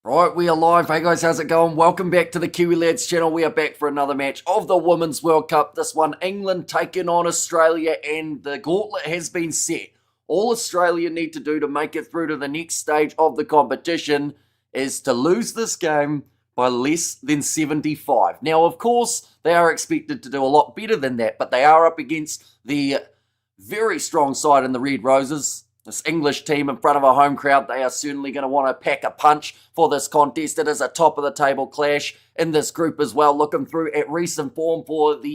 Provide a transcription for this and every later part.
Right, we are live. Hey guys, how's it going? Welcome back to the Kiwi Lads channel. We are back for another match of the Women's World Cup. This one, England taking on Australia, and the gauntlet has been set. All Australia need to do to make it through to the next stage of the competition is to lose this game by less than 75. Now, of course, they are expected to do a lot better than that, but they are up against the very strong side in the Red Roses. This English team in front of a home crowd, they are certainly going to want to pack a punch for this contest. It is a top-of-the-table clash in this group as well. Looking through at recent form for the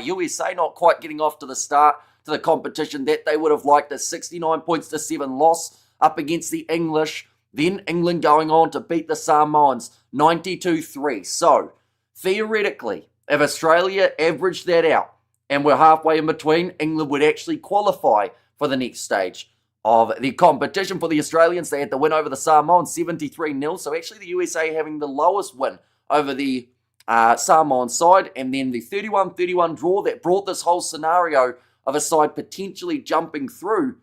USA, not quite getting off to the start to the competition that they would have liked. A 69 points to 7 loss up against the English. Then England going on to beat the Samoans 92-3. So, theoretically, if Australia averaged that out and we're halfway in between, England would actually qualify for the next stage of the competition. For the Australians, they had to win over the Samoans 73-0. So actually the USA having the lowest win over the Samoan side, and then the 31-31 draw that brought this whole scenario of a side potentially jumping through,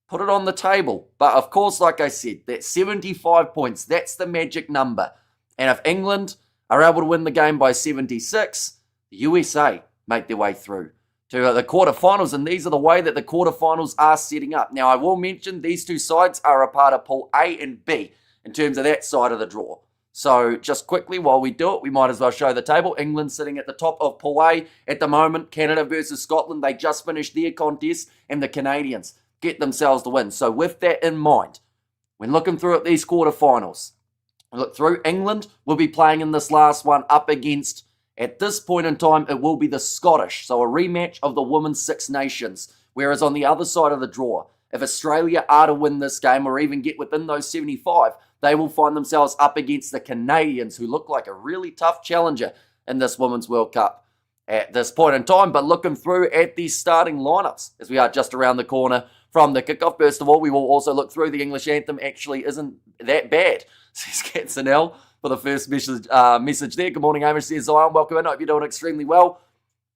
put it on the table. But of course, like I said, that 75 points, that's the magic number. And if England are able to win the game by 76, the USA make their way through to the quarterfinals, and these are the way that the quarterfinals are setting up. Now, I will mention these two sides are a part of Pool A and B in terms of that side of the draw. So, just quickly, while we do it, we might as well show the table. England sitting at the top of Pool A at the moment. Canada versus Scotland, they just finished their contest, and the Canadians get themselves the win. So, with that in mind, when looking through at these quarterfinals, look through, England will be playing in this last one up against, at this point in time, it will be the Scottish, so a rematch of the Women's Six Nations. Whereas on the other side of the draw, if Australia are to win this game or even get within those 75, they will find themselves up against the Canadians, who look like a really tough challenger in this Women's World Cup at this point in time. But looking through at these starting lineups, as we are just around the corner from the kickoff, first of all, we will also look through the English anthem. Actually isn't that bad, says Katzenell. For the first message there. Good morning, Amish, says Zion. Welcome in. Hope you're doing extremely well.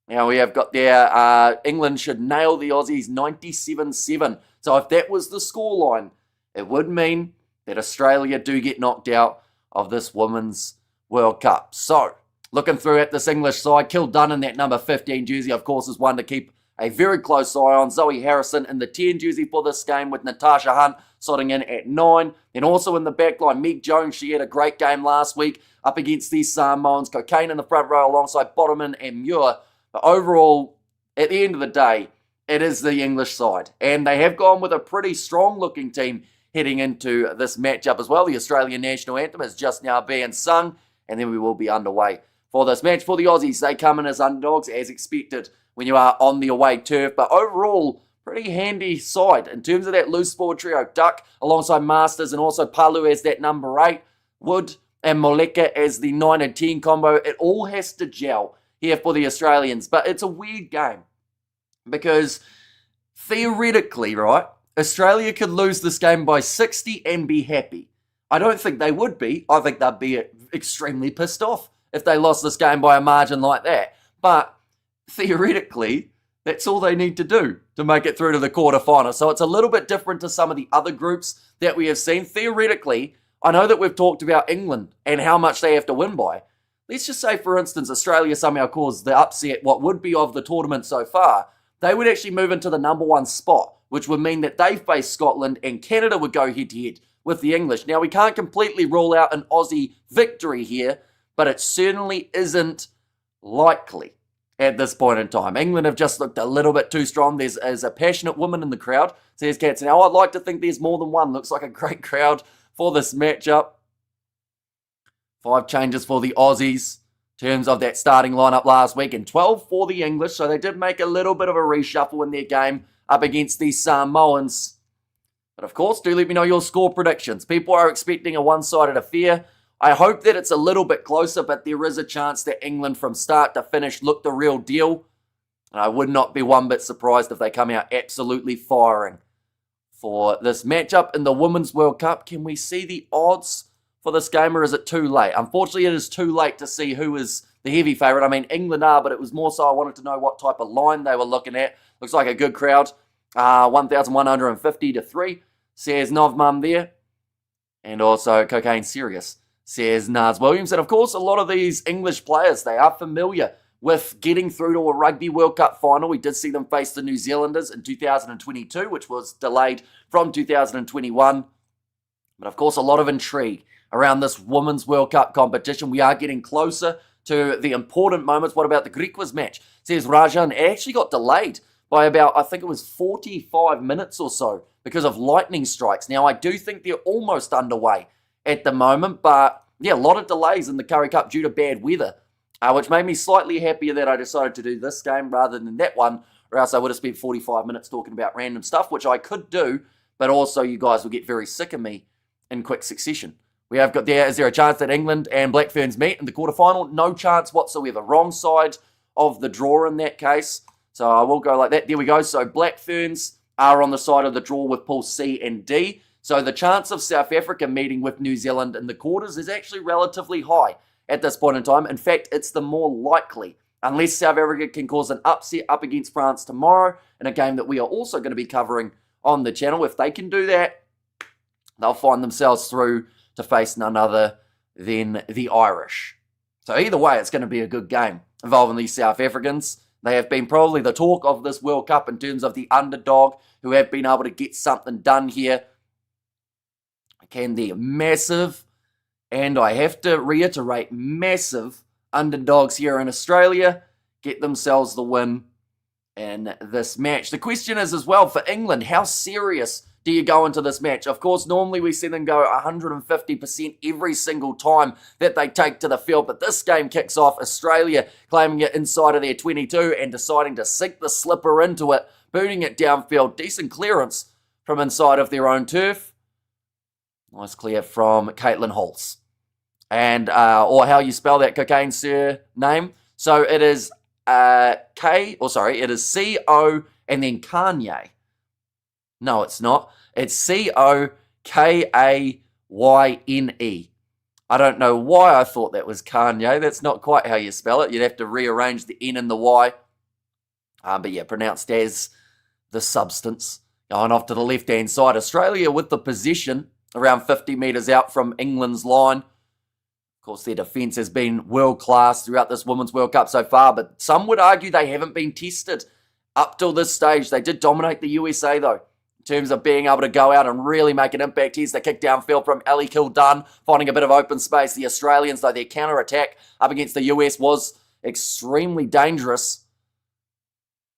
Now we have got there, England should nail the Aussies 97-7. So if that was the scoreline, it would mean that Australia do get knocked out of this Women's World Cup. So, looking through at this English side, Kildunn in that number 15 jersey, of course, is one to keep a very close eye on. Zoe Harrison in the 10 jersey for this game, with Natasha Hunt slotting in at 9. And also in the back line, Meg Jones, she had a great game last week up against these Samoans. Cocaine in the front row alongside Bottoman and Muir. But overall, at the end of the day, it is the English side. And they have gone with a pretty strong-looking team heading into this matchup as well. The Australian national anthem is just now being sung, and then we will be underway for this match. For the Aussies, they come in as underdogs, as expected, when you are on the away turf. But overall, pretty handy side in terms of that loose forward trio. Duck alongside Masters, and also Palu as that number 8. Wood and Moleka as the 9 and 10 combo. It all has to gel here for the Australians. But it's a weird game because theoretically, right, Australia could lose this game by 60 and be happy. I don't think they would be. I think they'd be extremely pissed off if they lost this game by a margin like that. But theoretically, that's all they need to do to make it through to the quarterfinal. So it's a little bit different to some of the other groups that we have seen. Theoretically, I know that we've talked about England and how much they have to win by. Let's just say, for instance, Australia somehow caused the upset, what would be of the tournament so far. They would actually move into the number 1 spot, which would mean that they face Scotland, and Canada would go head-to-head with the English. Now, we can't completely rule out an Aussie victory here, but it certainly isn't likely at this point in time. England have just looked a little bit too strong. There's a passionate woman in the crowd, says Katz. Now, I'd like to think there's more than one. Looks like a great crowd for this matchup. 5 changes for the Aussies in terms of that starting lineup last week, and 12 for the English. So they did make a little bit of a reshuffle in their game up against these Samoans. But of course, do let me know your score predictions. People are expecting a one-sided affair. I hope that it's a little bit closer, but there is a chance that England from start to finish look the real deal. And I would not be one bit surprised if they come out absolutely firing for this matchup in the Women's World Cup. Can we see the odds for this game, or is it too late? Unfortunately, it is too late to see who is the heavy favourite. I mean, England are, but it was more so I wanted to know what type of line they were looking at. Looks like a good crowd. 1,150 to 3, says Novmum there. And also Cocaine Serious says Nars Williams. And of course, a lot of these English players, they are familiar with getting through to a Rugby World Cup final. We did see them face the New Zealanders in 2022, which was delayed from 2021. But of course, a lot of intrigue around this Women's World Cup competition. We are getting closer to the important moments. What about the Griquas match? Says Rajan. It actually got delayed by about, I think it was 45 minutes or so because of lightning strikes. Now, I do think they're almost underway at the moment, but yeah, a lot of delays in the Currie Cup due to bad weather, which made me slightly happier that I decided to do this game rather than that one, or else I would have spent 45 minutes talking about random stuff, which I could do, but also you guys will get very sick of me in quick succession. We have got there, is there a chance that England and Black Ferns meet in the quarterfinal? No chance whatsoever. Wrong side of the draw in that case. So I will go like that. There we go. So Black Ferns are on the side of the draw with Pool C and D. So the chance of South Africa meeting with New Zealand in the quarters is actually relatively high at this point in time. In fact, it's the more likely, unless South Africa can cause an upset up against France tomorrow in a game that we are also going to be covering on the channel. If they can do that, they'll find themselves through to face none other than the Irish. So either way, it's going to be a good game involving these South Africans. They have been probably the talk of this World Cup in terms of the underdog who have been able to get something done here. Can they massive, and I have to reiterate, massive underdogs here in Australia get themselves the win in this match? The question is as well for England, how serious do you go into this match? Of course, normally we see them go 150% every single time that they take to the field, but this game kicks off Australia claiming it inside of their 22 and deciding to sink the slipper into it, booting it downfield. Decent clearance from inside of their own turf. Nice clear from Caitlin Holtz. And, or how you spell that cocaine surname. So it is it is C-O and then Kanye. No, it's not. It's C-O-K-A-Y-N-E. I don't know why I thought that was Kanye. That's not quite how you spell it. You'd have to rearrange the N and the Y. But yeah, pronounced as the substance. Going off to the left-hand side. Australia with the possession around 50 metres out from England's line. Of course, their defence has been world-class throughout this Women's World Cup so far, but some would argue they haven't been tested up till this stage. They did dominate the USA, though, in terms of being able to go out and really make an impact. Here's the kick downfield from Ellie Kildunn, finding a bit of open space. The Australians, though, their counter-attack up against the US was extremely dangerous.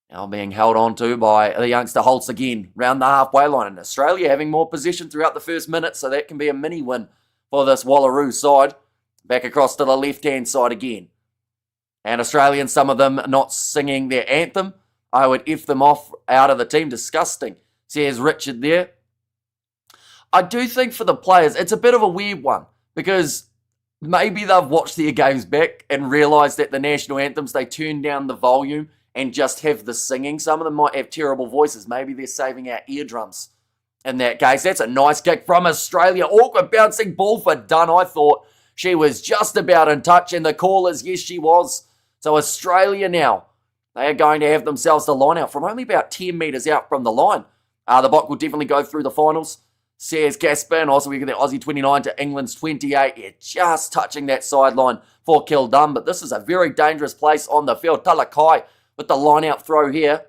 Now being held on to by the youngster Holtz again, round the halfway line. And Australia having more possession throughout the first minute, so that can be a mini win for this Wallaroos side. Back across to the left-hand side again. And Australians, some of them not singing their anthem. I would F them off out of the team. Disgusting, says Richard there. I do think for the players, it's a bit of a weird one because maybe they've watched their games back and realised that the national anthems, they turn down the volume and just have the singing. Some of them might have terrible voices. Maybe they're saving our eardrums in that case. That's a nice kick from Australia. Awkward bouncing ball for Dunn. I thought she was just about in touch, and the call is yes, she was. So Australia now, they are going to have themselves the line out from only about 10 metres out from the line. The Bok will definitely go through the finals, says Casper, and also we get the Aussie 29 to England's 28. Yeah, just touching that sideline for Kildunn, but this is a very dangerous place on the field. Talakai with the line-out throw here.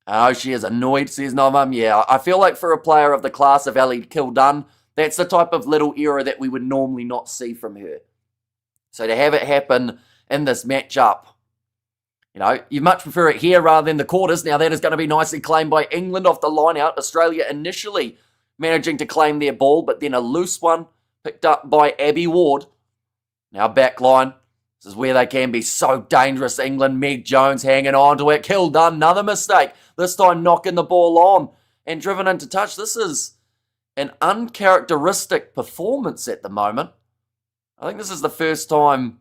Oh, she is annoyed, says Novam. Yeah, I feel like for a player of the class of Ellie Kildunn, that's the type of little error that we would normally not see from her. So to have it happen in this matchup, you know, you much prefer it here rather than the quarters. Now that is going to be nicely claimed by England off the line-out. Australia initially managing to claim their ball, but then a loose one picked up by Abby Ward. Now back line. This is where they can be so dangerous. England, Meg Jones hanging on to it. Kildunn, another mistake. This time knocking the ball on and driven into touch. This is an uncharacteristic performance at the moment. I think this is the first time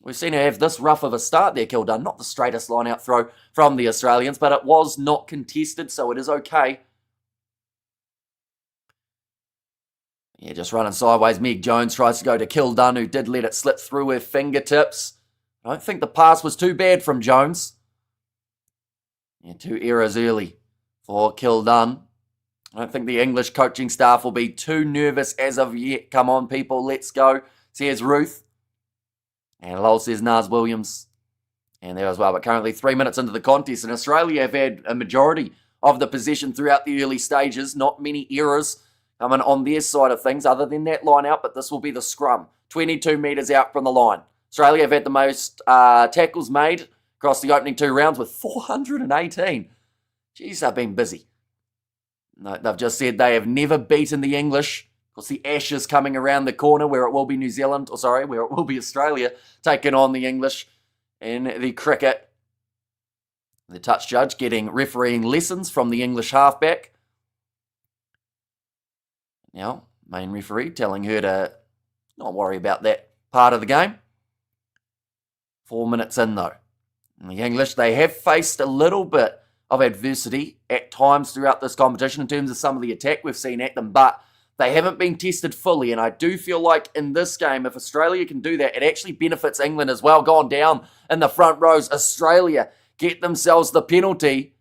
we've seen her have this rough of a start there, Kildunn. Not the straightest line-out throw from the Australians, but it was not contested, so it is okay. Yeah, just running sideways. Meg Jones tries to go to Kildunn, who did let it slip through her fingertips. I don't think the pass was too bad from Jones. Yeah, 2 errors early for Kildunn. I don't think the English coaching staff will be too nervous as of yet. Come on, people, let's go. Says Ruth. And Lowell says Naz Williams. And there as well. But currently 3 minutes into the contest. And Australia have had a majority of the possession throughout the early stages. Not many errors coming on their side of things other than that line out. But this will be the scrum. 22 metres out from the line. Australia have had the most tackles made across the opening 2 rounds with 418. Jeez, they've been busy. No, they've just said they have never beaten the English. Of course, the Ashes coming around the corner where it will be where it will be Australia taking on the English in the cricket. The touch judge getting refereeing lessons from the English halfback. Now, main referee telling her to not worry about that part of the game. 4 minutes in, though. And the English, they have faced a little bit of adversity at times throughout this competition in terms of some of the attack we've seen at them, but they haven't been tested fully, and I do feel like in this game, if Australia can do that, it actually benefits England as well. Gone down in the front rows, Australia get themselves the penalty.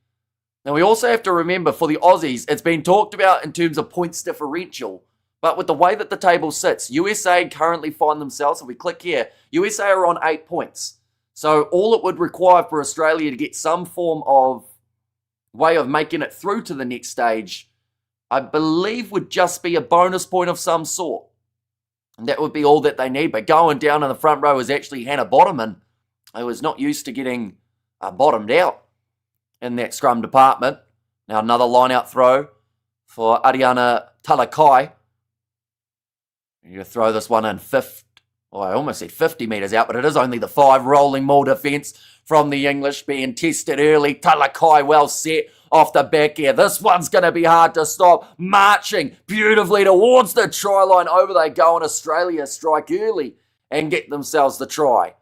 Now, we also have to remember, for the Aussies, it's been talked about in terms of points differential, but with the way that the table sits, USA currently find themselves, if we click here, USA are on 8 points. So all it would require for Australia to get some form of way of making it through to the next stage, I believe would just be a bonus point of some sort. And that would be all that they need. But going down in the front row is actually Hannah Bottomman, who was not used to getting bottomed out in that scrum department. Now another line-out throw for Ariana Talakai. You throw this one in I almost said 50 metres out, but it is only the 5 rolling maul defence from the English being tested early. Talakai well set off the back here. This one's going to be hard to stop. Marching beautifully towards the try line. Over they go, and Australia strike early and get themselves the try.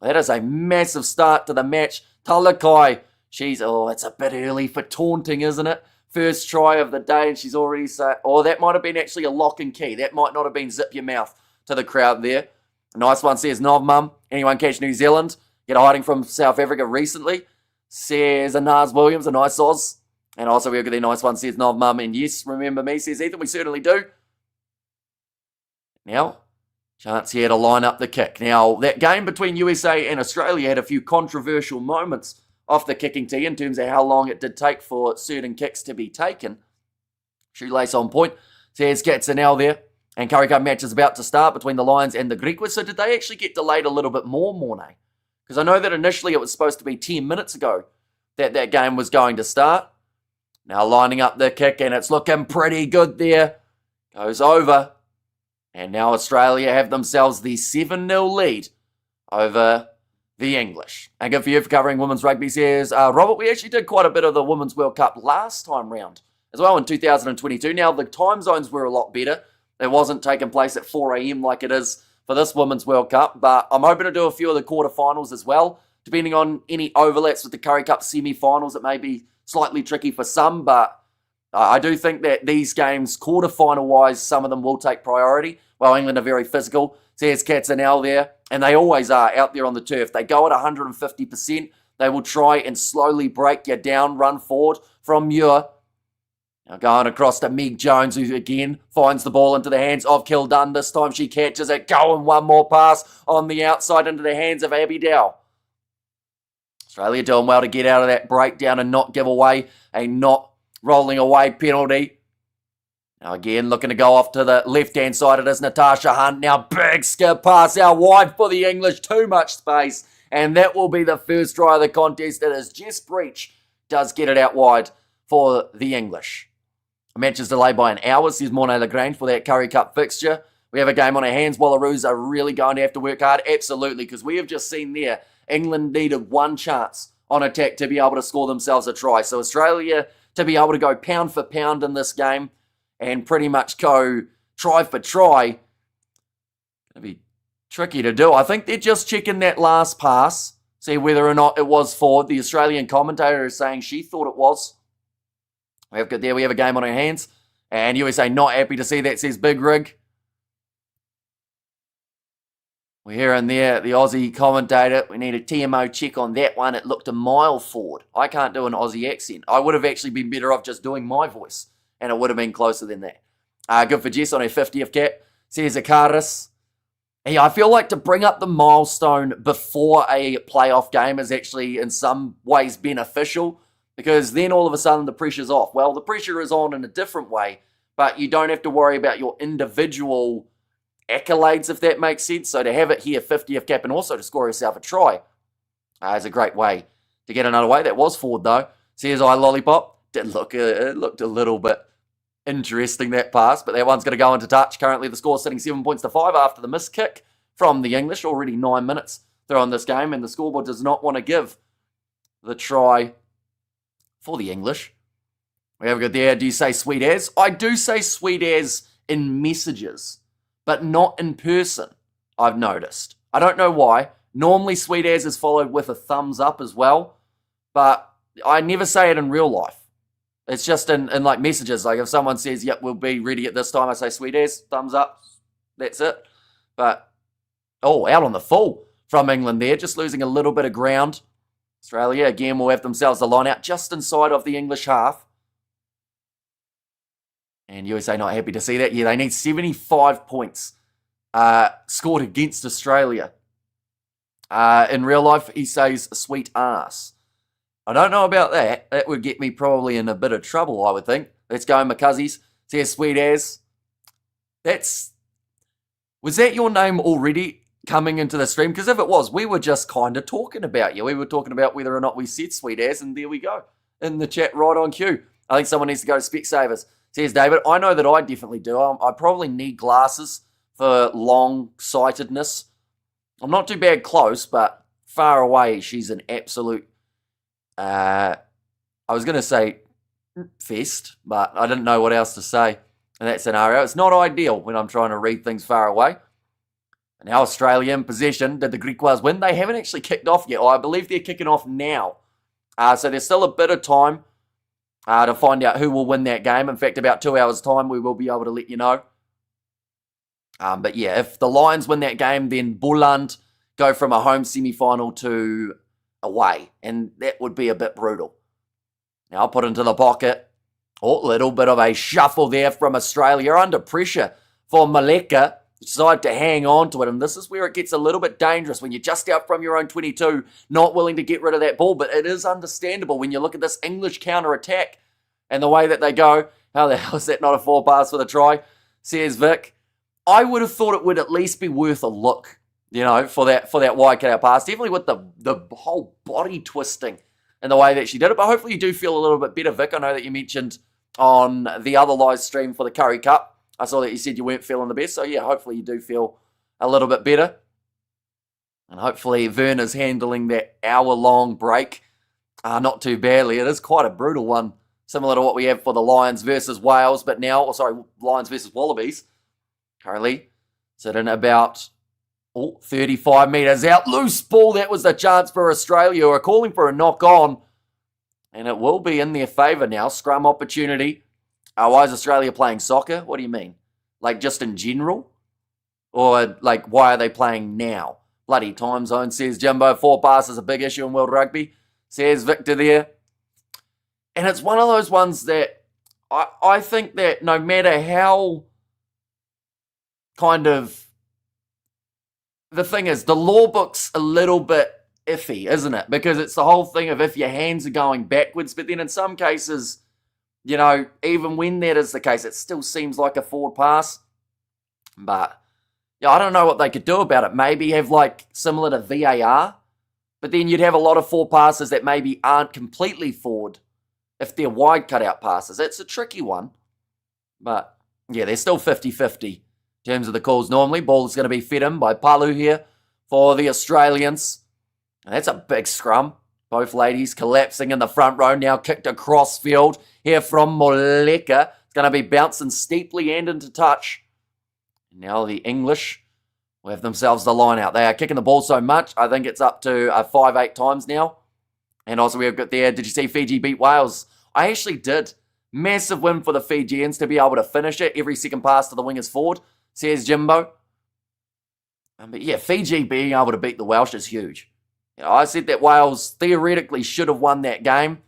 That is a massive start to the match. Talakai, it's a bit early for taunting, isn't it? First try of the day, and she's already said, that might have been actually a lock and key. That might not have been zip your mouth to the crowd there. A nice one, says Nov Mum. Anyone catch New Zealand? Get hiding from South Africa recently, says Naz Williams, a nice Oz. And also we'll get a nice one, says Nov Mum. And yes, remember me, says Ethan, we certainly do. Now, chance here to line up the kick. Now, that game between USA and Australia had a few controversial moments off the kicking tee in terms of how long it did take for certain kicks to be taken. Shoelace on point, says Katzenel there. And Curry Cup match is about to start between the Lions and the Griquas. So did they actually get delayed a little bit more, Mornay? Because I know that initially it was supposed to be 10 minutes ago that game was going to start. Now lining up the kick, and it's looking pretty good there. Goes over. And now Australia have themselves the 7-0 lead over the English. And good for you for covering women's rugby, says Robert. We actually did quite a bit of the Women's World Cup last time round as well in 2022. Now the time zones were a lot better. It wasn't taking place at 4 a.m. like it is for this Women's World Cup, but I'm hoping to do a few of the quarterfinals as well, depending on any overlaps with the Curry Cup semi-finals. It may be slightly tricky for some, but I do think that these games, quarterfinal-wise, some of them will take priority. Well, England are very physical. Says Katzenel there, and they always are out there on the turf. They go at 150%. They will try and slowly break you down, run forward from Muir. Now going across to Meg Jones, who again finds the ball into the hands of Kildun. This time she catches it, going one more pass on the outside into the hands of Abby Dow. Australia doing well to get out of that breakdown and not give away a not rolling away penalty. Now again looking to go off to the left-hand side. It is Natasha Hunt. Now big skip pass out wide for the English. Too much space. And that will be the first try of the contest. It is Jess Breach does get it out wide for the English. The match is delayed by an hour, says Mornay Lagrange, for that Curry Cup fixture. We have a game on our hands. Wallaroos are really going to have to work hard. Absolutely, because we have just seen there, England needed one chance on attack to be able to score themselves a try. So Australia to be able to go pound for pound in this game and pretty much go try for try, going to be tricky to do. I think they're just checking that last pass, see whether or not it was forward. The Australian commentator is saying she thought it was. We have a game on our hands. And USA not happy to see that, says Big Rig. We're hearing there, the Aussie commentator, we need a TMO check on that one. It looked a mile forward. I can't do an Aussie accent. I would have actually been better off just doing my voice and it would have been closer than that. Good for Jess on her 50th cap. Says Akaris. Yeah, I feel like to bring up the milestone before a playoff game is actually in some ways beneficial, because then all of a sudden the pressure's off. Well, the pressure is on in a different way, but you don't have to worry about your individual accolades, if that makes sense. So to have it here, 50th cap, and also to score yourself a try is a great way to get another way. That was forward though. Says I Lollipop. It looked a little bit interesting, that pass, but that one's going to go into touch. Currently the score sitting 7 points to 5 after the missed kick from the English. Already 9 minutes through on this game, and the scoreboard does not want to give the try for the English. We have a good there. Do you say sweet as? I do say sweet as in messages, but not in person, I've noticed. I don't know why. Normally sweet as is followed with a thumbs up as well, but I never say it in real life. It's just in like messages. Like if someone says, yep, we'll be ready at this time, I say sweet as, thumbs up. That's it. But, out on the full from England there. Just losing a little bit of ground. Australia, again, will have themselves the line out just inside of the English half. And USA not happy to see that. Yeah, they need 75 points scored against Australia. In real life, he says sweet ass. I don't know about that. That would get me probably in a bit of trouble, I would think. Let's go, McCuzzies. Says sweet as. Was that your name already coming into the stream? Because if it was, we were just kind of talking about you. We were talking about whether or not we said sweet as, and there we go. In the chat, right on cue. I think someone needs to go to Specsavers. Says David, I know that I definitely do. I probably need glasses for long-sightedness. I'm not too bad close, but far away, she's an absolute... I was going to say fest, but I didn't know what else to say in that scenario. It's not ideal when I'm trying to read things far away. And now Australia in possession. Did the Griquas win? They haven't actually kicked off yet. I believe they're kicking off now. So there's still a bit of time to find out who will win that game. In fact, about 2 hours' time, we will be able to let you know. But yeah, if the Lions win that game, then Bulland go from a home semi-final to away, and that would be a bit brutal. Now I'll put into the pocket. Little bit of a shuffle there from Australia. Under pressure for Maleka. Decide to hang on to it, and this is where it gets a little bit dangerous when you're just out from your own 22, not willing to get rid of that ball. But it is understandable when you look at this English counter-attack and the way that they go. How the hell is that not a 4 pass for the try? Says Vic. I would have thought it would at least be worth a look, for that wide cut-out pass. Definitely with the whole body twisting and the way that she did it. But hopefully you do feel a little bit better, Vic. I know that you mentioned on the other live stream for the Curry Cup, I saw that you said you weren't feeling the best. So yeah, hopefully you do feel a little bit better. And hopefully Verna's handling that hour-long break not too badly. It is quite a brutal one, similar to what we have for the Lions versus Wales. But now, Lions versus Wallabies. Currently sitting about 35 metres out. Loose ball. That was the chance for Australia, who are calling for a knock-on. And it will be in their favour now. Scrum opportunity. Why is Australia playing soccer? What do you mean? Like just in general? Or like why are they playing now? Bloody time zone, says Jimbo. 4 passes a big issue in world rugby, says Victor there. And it's one of those ones that I think that no matter how kind of... The thing is, the law book's a little bit iffy, isn't it? Because it's the whole thing of if your hands are going backwards, but then in some cases... even when that is the case, it still seems like a forward pass. But, I don't know what they could do about it. Maybe have, similar to VAR. But then you'd have a lot of forward passes that maybe aren't completely forward if they're wide cutout passes. It's a tricky one. But, yeah, they're still 50-50 in terms of the calls normally. Ball's going to be fed in by Palu here for the Australians. And that's a big scrum. Both ladies collapsing in the front row, now kicked across field here from Moleka. It's going to be bouncing steeply and into touch. Now the English will have themselves the line out. They are kicking the ball so much, I think it's up to 5-8 times now. And also we've got there, did you see Fiji beat Wales? I actually did. Massive win for the Fijians to be able to finish it. Every second pass to the wingers forward, says Jimbo. But yeah, Fiji being able to beat the Welsh is huge. I said that Wales theoretically should have won that game.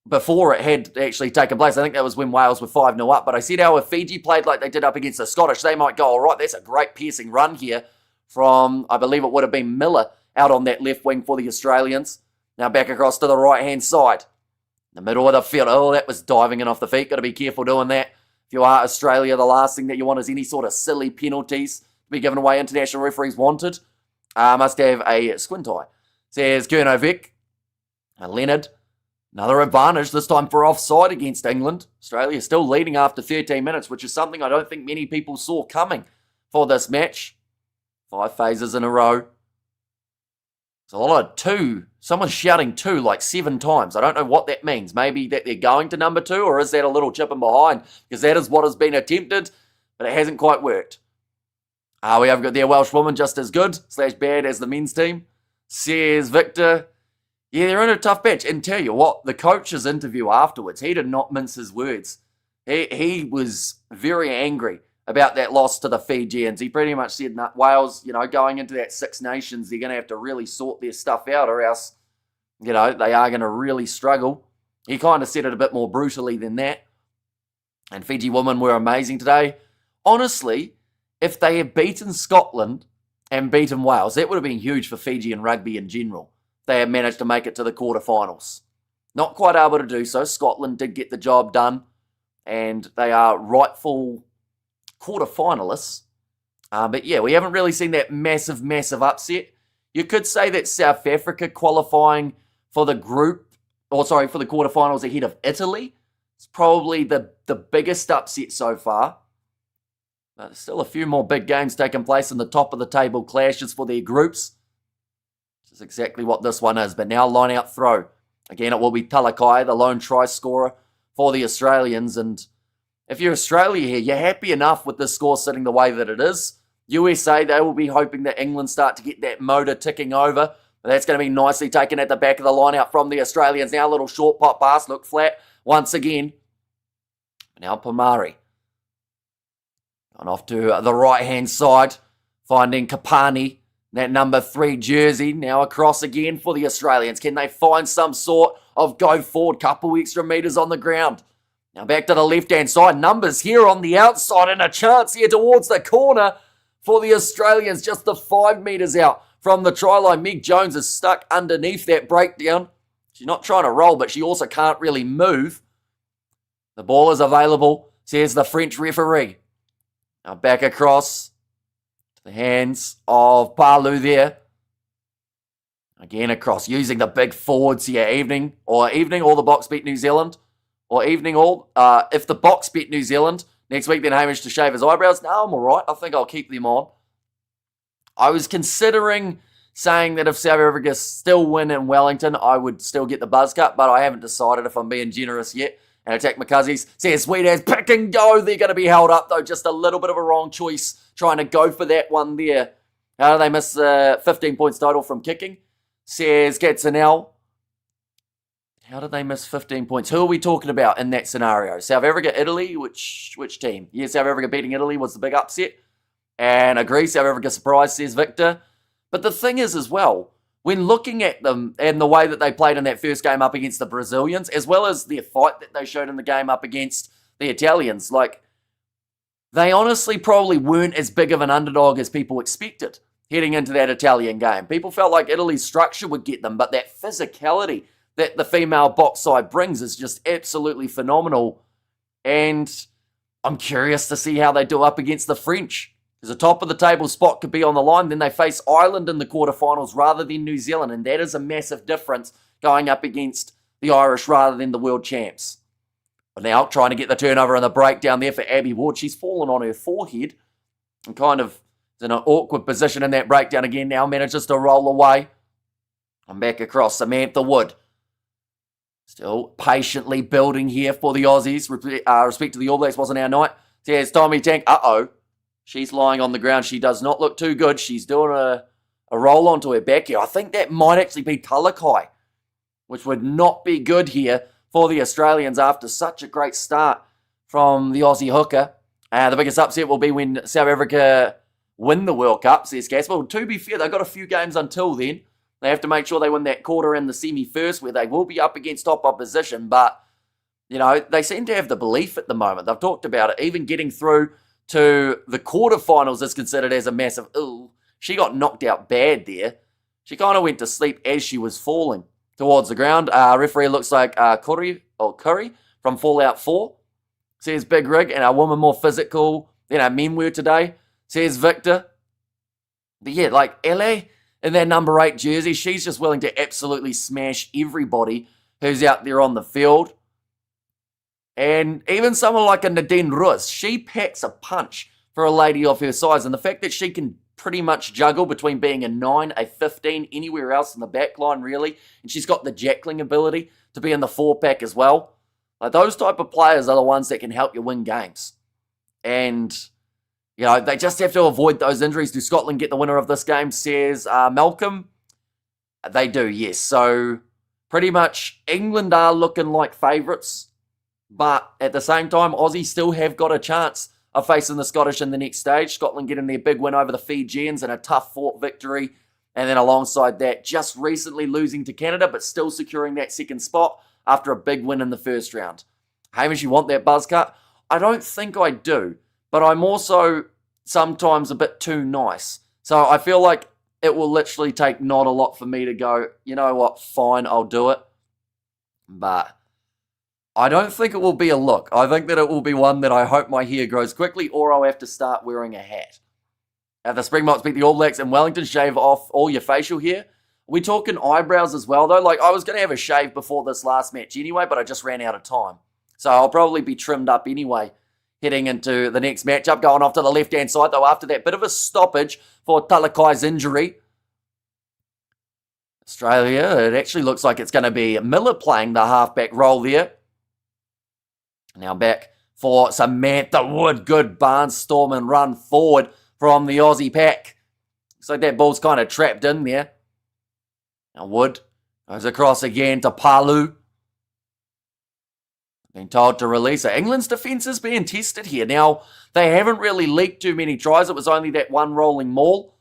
before it had actually taken place. I think that was when Wales were 5-0 up. But I said how if Fiji played like they did up against the Scottish, they might go, all right, that's a great piercing run here from, I believe it would have been Miller out on that left wing for the Australians. Now back across to the right-hand side. In the middle of the field. Oh, that was diving in off the feet. Got to be careful doing that. If you are Australia, the last thing that you want is any sort of silly penalties to be given away. International referees wanted. Must have a squint eye. Says Kurnovic. And Leonard. Another advantage, this time for offside against England. Australia still leading after 13 minutes, which is something I don't think many people saw coming for this match. 5 phases in a row. It's a lot of 2. Someone's shouting 2 like 7 times. I don't know what that means. Maybe that they're going to number 2, or is that a little chip in behind? Because that is what has been attempted, but it hasn't quite worked. We have got their Welsh woman just as good / bad as the men's team. Says Victor. Yeah, they're in a tough patch. And tell you what, the coach's interview afterwards, he did not mince his words. He was very angry about that loss to the Fijians. He pretty much said, Wales, going into that Six Nations, they're going to have to really sort their stuff out, or else, they are going to really struggle. He kind of said it a bit more brutally than that. And Fiji women were amazing today. Honestly, if they had beaten Scotland and beaten Wales, that would have been huge for Fiji and rugby in general. They had managed to make it to the quarterfinals. Not quite able to do so. Scotland did get the job done, and they are rightful quarterfinalists. But yeah, we haven't really seen that massive upset. You could say that South Africa qualifying for the for the quarterfinals ahead of Italy. It's probably the biggest upset so far. There's still a few more big games taking place in the top of the table clashes for their groups. This is exactly what this one is. But now line out throw. Again, it will be Talakai, the lone try scorer for the Australians. And if you're Australia here, you're happy enough with the score sitting the way that it is. USA, they will be hoping that England start to get that motor ticking over. But that's going to be nicely taken at the back of the line out from the Australians. Now a little short pop pass, look flat once again. Now Pomari. Gone off to the right-hand side, finding Kapani. That number 3 jersey now across again for the Australians. Can they find some sort of go forward? Couple extra metres on the ground. Now back to the left-hand side. Numbers here on the outside and a chance here towards the corner for the Australians. Just the 5 metres out from the try line. Meg Jones is stuck underneath that breakdown. She's not trying to roll, but she also can't really move. The ball is available, says the French referee. Now back across. The hands of Palu there. Again across, using the big forwards here. Evening or the box beat New Zealand. Or if the box beat New Zealand next week, then Hamish to shave his eyebrows. No, I'm all right. I think I'll keep them on. I was considering saying that if South Africa still win in Wellington, I would still get the buzz cut, but I haven't decided if I'm being generous yet. And Attack McCuzzies says sweet as pick and go. They're going to be held up, though. Just a little bit of a wrong choice trying to go for that one there. How do they miss 15 points total from kicking? Says Katzenell. How did they miss 15 points? Who are we talking about in that scenario? South Africa, Italy? Which team? Yeah, South Africa beating Italy was the big upset. And agree, South Africa surprise, says Victor. But the thing is as well, when looking at them and the way that they played in that first game up against the Brazilians, as well as their fight that they showed in the game up against the Italians, they honestly probably weren't as big of an underdog as people expected heading into that Italian game. People felt like Italy's structure would get them, but that physicality that the female box side brings is just absolutely phenomenal. And I'm curious to see how they do up against the French. Because the top of the table spot could be on the line. Then they face Ireland in the quarterfinals rather than New Zealand. And that is a massive difference going up against the Irish rather than the world champs. But now trying to get the turnover and the breakdown there for Abby Ward. She's fallen on her forehead and kind of is in an awkward position in that breakdown again. Now manages to roll away. I'm back across. Samantha Wood. Still patiently building here for the Aussies. Respect to the All Blacks wasn't our night. There's Tommy Tank. Uh-oh. She's lying on the ground. She does not look too good. She's doing a roll onto her back here. I think that might actually be Talakai, which would not be good here for the Australians after such a great start from the Aussie hooker. The biggest upset will be when South Africa win the World Cup, says Gas. Well, to be fair, they've got a few games until then. They have to make sure they win that quarter and the semi first, where they will be up against top opposition. But, they seem to have the belief at the moment. They've talked about it. Even getting through to the quarterfinals is considered as a massive, she got knocked out bad there. She kind of went to sleep as she was falling towards the ground. Referee looks like Curry from Fallout 4. Says Big Rig, and a woman more physical than our men were today. Says Victor. But yeah, like LA in their number 8 jersey, she's just willing to absolutely smash everybody who's out there on the field. And even someone like a Nadine Rus, she packs a punch for a lady of her size. And the fact that she can pretty much juggle between being a 9, a 15, anywhere else in the back line, really. And she's got the jackling ability to be in the 4-pack as well. Like, those type of players are the ones that can help you win games. And, they just have to avoid those injuries. Do Scotland get the winner of this game, says Malcolm? They do, yes. So, pretty much, England are looking like favourites. But at the same time, Aussie still have got a chance of facing the Scottish in the next stage. Scotland getting their big win over the Fijians and a tough fought victory. And then alongside that, just recently losing to Canada, but still securing that second spot after a big win in the first round. Hamish, you want that buzz cut? I don't think I do, but I'm also sometimes a bit too nice. So I feel like it will literally take not a lot for me to go, you know what, fine, I'll do it. But I don't think it will be a look. I think that it will be one that I hope my hair grows quickly, or I'll have to start wearing a hat. The Springboks beat the All Blacks in Wellington, shave off all your facial hair. We're talking eyebrows as well, though. Like, I was going to have a shave before this last match anyway, but I just ran out of time. So I'll probably be trimmed up anyway, heading into the next matchup. Going off to the left-hand side, though, after that bit of a stoppage for Talakai's injury. Australia, it actually looks like it's going to be Miller playing the halfback role there. Now back for Samantha Wood. Good barnstorming run forward from the Aussie pack. Looks like that ball's kind of trapped in there. Now Wood goes across again to Palu. Been told to release it. England's defence is being tested here. Now, they haven't really leaked too many tries. It was only that one rolling maul.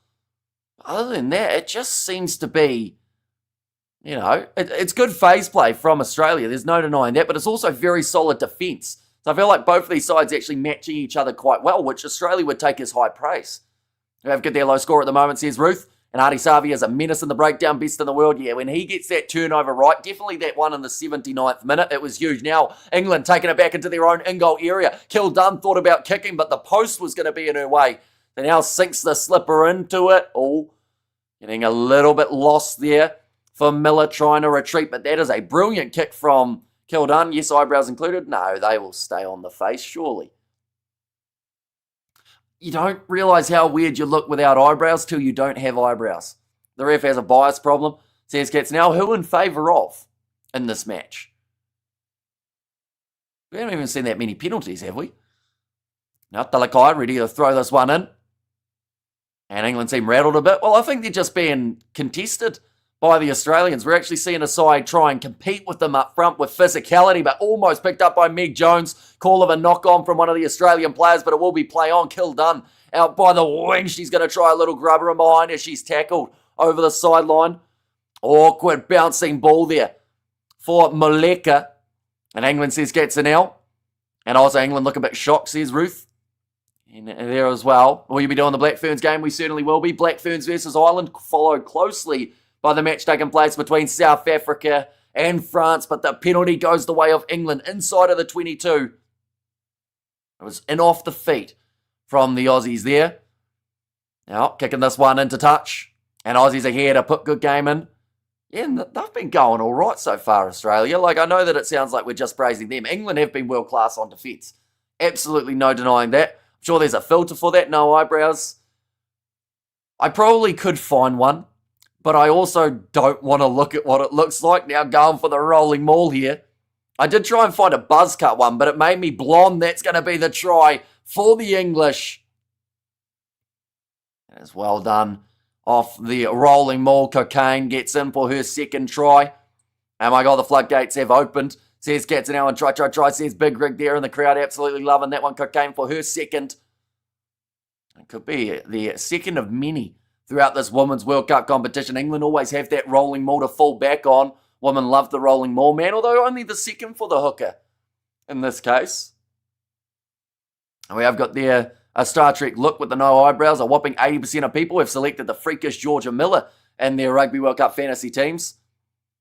Other than that, it just seems to be, it's good phase play from Australia. There's no denying that, but it's also very solid defence. So I feel like both of these sides actually matching each other quite well, which Australia would take as high praise. We have good their low score at the moment, says Ruth. And Artie Savi is a menace in the breakdown, best in the world. Yeah, when he gets that turnover right, definitely that one in the 79th minute, it was huge. Now, England taking it back into their own in-goal area. Kildunn thought about kicking, but the post was going to be in her way. They now sinks the slipper into it. Oh, getting a little bit lost there for Miller trying to retreat, but that is a brilliant kick from Kildunn. Yes, eyebrows included. No, they will stay on the face, surely. You don't realise how weird you look without eyebrows till you don't have eyebrows. The ref has a bias problem. Says Cats now, who in favour of in this match? We haven't even seen that many penalties, have we? Now Talakai ready to throw this one in. And England seem rattled a bit. Well, I think they're just being contested by the Australians. We're actually seeing a side try and compete with them up front with physicality, but almost picked up by Meg Jones. Call of a knock-on from one of the Australian players, but it will be play on. Kildunn out by the wing. She's going to try a little grubber, and behind her she's tackled over the sideline. Awkward bouncing ball there for Moleka. And England says gets an L. And also England look a bit shocked, says Ruth. And there as well. Will you be doing the Black Ferns game? We certainly will be. Black Ferns versus Ireland, followed closely by the match taking place between South Africa and France, but the penalty goes the way of England inside of the 22. It was in off the feet from the Aussies there. Now, kicking this one into touch, and Aussies are here to put good game in. Yeah, and they've been going all right so far, Australia. Like, I know that it sounds like we're just praising them. England have been world-class on defence. Absolutely no denying that. I'm sure there's a filter for that, no eyebrows. I probably could find one, but I also don't want to look at what it looks like. Now going for the rolling maul here. I did try and find a buzz cut one, but it made me blonde. That's going to be the try for the English. As well done off the rolling maul. Cocaine gets in for her second try. Oh my God, the floodgates have opened. Says Katzenau and try. Says Big Rig there in the crowd. Absolutely loving that one. Cocaine for her second. It could be the second of many throughout this Women's World Cup competition. England always have that rolling maul to fall back on. Women love the rolling maul, man, although only the second for the hooker in this case. And we have got there a Star Trek look with the no eyebrows. A whopping 80% of people have selected the freakish Georgia Miller in their Rugby World Cup fantasy teams.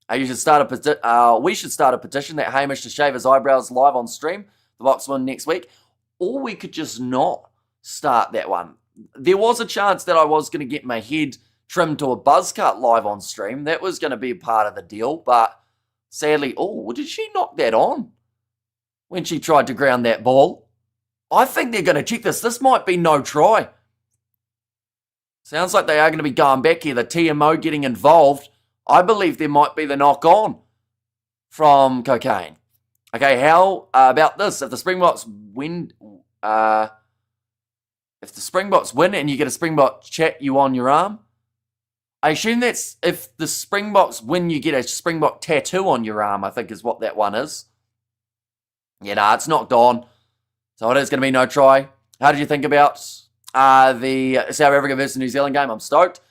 We should start a petition that Hamish to shave his eyebrows live on stream. The Box win next week. Or we could just not start that one. There was a chance that I was going to get my head trimmed to a buzz cut live on stream. That was going to be a part of the deal. But sadly, did she knock that on when she tried to ground that ball? I think they're going to check this. This might be no try. Sounds like they are going to be going back here. The TMO getting involved. I believe there might be the knock on from Cocaine. Okay, how about this? If the Springboks win, and you get a Springbok tattoo on your arm, I assume that's if the Springboks win, you get a Springbok tattoo on your arm, I think is what that one is. Yeah, it's knocked on. So it is going to be no try. How did you think about the South Africa versus New Zealand game? I'm stoked.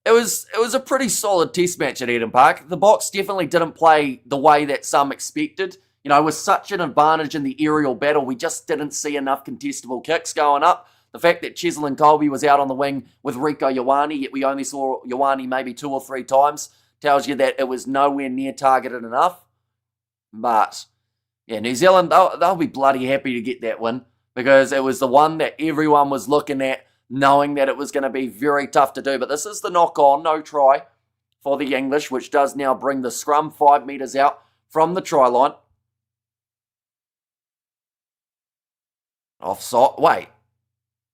It was a pretty solid test match at Eden Park. The Box definitely didn't play the way that some expected. You know, with such an advantage in the aerial battle, we just didn't see enough contestable kicks going up. The fact that Cheslin Colby was out on the wing with Rieko Ioane, yet we only saw Ioane maybe 2 or 3 times, tells you that it was nowhere near targeted enough. But yeah, New Zealand, they'll be bloody happy to get that win because it was the one that everyone was looking at, knowing that it was going to be very tough to do. But this is the knock-on, no try for the English, which does now bring the scrum 5 metres out from the try line. Offside. Wait.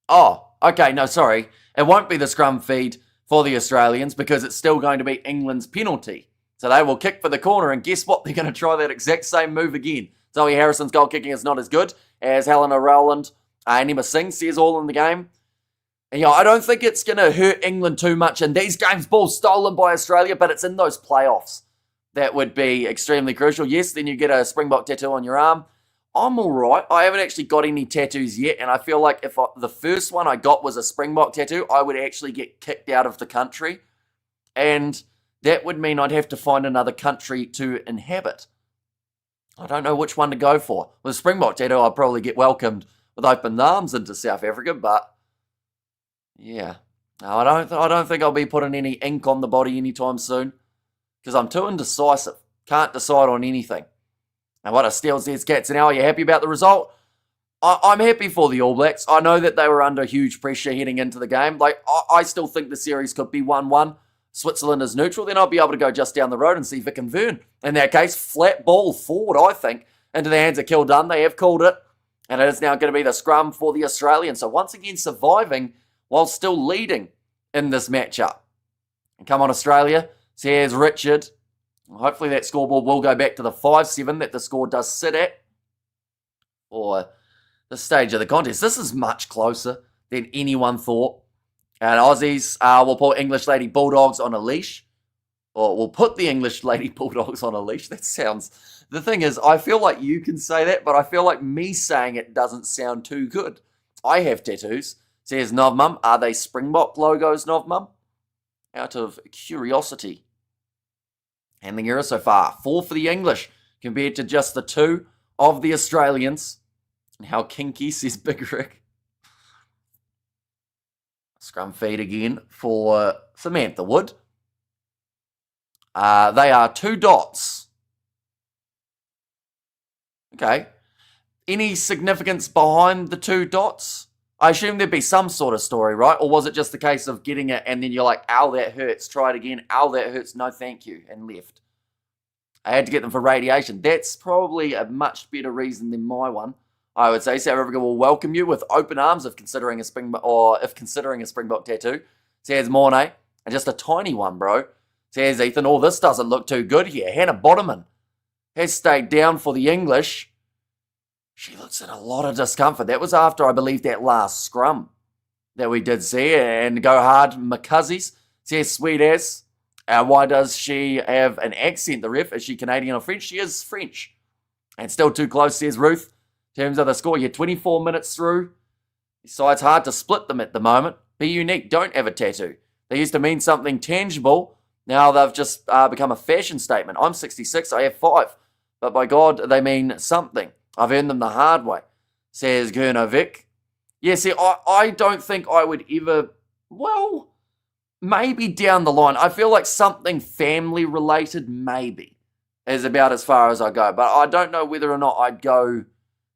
Oh, okay, no, sorry. It won't be the scrum feed for the Australians because it's still going to be England's penalty. So they will kick for the corner, and guess what? They're going to try that exact same move again. Zoe Harrison's goal kicking is not as good as Helena Rowland and Emma Singh says all in the game. And, I don't think it's going to hurt England too much in these games. Ball stolen by Australia, but it's in those playoffs that would be extremely crucial. Yes, then you get a Springbok tattoo on your arm. I'm all right. I haven't actually got any tattoos yet, and I feel like if the first one I got was a Springbok tattoo, I would actually get kicked out of the country, and that would mean I'd have to find another country to inhabit. I don't know which one to go for. With a Springbok tattoo, I'll probably get welcomed with open arms into South Africa, but yeah. No, I don't think I'll be putting any ink on the body anytime soon because I'm too indecisive. Can't decide on anything. And what a steal says, Cats. And how are you happy about the result? I'm happy for the All Blacks. I know that they were under huge pressure heading into the game. I still think the series could be 1-1. Switzerland is neutral. Then I'll be able to go just down the road and see Vic and Vern. In that case, flat ball forward, I think, into the hands of Kildun. They have called it. And it is now going to be the scrum for the Australians. So once again, surviving while still leading in this matchup. And come on, Australia. So here's Richard. Hopefully that scoreboard will go back to the 5-7 that the score does sit at for the stage of the contest. This is much closer than anyone thought. And Aussies will put English Lady Bulldogs on a leash. Or we'll put the English Lady Bulldogs on a leash. That sounds... The thing is, I feel like you can say that, but I feel like me saying it doesn't sound too good. I have tattoos. Says Novmum. Are they Springbok logos, Novmum? Out of curiosity. And the error so far. 4 for the English compared to just the 2 of the Australians. And how kinky, says Big Rick. Scrum feed again for Samantha Wood. They are 2 dots. Okay. Any significance behind the 2 dots? I assume there'd be some sort of story, right? Or was it just the case of getting it and then you're like, ow, that hurts, try it again, ow, that hurts, no thank you, and left. I had to get them for radiation. That's probably a much better reason than my one. I would say South Africa will welcome you with open arms if considering a Springbok tattoo. Says Mornay, and just a tiny one, bro. Says Ethan, this doesn't look too good here. Hannah Bottoman has stayed down for the English. She looks in a lot of discomfort. That was after, I believe, that last scrum that we did see. And go hard, McCuzzies. Says Sweet Ass. Why does she have an accent, the ref? Is she Canadian or French? She is French. And still too close, says Ruth. In terms of the score, you're 24 minutes through. Besides, hard to split them at the moment. Be unique. Don't have a tattoo. They used to mean something tangible. Now they've just become a fashion statement. I'm 66, I have 5. But by God, they mean something. I've earned them the hard way, says Gurnovic. Yeah, see, I don't think I would ever, well, maybe down the line. I feel like something family related, maybe, is about as far as I go. But I don't know whether or not I'd go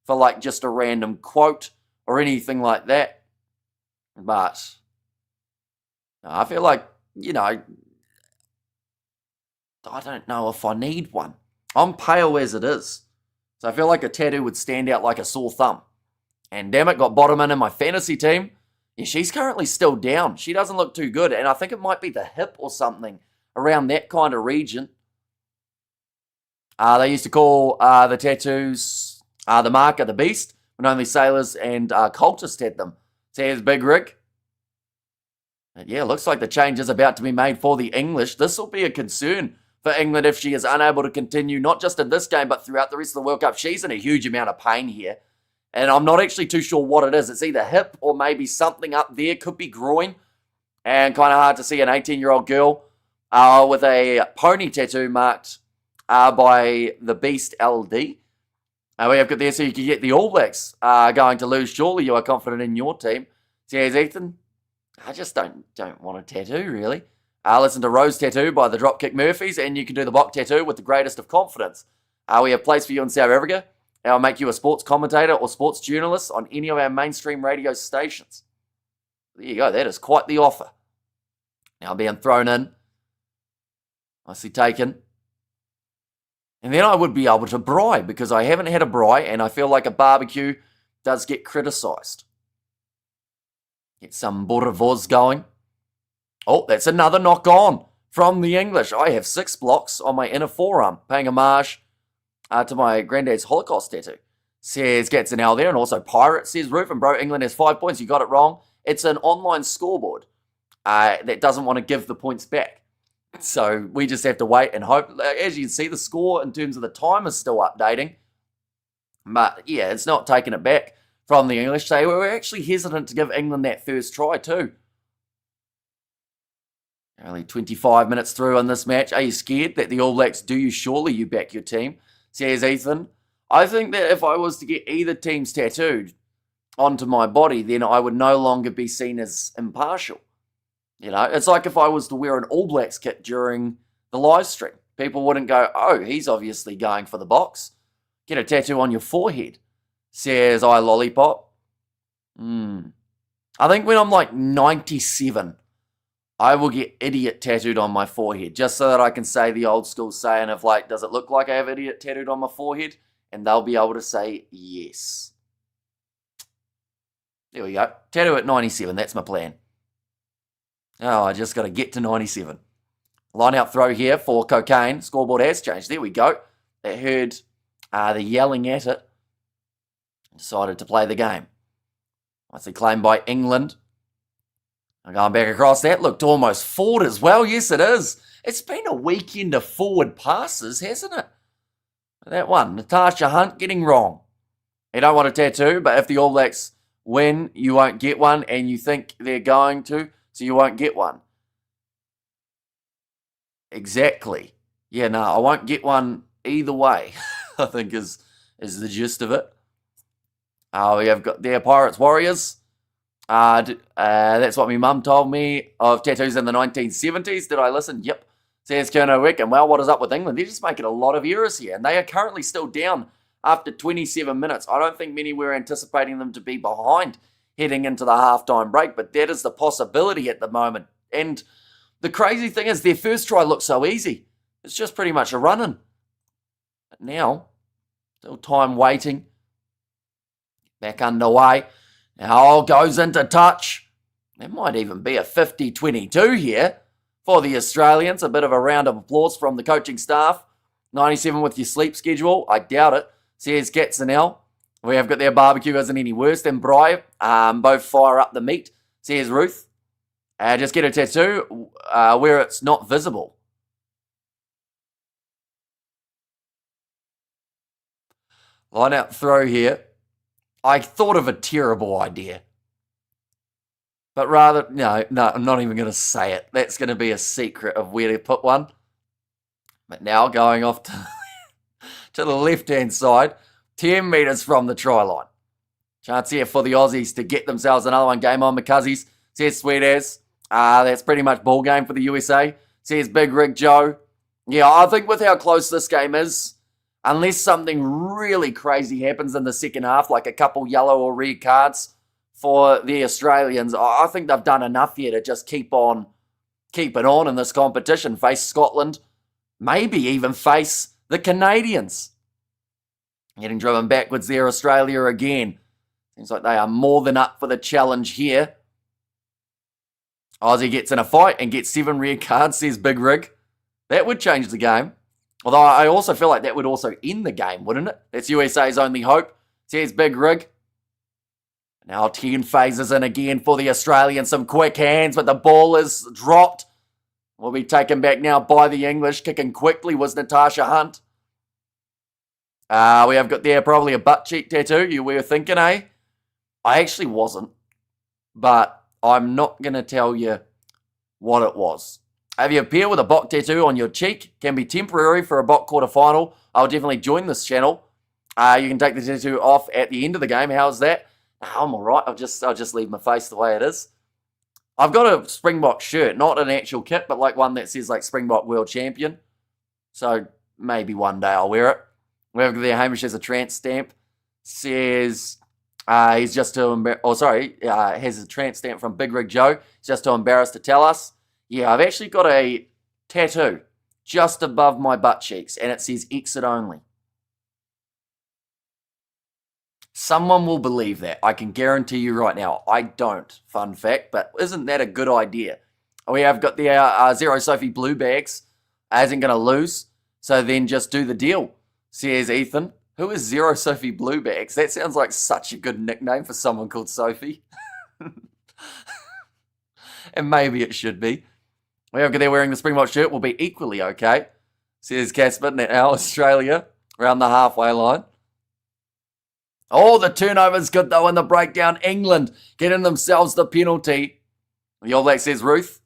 for like just a random quote or anything like that. But I feel like, I don't know if I need one. I'm pale as it is. So I feel like a tattoo would stand out like a sore thumb. And damn it, got Bottoman in my fantasy team. Yeah, she's currently still down. She doesn't look too good. And I think it might be the hip or something around that kind of region. They used to call the tattoos the mark of the beast when only sailors and cultists had them. Says Big Rick. And yeah, looks like the change is about to be made for the English. This will be a concern for England if she is unable to continue, not just in this game, but throughout the rest of the World Cup. She's in a huge amount of pain here. And I'm not actually too sure what it is. It's either hip or maybe something up there. Could be groin. And kind of hard to see an 18-year-old girl with a pony tattoo marked by the Beast LD. We have got there so you can get the All Blacks going to lose. Surely you are confident in your team. Says Ethan. I just don't want a tattoo, really. Listen to Rose Tattoo by the Dropkick Murphys, and you can do the Bok Tattoo with the greatest of confidence. We have place for you in South Africa. I'll make you a sports commentator or sports journalist on any of our mainstream radio stations. There you go. That is quite the offer. Now being thrown in. Nicely taken. And then I would be able to braai because I haven't had a braai and I feel like a barbecue does get criticised. Get some boerewors going. Oh, that's another knock on from the English. I have 6 blocks on my inner forearm, paying homage to my granddad's Holocaust tattoo. Says Gatsanel there, and also Pirate, says Roof. And bro, England has 5 points. You got it wrong. It's an online scoreboard that doesn't want to give the points back. So we just have to wait and hope. As you can see, the score in terms of the time is still updating. But yeah, it's not taking it back from the English. They were actually hesitant to give England that first try too. Only 25 minutes through on this match. Are you scared that the All Blacks do you? Surely you back your team, says Ethan. I think that if I was to get either team's tattooed onto my body, then I would no longer be seen as impartial. It's like if I was to wear an All Blacks kit during the live stream. People wouldn't go, oh, he's obviously going for the box. Get a tattoo on your forehead, says I Lollipop. I think when I'm like 97, I will get idiot tattooed on my forehead, just so that I can say the old school saying of like, does it look like I have idiot tattooed on my forehead? And they'll be able to say yes. There we go. Tattoo at 97, that's my plan. Oh, I just got to get to 97. Line out throw here for Cocaine. Scoreboard has changed. There we go. They heard the yelling at it. Decided to play the game. Nicely claimed by England. I'm going back across that. Looked almost forward as well. Yes, it is. It's been a weekend of forward passes, hasn't it? That one, Natasha Hunt getting wrong. You don't want a tattoo, but if the All Blacks win, you won't get one, and you think they're going to, so you won't get one. Exactly. Yeah, no, I won't get one either way, I think is the gist of it. We have got their Pirates Warriors. That's what my mum told me of tattoos in the 1970s. Did I listen? Yep. Says Kerno Wick. And well, what is up with England? They're just making a lot of errors here. And they are currently still down after 27 minutes. I don't think many were anticipating them to be behind heading into the halftime break. But that is the possibility at the moment. And the crazy thing is their first try looked so easy. It's just pretty much a run-in. But now, still time waiting. Back underway. Now goes into touch. There might even be a 50-22 here for the Australians. A bit of a round of applause from the coaching staff. 97 with your sleep schedule. I doubt it, says Gatsanel. We have got their barbecue isn't any worse than braai. Both fire up the meat, says Ruth. Just get a tattoo where it's not visible. Line out throw here. I thought of a terrible idea. But rather, no, I'm not even going to say it. That's going to be a secret of where to put one. But now going off to the left-hand side, 10 metres from the try line. Chance here for the Aussies to get themselves another one. Game on, McCuzzies. Says Sweet as. That's pretty much ball game for the USA. Says Big Rig Joe. Yeah, I think with how close this game is, unless something really crazy happens in the second half, like a couple yellow or red cards for the Australians, I think they've done enough here to just keep it on in this competition. Face Scotland, maybe even face the Canadians. Getting driven backwards there, Australia again. Seems like they are more than up for the challenge here. Aussie gets in a fight and gets 7 red cards, says Big Rig. That would change the game. Although I also feel like that would also end the game, wouldn't it? That's USA's only hope, says Big Rig. Now 10 phases in again for the Australians. Some quick hands, but the ball is dropped. Will be taken back now by the English. Kicking quickly was Natasha Hunt. We have got there probably a butt cheek tattoo. You were thinking, eh? I actually wasn't. But I'm not going to tell you what it was. If you appear with a bot tattoo on your cheek, can be temporary for a bot quarterfinal. I'll definitely join this channel. You can take the tattoo off at the end of the game. How's that? I'm all right. I'll just leave my face the way it is. I've got a Springbok shirt, not an actual kit, but like one that says like Springbok World Champion. So maybe one day I'll wear it. We have there Hamish has a trance stamp. Says he's just too has a trance stamp from Big Rig Joe. He's just too embarrassed to tell us. Yeah, I've actually got a tattoo just above my butt cheeks, and it says exit only. Someone will believe that. I can guarantee you right now. I don't. Fun fact, but isn't that a good idea? We have got the Zero Sophie Blue Bags. Isn't going to lose, so then just do the deal, says Ethan. Who is Zero Sophie Blue Bags? That sounds like such a good nickname for someone called Sophie. And maybe it should be. We have got there wearing the Springbok shirt will be equally okay, says Casper. Now Australia around the halfway line. Oh, the turnover's good though in the breakdown. England getting themselves the penalty. The All Blacks, says Ruth.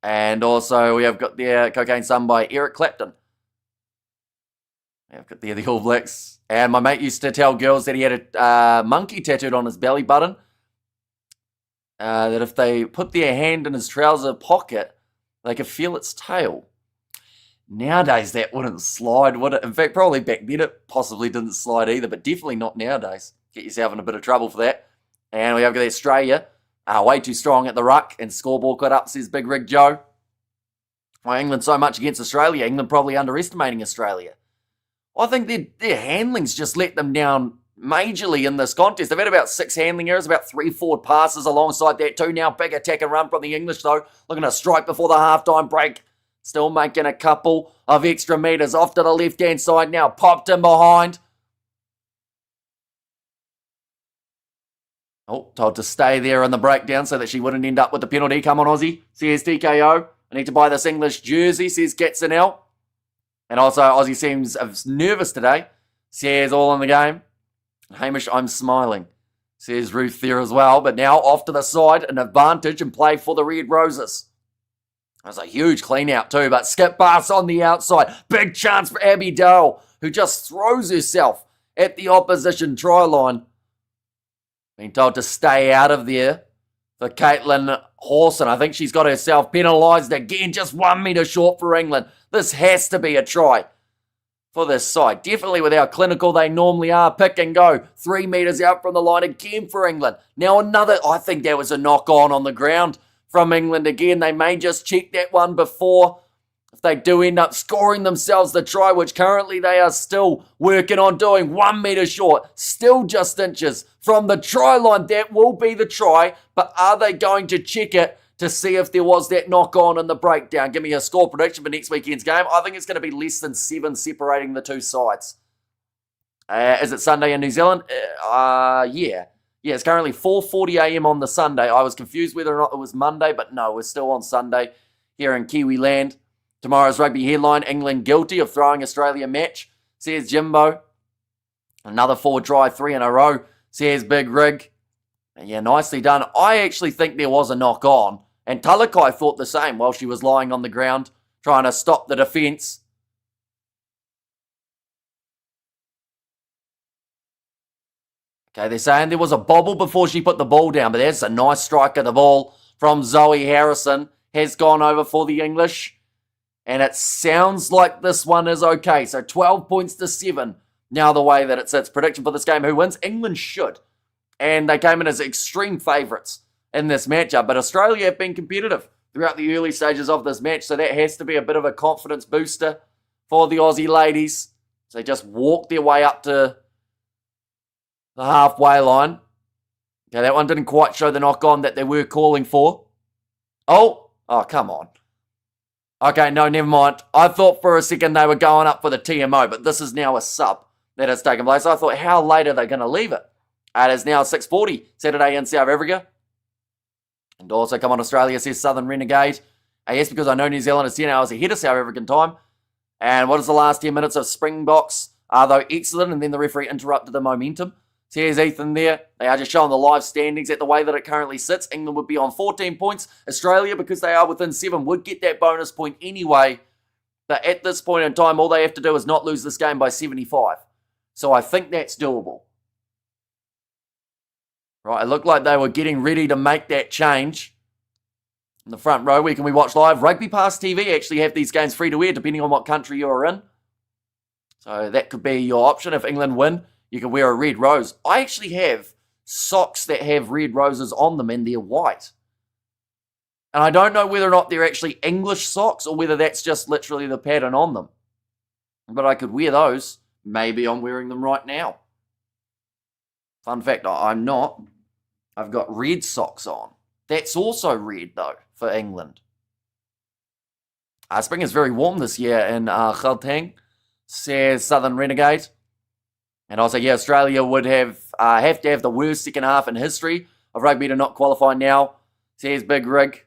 And also we have got the Cocaine Sun by Eric Clapton. We have got the All Blacks. And my mate used to tell girls that he had a monkey tattooed on his belly button. That if they put their hand in his trouser pocket, they could feel its tail. Nowadays, that wouldn't slide, would it? In fact, probably back then it possibly didn't slide either, but definitely not nowadays. Get yourself in a bit of trouble for that. And we have got Australia, way too strong at the ruck, and scoreboard cut up, says Big Rig Joe. Why England so much against Australia? England probably underestimating Australia. I think their handlings just let them down majorly in this contest. They've had about 6 handling errors, about 3 forward passes alongside that too. Now big attack and run from the English though. Looking to strike before the halftime break. Still making a couple of extra metres off to the left-hand side now. Popped in behind. Oh, told to stay there in the breakdown so that she wouldn't end up with the penalty. Come on, Aussie. Says TKO. I need to buy this English jersey, says Katzenell. And also, Aussie seems nervous today. Says all in the game. Hamish, I'm smiling. Says Ruth there as well. But now off to the side, an advantage and play for the Red Roses. That was a huge clean out too, but skip pass on the outside. Big chance for Abby Dale, who just throws herself at the opposition try line. Being told to stay out of there for Caitlin Hawson. I think she's got herself penalised again, just 1 metre short for England. This has to be a try for this side. Definitely with how clinical they normally are. Pick and go. 3 metres out from the line again for England. Now another, I think that was a knock on the ground from England again. They may just check that one before. If they do end up scoring themselves the try, which currently they are still working on doing, 1 metre short, still just inches from the try line. That will be the try, but are they going to check it to see if there was that knock on in the breakdown? Give me a score prediction for next weekend's game. I think it's going to be less than 7 separating the two sides. Is it Sunday in New Zealand? Yeah. Yeah, it's currently 4:40 a.m. on the Sunday. I was confused whether or not it was Monday, but no, we're still on Sunday here in Kiwi land. Tomorrow's rugby headline, England guilty of throwing Australia match, says Jimbo. Another forward try, 3 in a row, says Big Rig. Yeah, nicely done. I actually think there was a knock on, and Talakai thought the same while she was lying on the ground, trying to stop the defence. Okay, they're saying there was a bobble before she put the ball down, but that's a nice strike of the ball from Zoe Harrison. Has gone over for the English, and it sounds like this one is okay. So 12 points to 7. Now the way that it sits. Prediction for this game, who wins? England should. And they came in as extreme favourites in this matchup. But Australia have been competitive throughout the early stages of this match, so that has to be a bit of a confidence booster for the Aussie ladies. So they just walked their way up to the halfway line. Okay, that one didn't quite show the knock-on that they were calling for. Oh, come on. Okay, no, never mind. I thought for a second they were going up for the TMO, but this is now a sub that has taken place. I thought, how late are they going to leave it? It is now 6:40 Saturday in South Africa. And also, come on, Australia, says Southern Renegade. Yes, because I know New Zealand is 10 hours ahead of South African time. And what is the last 10 minutes of Springboks? Though excellent, and then the referee interrupted the momentum. So here's Ethan there. They are just showing the live standings at the way that it currently sits. England would be on 14 points. Australia, because they are within 7, would get that bonus point anyway. But at this point in time, all they have to do is not lose this game by 75. So I think that's doable. Right, it looked like they were getting ready to make that change. In the front row, where can we watch live? Rugby Pass TV actually have these games free to air, depending on what country you're in. So that could be your option. If England win, you can wear a red rose. I actually have socks that have red roses on them and they're white. And I don't know whether or not they're actually English socks or whether that's just literally the pattern on them. But I could wear those. Maybe I'm wearing them right now. Fun fact, I'm not. I've got red socks on. That's also red, though, for England. Spring is very warm this year in Gauteng, says Southern Renegade. And also, yeah, Australia would have to have the worst second half in history of rugby to not qualify now, says Big Rig.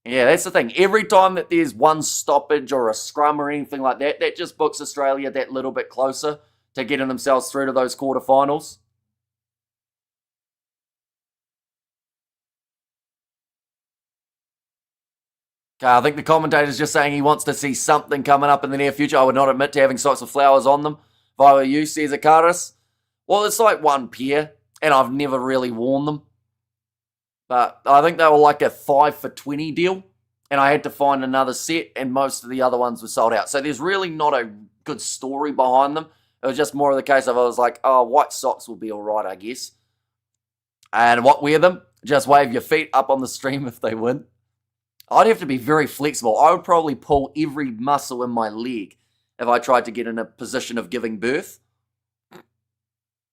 Yeah, that's the thing. Every time that there's one stoppage or a scrum or anything like that, that just books Australia that little bit closer to getting themselves through to those quarterfinals. Okay, I think the commentator's just saying he wants to see something coming up in the near future. I would not admit to having socks with flowers on them. If I were you, says Akaris. Well, it's like one pair, and I've never really worn them. But I think they were like a 5 for 20 deal, and I had to find another set, and most of the other ones were sold out. So there's really not a good story behind them. It was just more of the case of I was like, oh, white socks will be all right, I guess. And what, wear them? Just wave your feet up on the stream if they win. I'd have to be very flexible. I would probably pull every muscle in my leg if I tried to get in a position of giving birth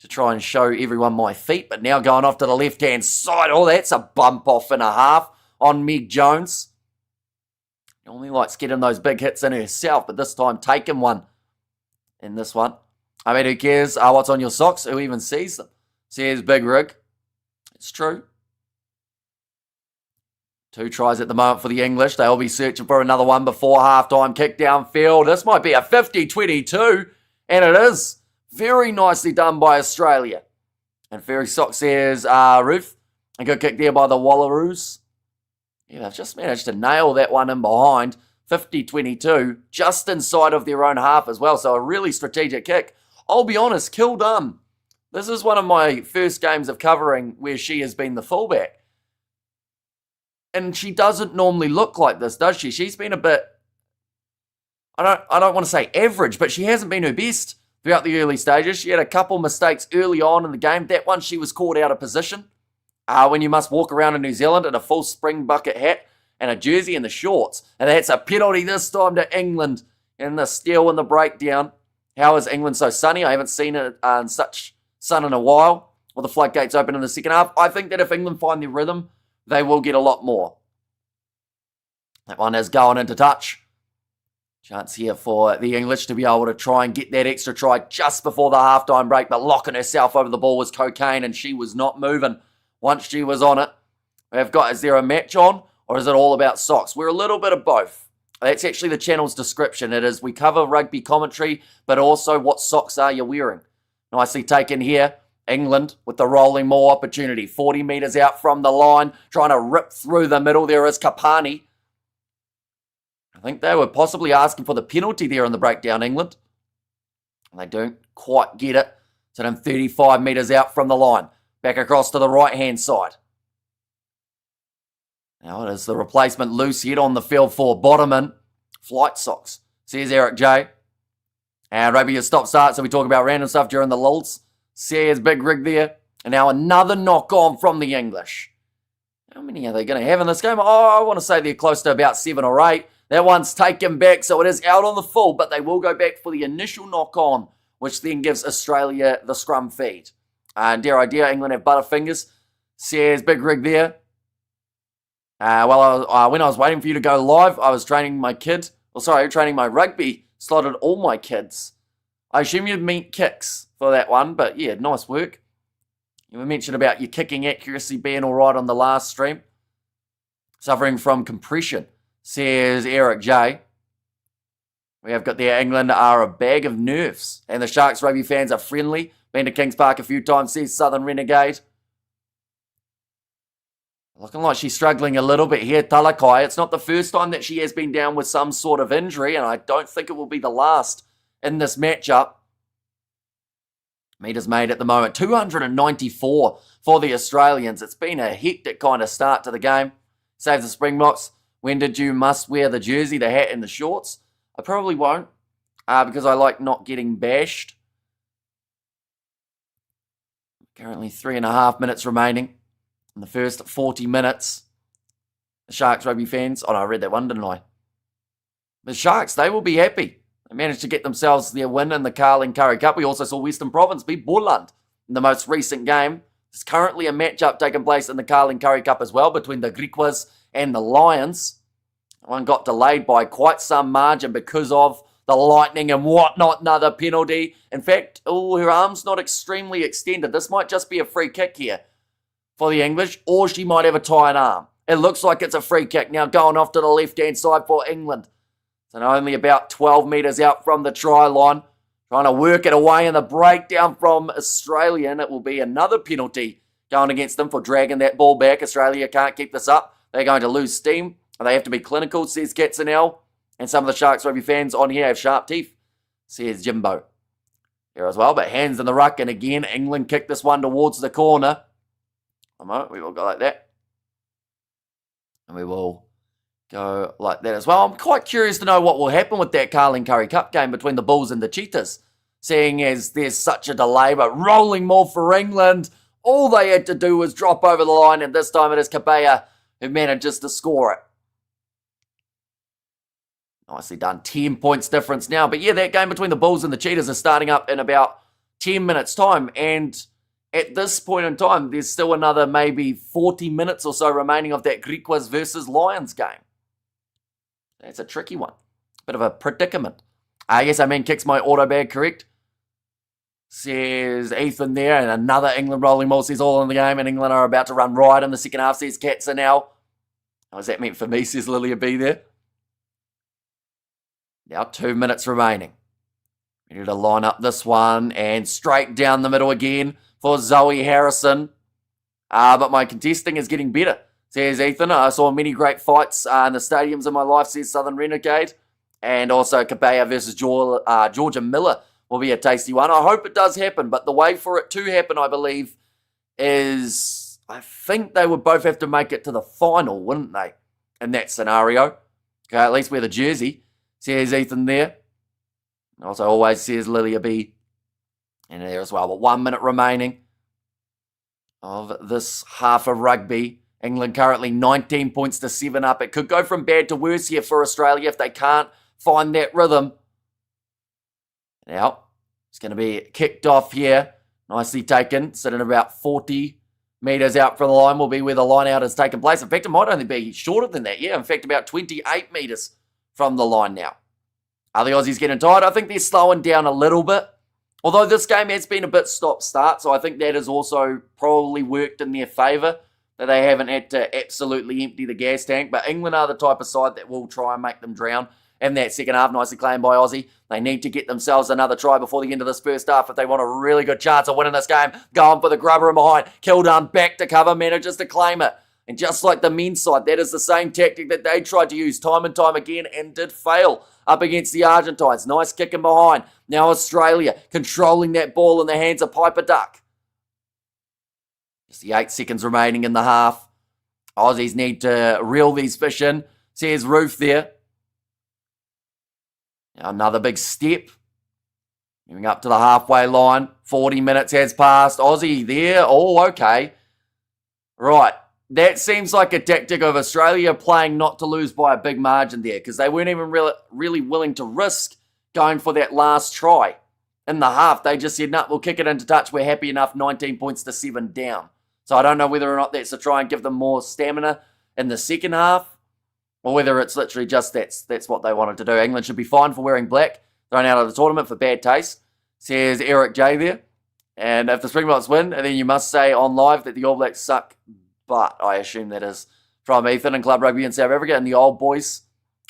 to try and show everyone my feet. But now going off to the left-hand side. Oh, that's a bump off and a half on Meg Jones. Normally likes getting those big hits in herself, but this time taking one in this one. I mean, who cares what's on your socks? Who even sees them? Says Big Rig. It's true. 2 tries at the moment for the English. They'll be searching for another one before halftime. Kick downfield. This might be a 50-22. And it is. Very nicely done by Australia. And Fairy Sock says, Ruth. A good kick there by the Wallaroos. Yeah, they've just managed to nail that one in behind. 50-22. Just inside of their own half as well. So a really strategic kick. I'll be honest, Kildum. This is one of my first games of covering where she has been the fullback. And she doesn't normally look like this, does she? She's been a bit, I don't want to say average, but she hasn't been her best throughout the early stages. She had a couple mistakes early on in the game. That one, she was caught out of position. When you must walk around in New Zealand in a full spring bucket hat and a jersey and the shorts. And that's a penalty this time to England in the steal and the breakdown. How is England so sunny? I haven't seen it in such sun in a while. Well, the floodgates open in the second half. I think that if England find their rhythm, they will get a lot more. That one is going into touch. Chance here for the English to be able to try and get that extra try just before the halftime break, but locking herself over the ball was Cocaine, and she was not moving once she was on it. We've got, is there a match on, or is it all about socks? We're a little bit of both. That's actually the channel's description. It is, we cover rugby commentary, but also what socks are you wearing. Nicely taken here. England with the rolling maul opportunity. 40 metres out from the line, trying to rip through the middle. There is Kapani. I think they were possibly asking for the penalty there in the breakdown, England. And they don't quite get it. So then 35 metres out from the line. Back across to the right-hand side. Now it is the replacement loose head on the field for Bottoman. Flight socks, says Eric J. And Rugby has stop start, so we talk about random stuff during the lulls. Says Big Rig there. And now another knock on from the English. How many are they going to have in this game? Oh, I want to say they're close to about 7 or 8. That one's taken back, so it is out on the full, but they will go back for the initial knock on, which then gives Australia the scrum feed. And dare England have butterfingers. Says Big Rig there. When I was waiting for you to go live, I was training my training my rugby. Slotted all my kids. I assume you'd mean kicks for that one, but yeah, nice work. You mentioned about your kicking accuracy being all right on the last stream. Suffering from compression, says Eric J. We have got there, England are a bag of nerves, and the Sharks rugby fans are friendly. Been to Kings Park a few times, says Southern Renegade. Looking like she's struggling a little bit here, Talakai. It's not the first time that she has been down with some sort of injury, and I don't think it will be the last in this matchup. Meters made at the moment, 294 for the Australians. It's been a hectic kind of start to the game. Save the Springboks. When did you must wear the jersey, the hat, and the shorts? I probably won't, because I like not getting bashed. Currently 3.5 minutes remaining in the first 40 minutes. The Sharks rugby fans, I read that one, didn't I? The Sharks, they will be happy. They managed to get themselves their win in the Carling Curry Cup. We also saw Western Province beat Boland in the most recent game. There's currently a matchup taking place in the Carling Curry Cup as well between the Griquas and the Lions. One got delayed by quite some margin because of the lightning and whatnot, another penalty. In fact, her arm's not extremely extended. This might just be a free kick here for the English, or she might have a tied arm. It looks like it's a free kick now going off to the left-hand side for England. So only about 12 metres out from the try line. Trying to work it away in the breakdown from Australia, and it will be another penalty going against them for dragging that ball back. Australia can't keep this up. They're going to lose steam, and they have to be clinical, says Katzenell. And some of the Sharks rugby fans on here have sharp teeth, says Jimbo. Here as well, but hands in the ruck, and again, England kick this one towards the corner. A moment, we will go like that. And we will go like that as well. I'm quite curious to know what will happen with that Carling Curry Cup game between the Bulls and the Cheetahs, seeing as there's such a delay, but rolling more for England. All they had to do was drop over the line, and this time it is Kabea who manages to score it. Nicely done. 10 points difference now. But yeah, that game between the Bulls and the Cheetahs is starting up in about 10 minutes' time. And at this point in time, there's still another maybe 40 minutes or so remaining of that Griquas versus Lions game. That's a tricky one. Bit of a predicament. Yes, I mean, kicks my auto bag correct. Says Ethan there, and another England rolling maul says all in the game, and England are about to run right in the second half, says Katzenell. What was that meant for me, says Lilia B there. Now 2 minutes remaining. Ready to line up this one, and straight down the middle again for Zoe Harrison. But my contesting is getting better, says Ethan. I saw many great fights in the stadiums in my life, says Southern Renegade. And also Kabea versus Georgia Miller will be a tasty one. I hope it does happen, but the way for it to happen, I believe, is I think they would both have to make it to the final, wouldn't they, in that scenario? Okay, at least wear the jersey, says Ethan there. Also always says Lilia B in there as well. But 1 minute remaining of this half of rugby. England currently 19 points to 7 up. It could go from bad to worse here for Australia if they can't find that rhythm. Now, it's going to be kicked off here. Nicely taken. Sitting about 40 metres out from the line will be where the line out has taken place. In fact, it might only be shorter than that. Yeah, in fact, about 28 metres from the line now. Are the Aussies getting tired? I think they're slowing down a little bit. Although this game has been a bit stop-start, so I think that has also probably worked in their favour, that they haven't had to absolutely empty the gas tank. But England are the type of side that will try and make them drown in that second half. Nicely claimed by Aussie. They need to get themselves another try before the end of this first half if they want a really good chance of winning this game. Going for the grubber in behind. Kildown back to cover, manages to claim it. And just like the men's side, that is the same tactic that they tried to use time and time again and did fail up against the Argentines. Nice kick in behind. Now Australia controlling that ball in the hands of Piper Duck. Just the 8 seconds remaining in the half. Aussies need to reel these fish in. Says Roof there. Now another big step. Moving up to the halfway line. 40 minutes has passed. Aussie there. Oh, okay. Right. That seems like a tactic of Australia playing not to lose by a big margin there because they weren't even really willing to risk going for that last try. In the half, they just said, no, we'll kick it into touch. We're happy enough, 19 points to 7 down. So I don't know whether or not that's to try and give them more stamina in the second half or whether it's literally just that's what they wanted to do. England should be fine for wearing black. Thrown out of the tournament for bad taste, says Eric J there. And if the Springboks win, and then you must say on live that the All Blacks suck. But I assume that is from Ethan and Club Rugby in South Africa and the old boys.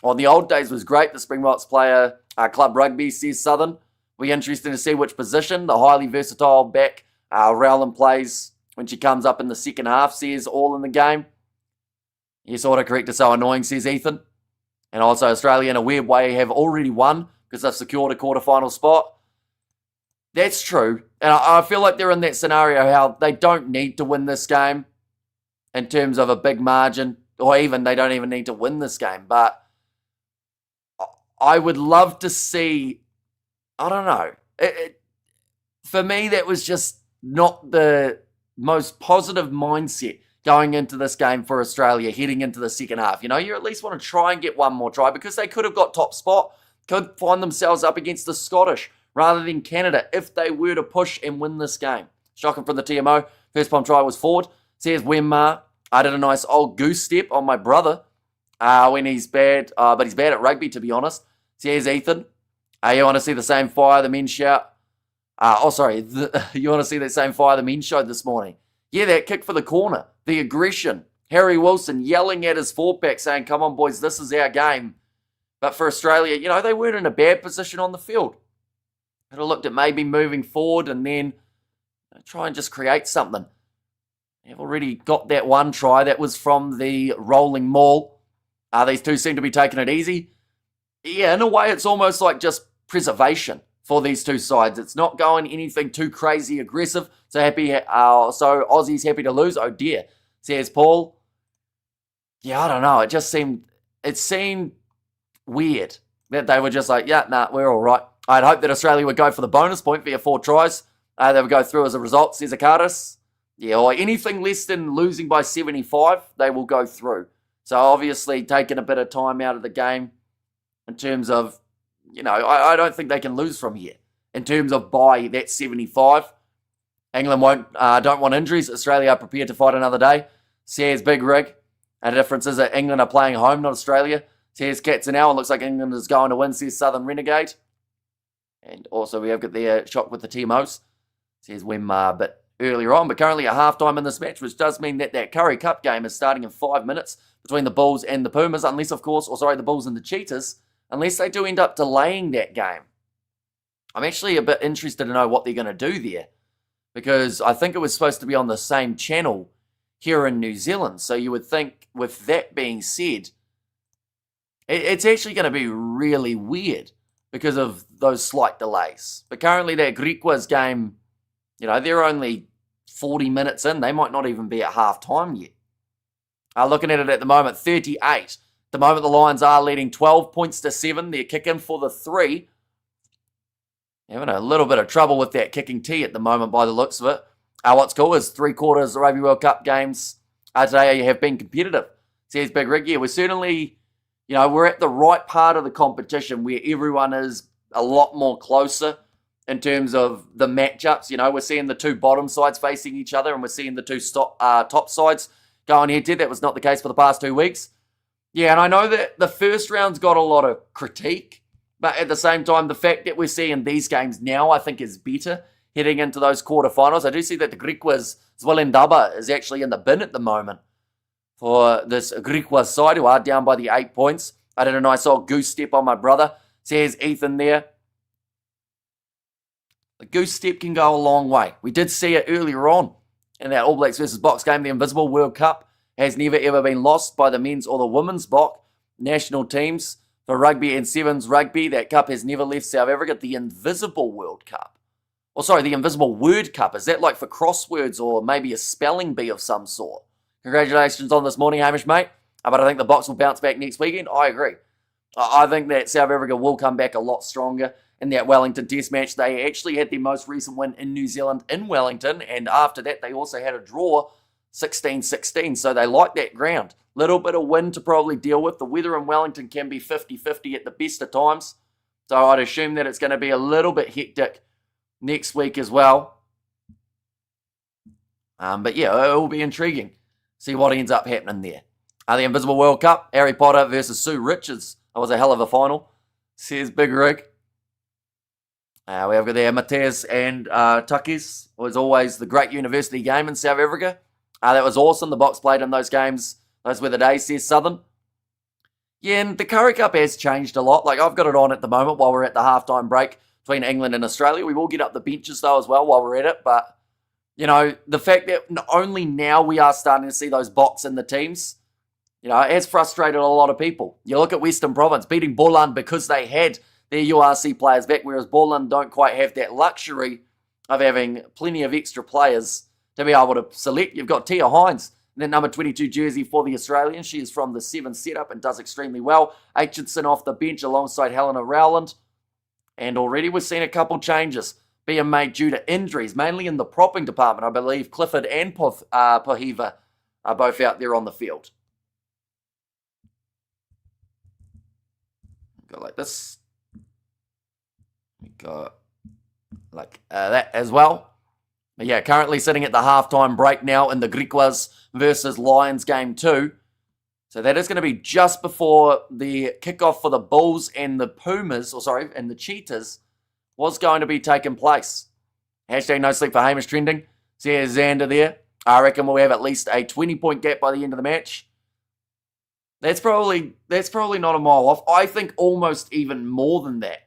Well, the old days was great. The Springboks player, Club Rugby, says Southern. We're interested to see which position the highly versatile back Rowland plays when she comes up in the second half, says all in the game. Yes, autocorrect is so annoying, says Ethan. And also Australia, in a weird way, have already won because they've secured a quarterfinal spot. That's true. And I feel like they're in that scenario how they don't need to win this game in terms of a big margin, or even they don't even need to win this game. But I would love to see, I don't know. For me, that was just not the most positive mindset going into this game for Australia, heading into the second half. You know, you at least want to try and get one more try because they could have got top spot, could find themselves up against the Scottish rather than Canada if they were to push and win this game. Shocking from the TMO. First palm try was forward. Says Wemma, I did a nice old goose step on my brother when he's bad, but he's bad at rugby, to be honest. Says Ethan, you want to see the same fire the men shout? You want to see that same fire the men showed this morning? Yeah, that kick for the corner, the aggression. Harry Wilson yelling at his four-pack saying, come on, boys, this is our game. But for Australia, you know, they weren't in a bad position on the field. Could have looked at maybe moving forward and then try and just create something. They've already got that one try. That was from the rolling maul. These two seem to be taking it easy. Yeah, in a way, it's almost like just preservation for these two sides. It's not going anything too crazy aggressive. So Aussie's happy to lose. Oh dear, says Paul. Yeah, I don't know. It seemed weird that they were just like, yeah, nah, we're all right. I'd hope that Australia would go for the bonus point for your 4 tries. They would go through as a result, says Akaris. Yeah, or anything less than losing by 75, they will go through. So obviously taking a bit of time out of the game in terms of, you know, I don't think they can lose from here. In terms of by that 75, England don't want injuries. Australia are prepared to fight another day, says Big Rig. And the difference is that England are playing home, not Australia. Says Cats and Al, and looks like England is going to win, says Southern Renegade. And also we have got the shot with the TMOs, says Wemma, but earlier on, but currently at halftime in this match, which does mean that Curry Cup game is starting in 5 minutes between the Bulls and the Pumas, unless, of course, the Bulls and the Cheetahs, unless they do end up delaying that game. I'm actually a bit interested to know what they're going to do there, because I think it was supposed to be on the same channel here in New Zealand, so you would think, with that being said, it's actually going to be really weird because of those slight delays. But currently that Griquas game, you know, they're only 40 minutes in. They might not even be at half-time yet. Looking at it at the moment, 38. At the moment, the Lions are leading 12 points to 7. They're kicking for the 3. Having a little bit of trouble with that kicking tee at the moment by the looks of it. What's cool is 3/4 of the Rugby World Cup games today have been competitive. Says Big Rig, yeah, we're certainly, you know, we're at the right part of the competition where everyone is a lot more closer in terms of the matchups. You know, we're seeing the two bottom sides facing each other and we're seeing the two top sides going head-to-head. That was not the case for the past 2 weeks. Yeah, and I know that the first round's got a lot of critique, but at the same time, the fact that we're seeing these games now, I think, is better heading into those quarterfinals. I do see that the Griquas Zwellendaba is actually in the bin at the moment for this Griquas side, who are down by the 8 points. I did a nice old goose step on my brother. So here's Ethan there. The goose step can go a long way. We did see it earlier on in that All Blacks versus Box game. The Invisible World Cup has never ever been lost by the men's or the women's Box national teams. For rugby and sevens rugby, that cup has never left South Africa. The Invisible World Cup. Or sorry, the Invisible Word Cup. Is that like for crosswords or maybe a spelling bee of some sort? Congratulations on this morning, Hamish, mate. But I think the Box will bounce back next weekend. I agree. I think that South Africa will come back a lot stronger in that Wellington Test match. They actually had their most recent win in New Zealand in Wellington, and after that they also had a draw 16-16, so they like that ground. Little bit of wind to probably deal with. The weather in Wellington can be 50-50 at the best of times, so I'd assume that it's going to be a little bit hectic next week as well. But yeah, it will be intriguing. See what ends up happening there. The Invisible World Cup, Harry Potter versus Sue Richards. That was a hell of a final, says Big Rig. We have got there Mateus and Tukkies. Was always the great university game in South Africa. That was awesome. The Box played in those games. Those were the days, says Southern. Yeah, and the Currie Cup has changed a lot. Like, I've got it on at the moment while we're at the halftime break between England and Australia. We will get up the benches, though, as well while we're at it. But, you know, the fact that only now we are starting to see those Box in the teams, you know, it has frustrated a lot of people. You look at Western Province beating Boland because they had their URC players back, whereas Boland don't quite have that luxury of having plenty of extra players to be able to select. You've got Tia Hines in that number 22 jersey for the Australians. She is from the 7 setup and does extremely well. Aitchison off the bench alongside Helena Rowland. And already we've seen a couple changes being made due to injuries, mainly in the propping department. I believe Clifford and Pohiva are both out there on the field. Go like this. We got like that as well. But yeah, currently sitting at the halftime break now in the Griquas versus Lions game 2. So that is going to be just before the kickoff for the Bulls and the Pumas, and the Cheetahs was going to be taking place. Hashtag no sleep for Hamish trending. See Xander there. I reckon we'll have at least a 20-point gap by the end of the match. That's probably not a mile off. I think almost even more than that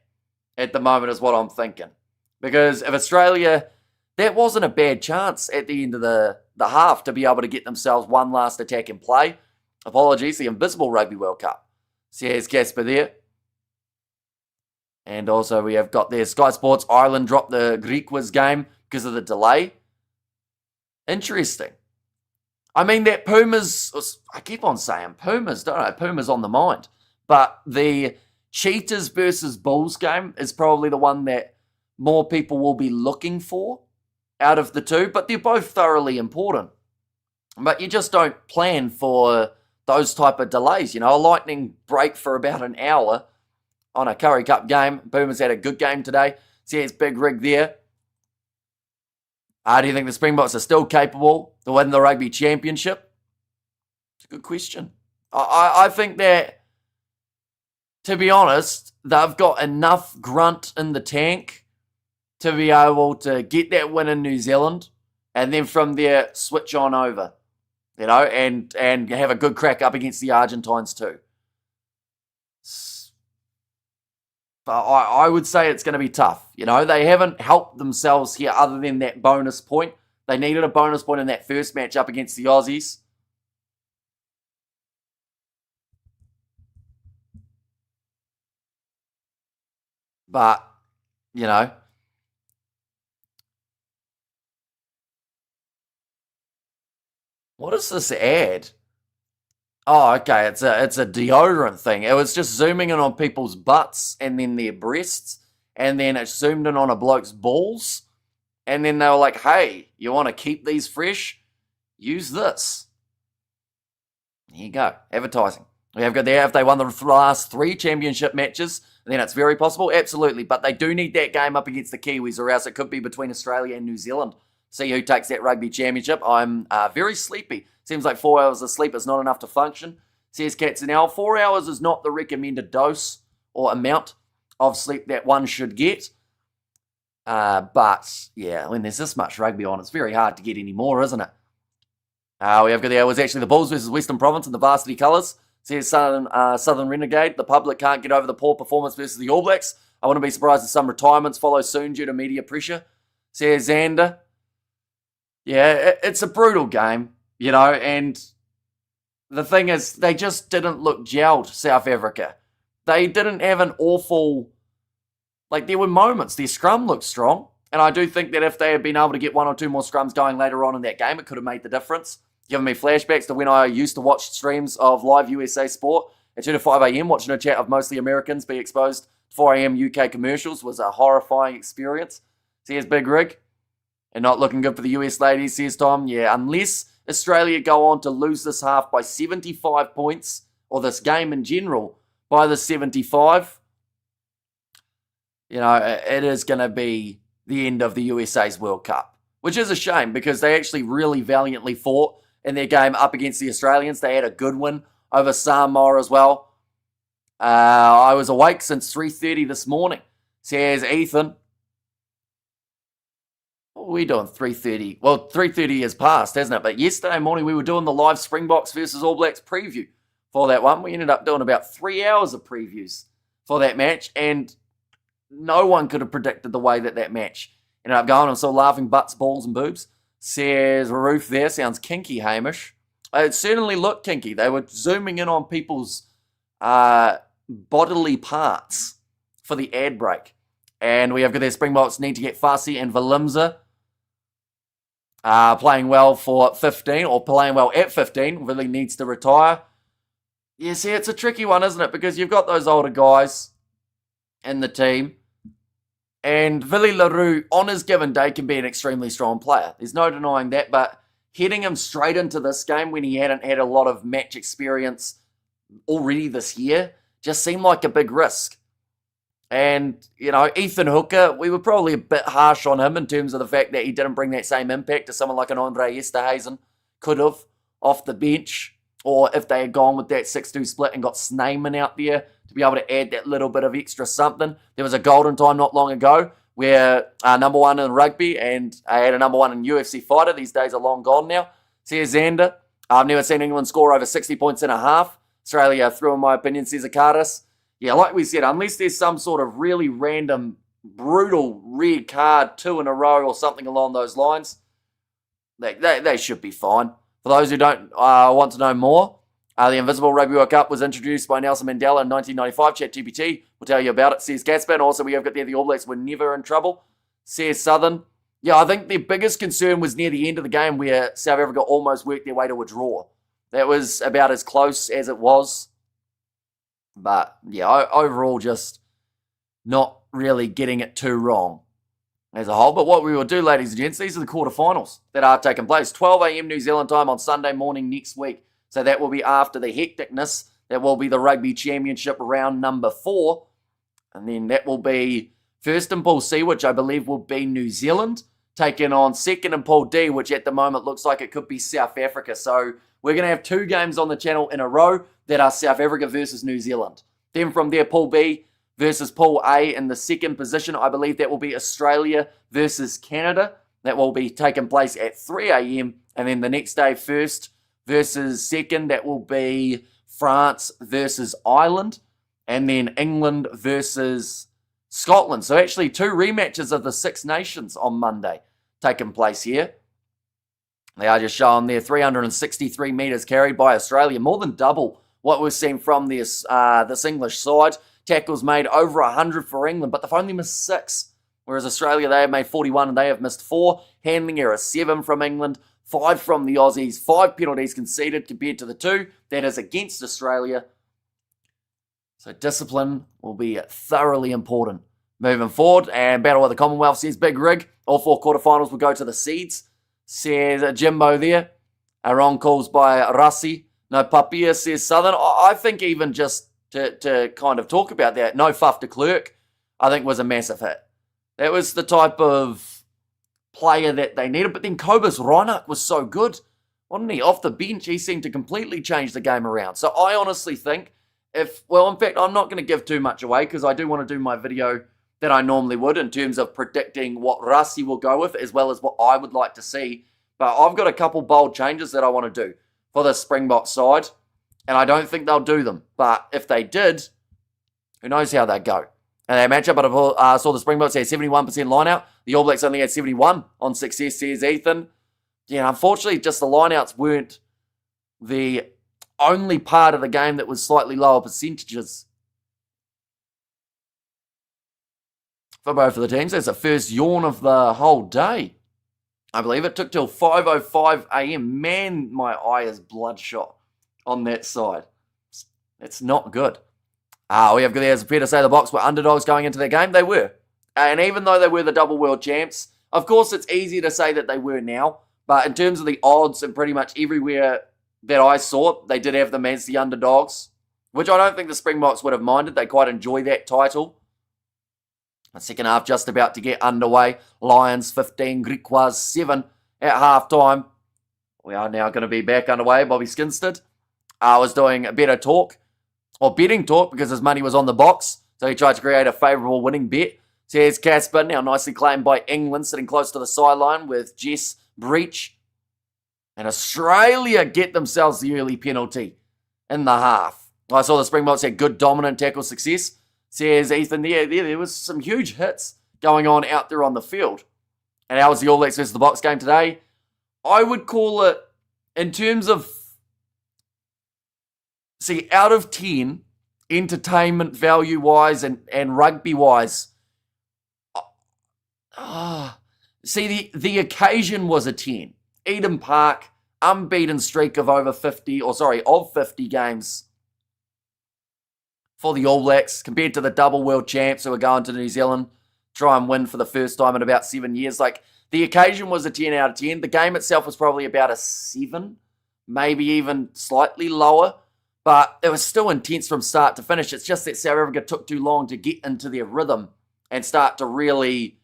at the moment is what I'm thinking. Because if Australia, that wasn't a bad chance at the end of the half to be able to get themselves one last attack in play. Apologies, the Invisible Rugby World Cup. So here's Casper there. And also we have got there Sky Sports Ireland dropped the Griquas game because of the delay. Interesting. I mean, that Pumas, I keep on saying Pumas, don't I? Pumas on the mind. But the Cheetahs versus Bulls game is probably the one that more people will be looking for out of the two. But they're both thoroughly important. But you just don't plan for those type of delays. You know, a lightning break for about an hour on a Currie Cup game. Pumas had a good game today. See, it's Big Rig there. Do you think the Springboks are still capable to win the rugby championship? It's a good question. I think that, to be honest, they've got enough grunt in the tank to be able to get that win in New Zealand and then from there switch on over, you know, and have a good crack up against the Argentines too. But I would say it's going to be tough. You know, they haven't helped themselves here other than that bonus point. They needed a bonus point in that first match up against the Aussies. But, you know, what is this ad? Oh, okay, it's a deodorant thing. It was just zooming in on people's butts and then their breasts, and then it zoomed in on a bloke's balls, and then they were like, hey, you want to keep these fresh? Use this. There you go, advertising. We have got there, if they won the last 3 championship matches, then it's very possible, absolutely, but they do need that game up against the Kiwis, or else it could be between Australia and New Zealand. See who takes that rugby championship. I'm very sleepy. Seems like 4 hours of sleep is not enough to function. Says Katzenell, 4 hours is not the recommended dose or amount of sleep that one should get. But, yeah, when there's this much rugby on, it's very hard to get any more, isn't it? We have got there was actually the Bulls versus Western Province in the varsity colours. Says Southern Renegade. The public can't get over the poor performance versus the All Blacks. I wouldn't be surprised if some retirements follow soon due to media pressure. Says Xander. Yeah, it's a brutal game, and the thing is, they just didn't look gelled, South Africa. They didn't have an awful... there were moments. Their scrum looked strong. And I do think that if they had been able to get one or two more scrums going later on in that game, it could have made the difference. Giving me flashbacks to when I used to watch streams of live USA sport at 2 to 5 a.m. Watching a chat of mostly Americans be exposed to 4 a.m. UK commercials was a horrifying experience. Says Big Rig. And not looking good for the US ladies, says Tom. Yeah, unless Australia go on to lose this half by 75 points, or this game in general, by the 75, it is going to be the end of the USA's World Cup, which is a shame because they actually really valiantly fought in their game up against the Australians. They had a good win over Samoa as well. I was awake since 3:30 this morning, says Ethan. What are we doing 3:30? Well, 3:30 has passed, hasn't it? But yesterday morning we were doing the live Springboks versus All Blacks preview for that one. We ended up doing about 3 hours of previews for that match, and no one could have predicted the way that match ended up going. I'm still laughing butts, balls, and boobs. Says Roof there. Sounds kinky, Hamish. It certainly looked kinky. They were zooming in on people's bodily parts for the ad break. And we have got their Springboks need to get fussy, and Valimza playing well for 15, or playing well at 15, really needs to retire. Yeah, see, it's a tricky one, isn't it? Because you've got those older guys in the team. And Willie LaRue, on his given day, can be an extremely strong player. There's no denying that, but heading him straight into this game when he hadn't had a lot of match experience already this year just seemed like a big risk. And, Ethan Hooker, we were probably a bit harsh on him in terms of the fact that he didn't bring that same impact as someone like an Andre Esterhuizen could have off the bench, or if they had gone with that 6-2 split and got Snyman out there to be able to add that little bit of extra something. There was a golden time not long ago where number one in rugby, and I had a number one in UFC fighter. These days are long gone now. Says Xander. I've never seen England score over 60 points in a half. Australia through, in my opinion, says Akaris. Yeah, like we said, unless there's some sort of really random, brutal red card, 2 in a row or something along those lines, they should be fine. For those who don't want to know more, the Invisible Rugby World Cup was introduced by Nelson Mandela in 1995. ChatGPT will tell you about it, says Gatsby. And also we have got there the All Blacks were never in trouble, says Southern. Yeah, I think their biggest concern was near the end of the game where South Africa almost worked their way to a draw. That was about as close as it was. But, yeah, overall just not really getting it too wrong as a whole. But what we will do, ladies and gents, these are the quarterfinals that are taking place. 12 a.m. New Zealand time on Sunday morning next week. So that will be after the hecticness. That will be the Rugby Championship round number 4. And then that will be first in Pool C, which I believe will be New Zealand, taking on second in Pool D, which at the moment looks like it could be South Africa. So we're going to have 2 games on the channel in a row that are South Africa versus New Zealand. Then from there, Pool B versus Pool A in the second position. I believe that will be Australia versus Canada. That will be taking place at 3 a.m. And then the next day, first versus second, that will be France versus Ireland. And then England versus Scotland. So actually 2 rematches of the Six Nations on Monday taking place here. They are just showing there 363 metres carried by Australia, more than double what we've seen from this English side. Tackles made over 100 for England, but they've only missed 6. Whereas Australia, they have made 41 and they have missed 4. Handling errors, 7 from England, 5 from the Aussies, 5 penalties conceded compared to the 2. That is against Australia. So discipline will be thoroughly important moving forward. And Battle of the Commonwealth, says Big Rig. All 4 quarterfinals will go to the seeds, says Jimbo there. Wrong calls by Rassi. No Papia, says Southern. I think even just to kind of talk about that, no Fuff de Klerk, I think was a massive hit. That was the type of player that they needed. But then Cobus Reinach was so good, wasn't he? Off the bench, he seemed to completely change the game around. So I honestly think in fact, I'm not going to give too much away because I do want to do my video that I normally would in terms of predicting what Rassi will go with as well as what I would like to see. But I've got a couple bold changes that I want to do for the Springbok side. And I don't think they'll do them. But if they did, who knows how they'd go. And they match up, but I saw the Springboks had 71% line-out. The All Blacks only had 71 on success, says Ethan. Yeah, unfortunately, just the line-outs weren't the only part of the game that was slightly lower percentages for both of the teams. That's the first yawn of the whole day. I believe it took till 5:05 a.m. Man, my eye is bloodshot on that side. It's not good. We have as Peter say the Boks were underdogs going into their game. They were. And even though they were the double world champs, of course it's easy to say that they were now. But in terms of the odds and pretty much everywhere that I saw, they did have them as the underdogs, which I don't think the Springboks would have minded. They quite enjoy that title. The second half just about to get underway. Lions 15, Griquas 7 at half-time. We are now going to be back underway. Bobby Skinstead was doing a betting talk, because his money was on the Boks. So he tried to create a favourable winning bet. So here's Casper, now nicely claimed by England, sitting close to the sideline with Jess Breach. And Australia get themselves the early penalty in the half. I saw the Springboks had good dominant tackle success. Says Ethan, there was some huge hits going on out there on the field. And how was the All Blacks versus the Boks game today? I would call it, in terms of, out of 10, entertainment value-wise and rugby-wise, the occasion was a 10. Eden Park, unbeaten streak of 50 games for the All Blacks, compared to the double world champs who are going to New Zealand, try and win for the first time in about 7 years. The occasion was a 10 out of 10. The game itself was probably about a 7, maybe even slightly lower, but it was still intense from start to finish. It's just that South Africa took too long to get into their rhythm and start to really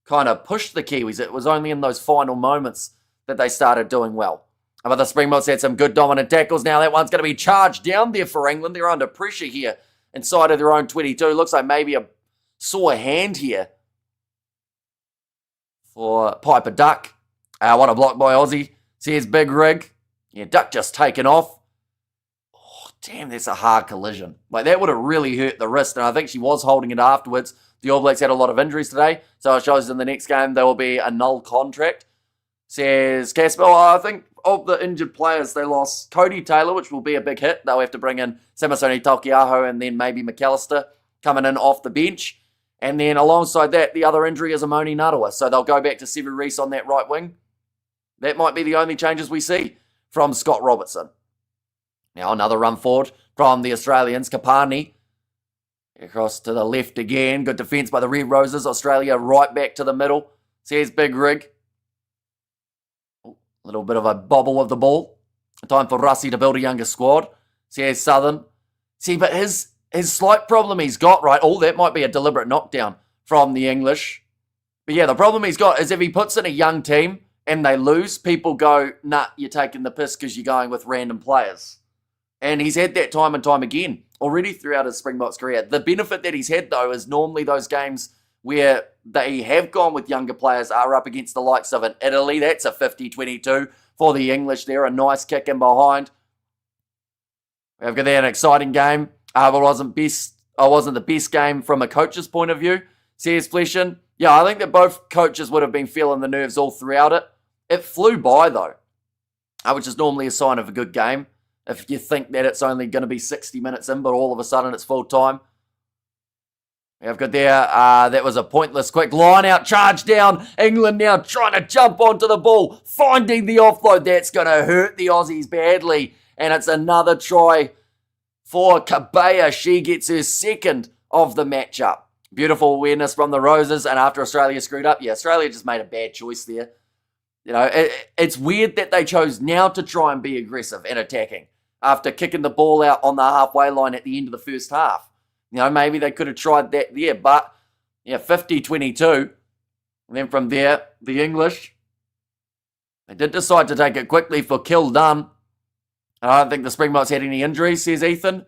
kind of push the Kiwis. It was only in those final moments that they started doing well. But the Springboks had some good dominant tackles. Now that one's going to be charged down there for England. They're under pressure here inside of their own 22. Looks like maybe a sore hand here for Piper Duck. What a block by Aussie. See his big rig. Yeah, Duck just taken off. Oh, damn, that's a hard collision. That would have really hurt the wrist, and I think she was holding it afterwards. The All Blacks had a lot of injuries today, so it shows in the next game there will be a null contract. Says Casper, I think of the injured players, they lost Cody Taylor, which will be a big hit. They'll have to bring in Samasoni Taukeiaho and then maybe McAllister coming in off the bench. And then alongside that, the other injury is Amoni Narawa. So they'll go back to Sevu Reece on that right wing. That might be the only changes we see from Scott Robertson. Now another run forward from the Australians. Kapani across to the left again. Good defence by the Red Roses. Australia right back to the middle. Says Big Rig. A little bit of a bobble of the ball. Time for Russie to build a younger squad. Says Southern. But his slight problem he's got, right? That might be a deliberate knockdown from the English. But yeah, the problem he's got is if he puts in a young team and they lose, people go, nah, you're taking the piss because you're going with random players. And he's had that time and time again already throughout his Springboks career. The benefit that he's had, though, is normally those games where they have gone with younger players are up against the likes of an Italy. That's a 50-22 for the English there. A nice kick in behind. We've got there an exciting game. It wasn't the best game from a coach's point of view, says Fleshin. Yeah, I think that both coaches would have been feeling the nerves all throughout it. It flew by, though, which is normally a sign of a good game. If you think that it's only going to be 60 minutes in, but all of a sudden it's full time. We've got there, that was a pointless quick line out, charge down. England now trying to jump onto the ball, finding the offload. That's going to hurt the Aussies badly. And it's another try for Kabea. She gets her second of the matchup. Beautiful awareness from the Roses. And after Australia screwed up, Australia just made a bad choice there. It's weird that they chose now to try and be aggressive and attacking after kicking the ball out on the halfway line at the end of the first half. Maybe they could have tried that there, but 50-22. And then from there, the English, they did decide to take it quickly for kill done. I don't think the Springboks had any injuries, says Ethan.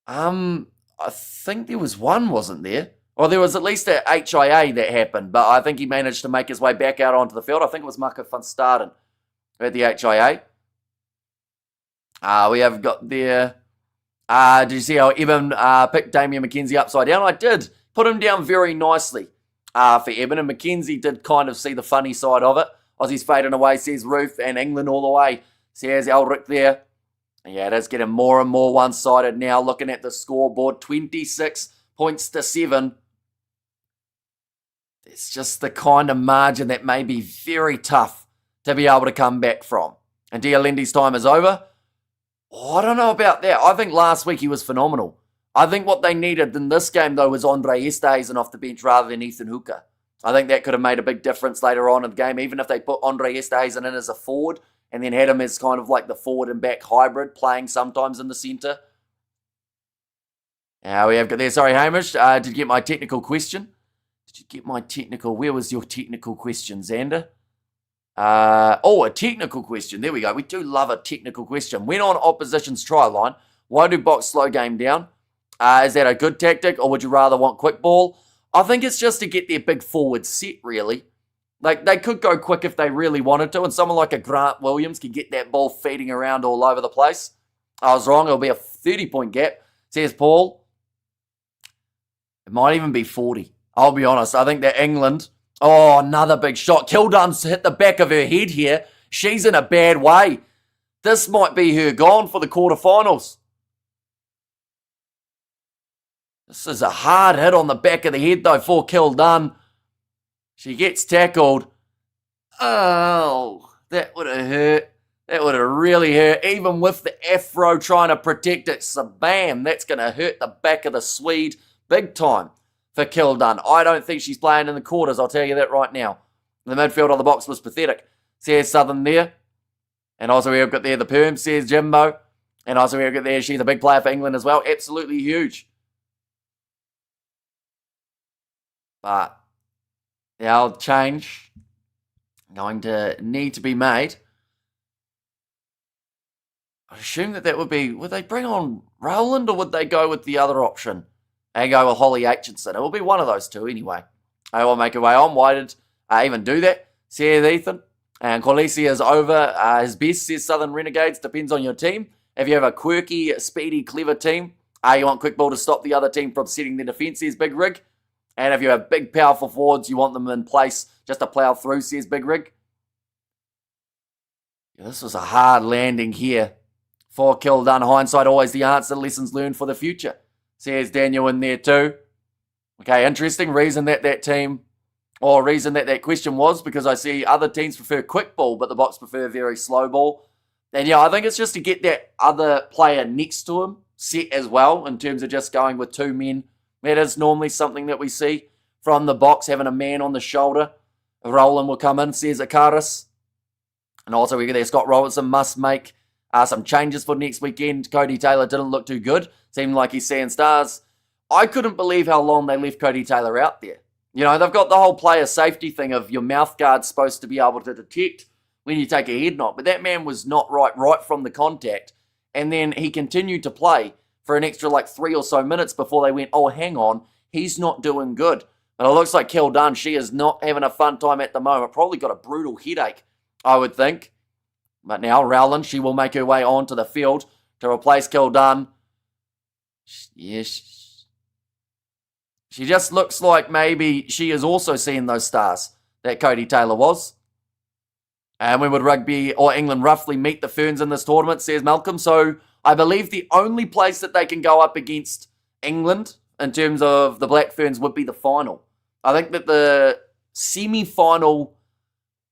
I think there was one, wasn't there? Or there was at least a HIA that happened, but I think he managed to make his way back out onto the field. I think it was Marco van Staden at the HIA. We have got there. Did you see how Evan picked Damian McKenzie upside down? I did. Put him down very nicely for Evan, and McKenzie did kind of see the funny side of it. Aussie's fading away, says Ruth, and England all the way. Says Eldrick there. Yeah, it is getting more and more one-sided now. Looking at the scoreboard, 26 points to 7. It's just the kind of margin that may be very tough to be able to come back from. And Diolendi's time is over. Oh, I don't know about that. I think last week he was phenomenal. I think what they needed in this game, though, was Andre Esterhuizen off the bench rather than Ethan Hooker. I think that could have made a big difference later on in the game, even if they put Andre Esterhuizen in as a forward and then had him as kind of like the forward and back hybrid, playing sometimes in the centre. Now we have got there. Sorry, Hamish. Did you get my technical question? Where was your technical question, Xander? A technical question. There we go. We do love a technical question. When on opposition's try line, why do Box slow game down? Is that a good tactic, or would you rather want quick ball? I think it's just to get their big forward set, really. Like, they could go quick if they really wanted to, and someone like a Grant Williams could get that ball feeding around all over the place. I was wrong. It'll be a 30-point gap, says Paul. It might even be 40. I'll be honest. I think that England... Oh, another big shot. Kildunn's hit the back of her head here. She's in a bad way. This might be her gone for the quarterfinals. This is a hard hit on the back of the head, though, for Kildunn. She gets tackled. Oh, that would have hurt. That would have really hurt. Even with the afro trying to protect it. So, bam, that's going to hurt the back of the Swede big time for Kildunn. I don't think she's playing in the quarters, I'll tell you that right now. The midfield of the box was pathetic. Says Southern there. And also we've got there the Perm, says Jimbo. And also we've got there, she's a big player for England as well. Absolutely huge. But the old change going to need to be made. I assume that would be, would they bring on Rowland or would they go with the other option and go with Holly Aitchison? It will be one of those two anyway. I will make her way on. Why did I even do that? Says Ethan. And Colisi is over his best, says Southern Renegades. Depends on your team. If you have a quirky, speedy, clever team, you want quick ball to stop the other team from setting their defence, says Big Rig. And if you have big, powerful forwards, you want them in place just to plough through, says Big Rig. Yeah, this was a hard landing here for Kildunn. Hindsight always the answer. Lessons learned for the future, says Daniel in there too. Okay, interesting reason that team, or reason that question was because I see other teams prefer quick ball, but the Box prefer very slow ball. And yeah, I think it's just to get that other player next to him set as well in terms of just going with two men. That is normally something that we see from the Box, having a man on the shoulder. Roland will come in, says Akaris. And also we get there, Scott Robertson must make some changes for next weekend. Cody Taylor didn't look too good. Seemed like he's seeing stars. I couldn't believe how long they left Cody Taylor out there. You know, they've got the whole player safety thing of your mouth guard's supposed to be able to detect when you take a head knock. But that man was not right from the contact. And then he continued to play for an extra 3 or so minutes before they went, oh, hang on, he's not doing good. But it looks like Kildunn, she is not having a fun time at the moment. Probably got a brutal headache, I would think. But now Rowland, she will make her way onto the field to replace Kildunn. Yes. She just looks like maybe she is also seeing those stars that Cody Taylor was. And when would rugby or England roughly meet the Ferns in this tournament, says Malcolm. So I believe the only place that they can go up against England in terms of the Black Ferns would be the final. I think that the semi-final,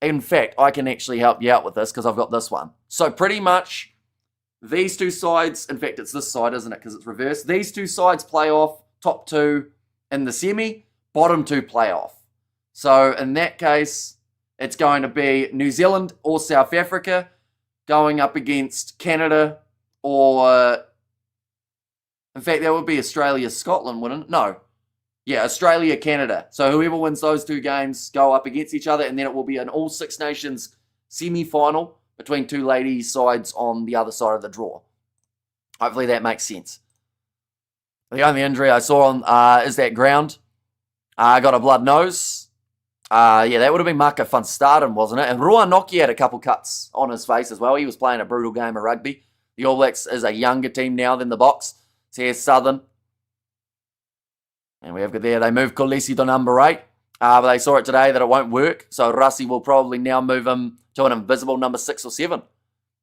in fact, I can actually help you out with this because I've got this one. So pretty much these two sides, in fact, it's this side, isn't it? Because it's reversed. These two sides play off, top two in the semi, bottom two play off. So in that case, it's going to be New Zealand or South Africa going up against Canada or, in fact, that would be Australia-Scotland, wouldn't it? No. Yeah, Australia-Canada. So whoever wins those two games go up against each other, and then it will be an All Six Nations semi-final between two ladies' sides on the other side of the draw. Hopefully that makes sense. The only injury I saw on is that ground. I got a blood nose. Yeah, that would have been Marco van Staden, wasn't it? And Ruanoki had a couple cuts on his face as well. He was playing a brutal game of rugby The All Blacks is a younger team now than the Box. So here's Southern. And we have got there, they moved Kolisi to number 8. But they saw it today that it won't work. So Russi will probably now move him to an invisible number 6 or 7.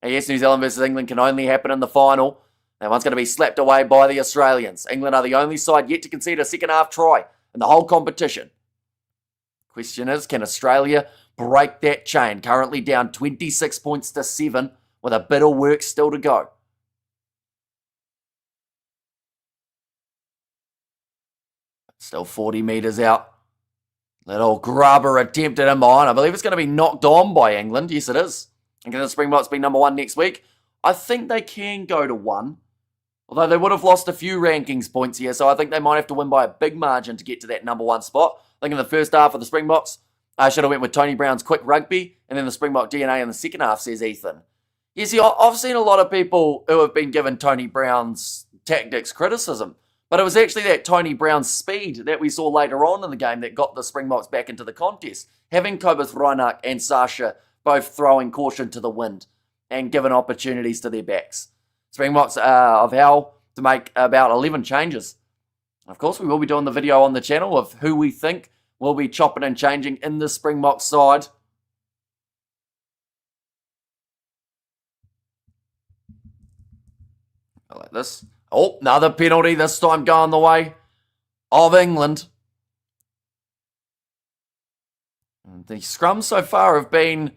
And yes, New Zealand versus England can only happen in the final. That one's going to be slapped away by the Australians. England are the only side yet to concede a second half try in the whole competition. Question is, can Australia break that chain? Currently down 26 points to 7 with a bit of work still to go. Still 40 metres out. Little grubber attempted him on. I believe it's going to be knocked on by England. Yes, it is. And can the Springboks be number 1 next week? I think they can go to 1. Although they would have lost a few rankings points here, so I think they might have to win by a big margin to get to that number 1 spot. I think in the first half of the Springboks, I should have went with Tony Brown's quick rugby, and then the Springbok DNA in the second half, says Ethan. You see, I've seen a lot of people who have been given Tony Brown's tactics criticism, but it was actually that Tony Brown's speed that we saw later on in the game that got the Springboks back into the contest. Having Kobus Reinach and Sasha both throwing caution to the wind and given opportunities to their backs. Springboks have held to make about 11 changes. Of course, we will be doing the video on the channel of who we think will be chopping and changing in the Springbok side. Like this. Oh, another penalty, this time going the way of England. And the scrums so far have been,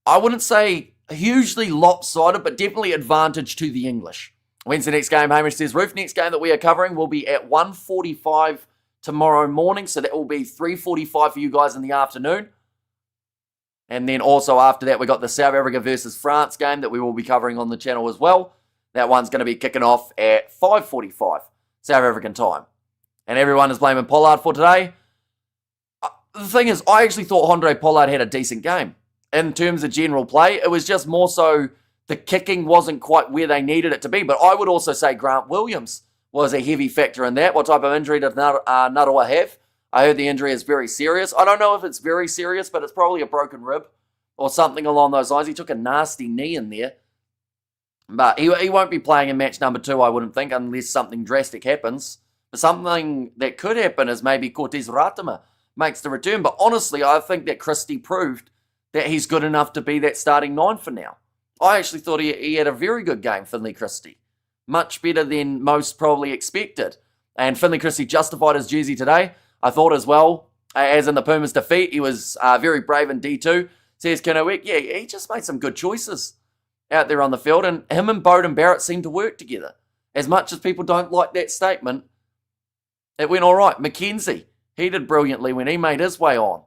I wouldn't say hugely lopsided, but definitely advantage to the English. When's the next game? Hamish says, Roof, next game that we are covering will be at 1:45 tomorrow morning, so that will be 3:45 for you guys in the afternoon. And then also after that, we got the South Africa versus France game that we will be covering on the channel as well. That one's going to be kicking off at 5:45 South African time. And everyone is blaming Pollard for today. The thing is, I actually thought Andre Pollard had a decent game. In terms of general play, it was just more so the kicking wasn't quite where they needed it to be. But I would also say Grant Williams was a heavy factor in that. What type of injury did Narawa have? I heard the injury is very serious. I don't know if it's very serious, but it's probably a broken rib or something along those lines. He took a nasty knee in there. But he won't be playing in match number 2, I wouldn't think, unless something drastic happens. But something that could happen is maybe Cortez Ratama makes the return. But honestly, I think that Christie proved that he's good enough to be that starting 9 for now. I actually thought he had a very good game, Finlay Christie. Much better than most probably expected. And Finlay Christie justified his jersey today. I thought as well, as in the Pumas' defeat, he was very brave in D2. Says Kenowek, yeah, he just made some good choices out there on the field. And him and Bowden Barrett seemed to work together. As much as people don't like that statement, it went all right. McKenzie, he did brilliantly when he made his way on.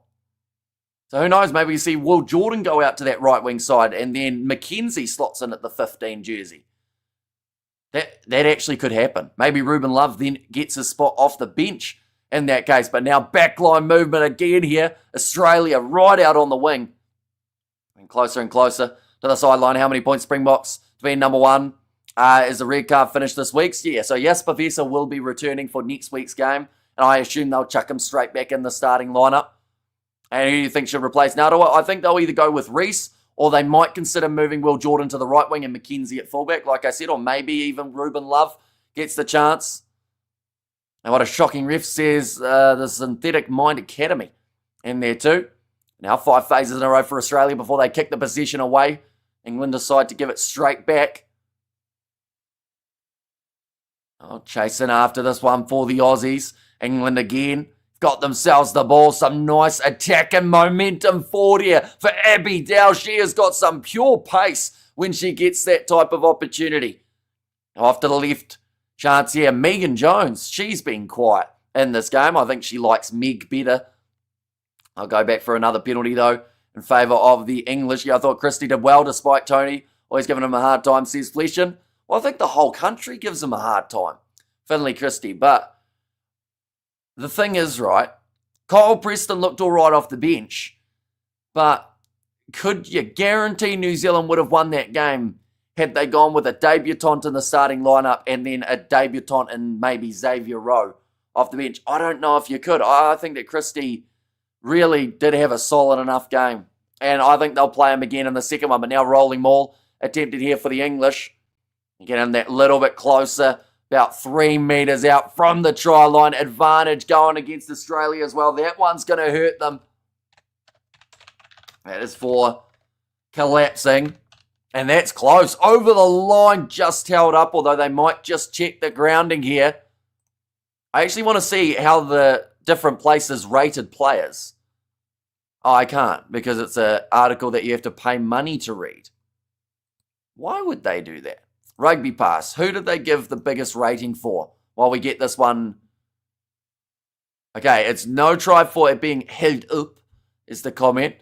So who knows, maybe you see Will Jordan go out to that right wing side and then McKenzie slots in at the 15 jersey. That actually could happen. Maybe Ruben Love then gets his spot off the bench in that case. But now backline movement again here. Australia right out on the wing. And closer to the sideline. How many points Springboks to be number 1? Is the red card finished this week? Yeah, so Jasper Visser will be returning for next week's game. And I assume they'll chuck him straight back in the starting lineup. And who do you think should replace Narawa? I think they'll either go with Reese or they might consider moving Will Jordan to the right wing and McKenzie at fullback, like I said, or maybe even Ruben Love gets the chance. And what a shocking ref says, the Synthetic Mind Academy in there too. Now 5 phases in a row for Australia before they kick the possession away. England decide to give it straight back. Oh, chasing after this one for the Aussies. England again. Got themselves the ball. Some nice attack and momentum forward here for Abby Dow. She has got some pure pace when she gets that type of opportunity. Off to the left. Chance here. Megan Jones. She's been quiet in this game. I think she likes Meg better. I'll go back for another penalty, though, in favour of the English. Yeah, I thought Christie did well despite Tony always giving him a hard time, says Fleshin. Well, I think the whole country gives him a hard time. Finlay Christie, but the thing is, right, Kyle Preston looked all right off the bench, but could you guarantee New Zealand would have won that game had they gone with a debutant in the starting lineup and then a debutant in maybe Xavier Rowe off the bench? I don't know if you could. I think that Christie really did have a solid enough game, and I think they'll play him again in the second one. But now rolling maul attempted here for the English. Get him that little bit closer, about 3 metres out from the try line. Advantage going against Australia as well. That one's going to hurt them. That is for collapsing. And that's close. Over the line, just held up, although they might just check the grounding here. I actually want to see how the different places rated players. Oh, I can't, because it's an article that you have to pay money to read. Why would they do that? Rugby Pass. Who did they give the biggest rating for? While we get this one. Okay, it's no try for it being held up, is the comment.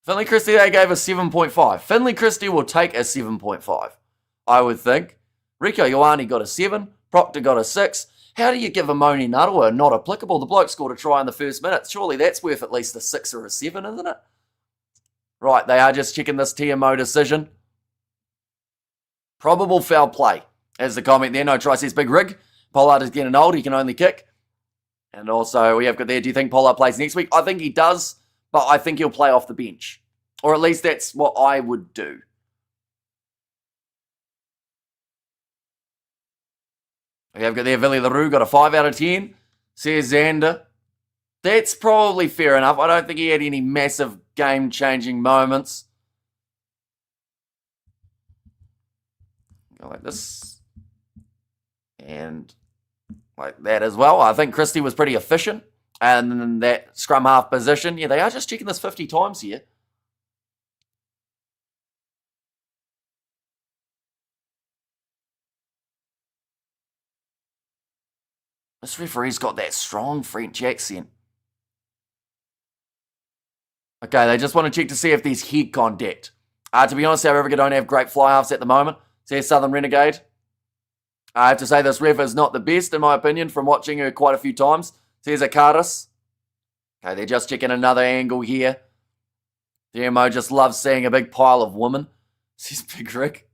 Finley Christie, they gave a 7.5. Finley Christie will take a 7.5, I would think. Rico Ioane got a 7. Proctor got a 6. How do you give Amoni Narawa not applicable? The bloke scored a try in the first minute. Surely that's worth at least a 6 or a 7, isn't it? Right, they are just checking this TMO decision. Probable foul play. As the comment there, no try, says Big Rig. Pollard is getting old, he can only kick. And also, we have got there, do you think Pollard plays next week? I think he does, but I think he'll play off the bench. Or at least that's what I would do. We have got there, Villy LaRue got a 5 out of 10. Says Xander. That's probably fair enough. I don't think he had any massive game-changing moments. Go like this. And like that as well. I think Christie was pretty efficient. And then that scrum half position. Yeah, they are just checking this 50 times here. This referee's got that strong French accent. Okay, they just want to check to see if there's head contact. To be honest, South Africa don't have great fly-halves at the moment. Says Southern Renegade. I have to say this ref is not the best, in my opinion, from watching her quite a few times. Says Akaris. Okay, they're just checking another angle here. The MO just loves seeing a big pile of women. Says Big Rick.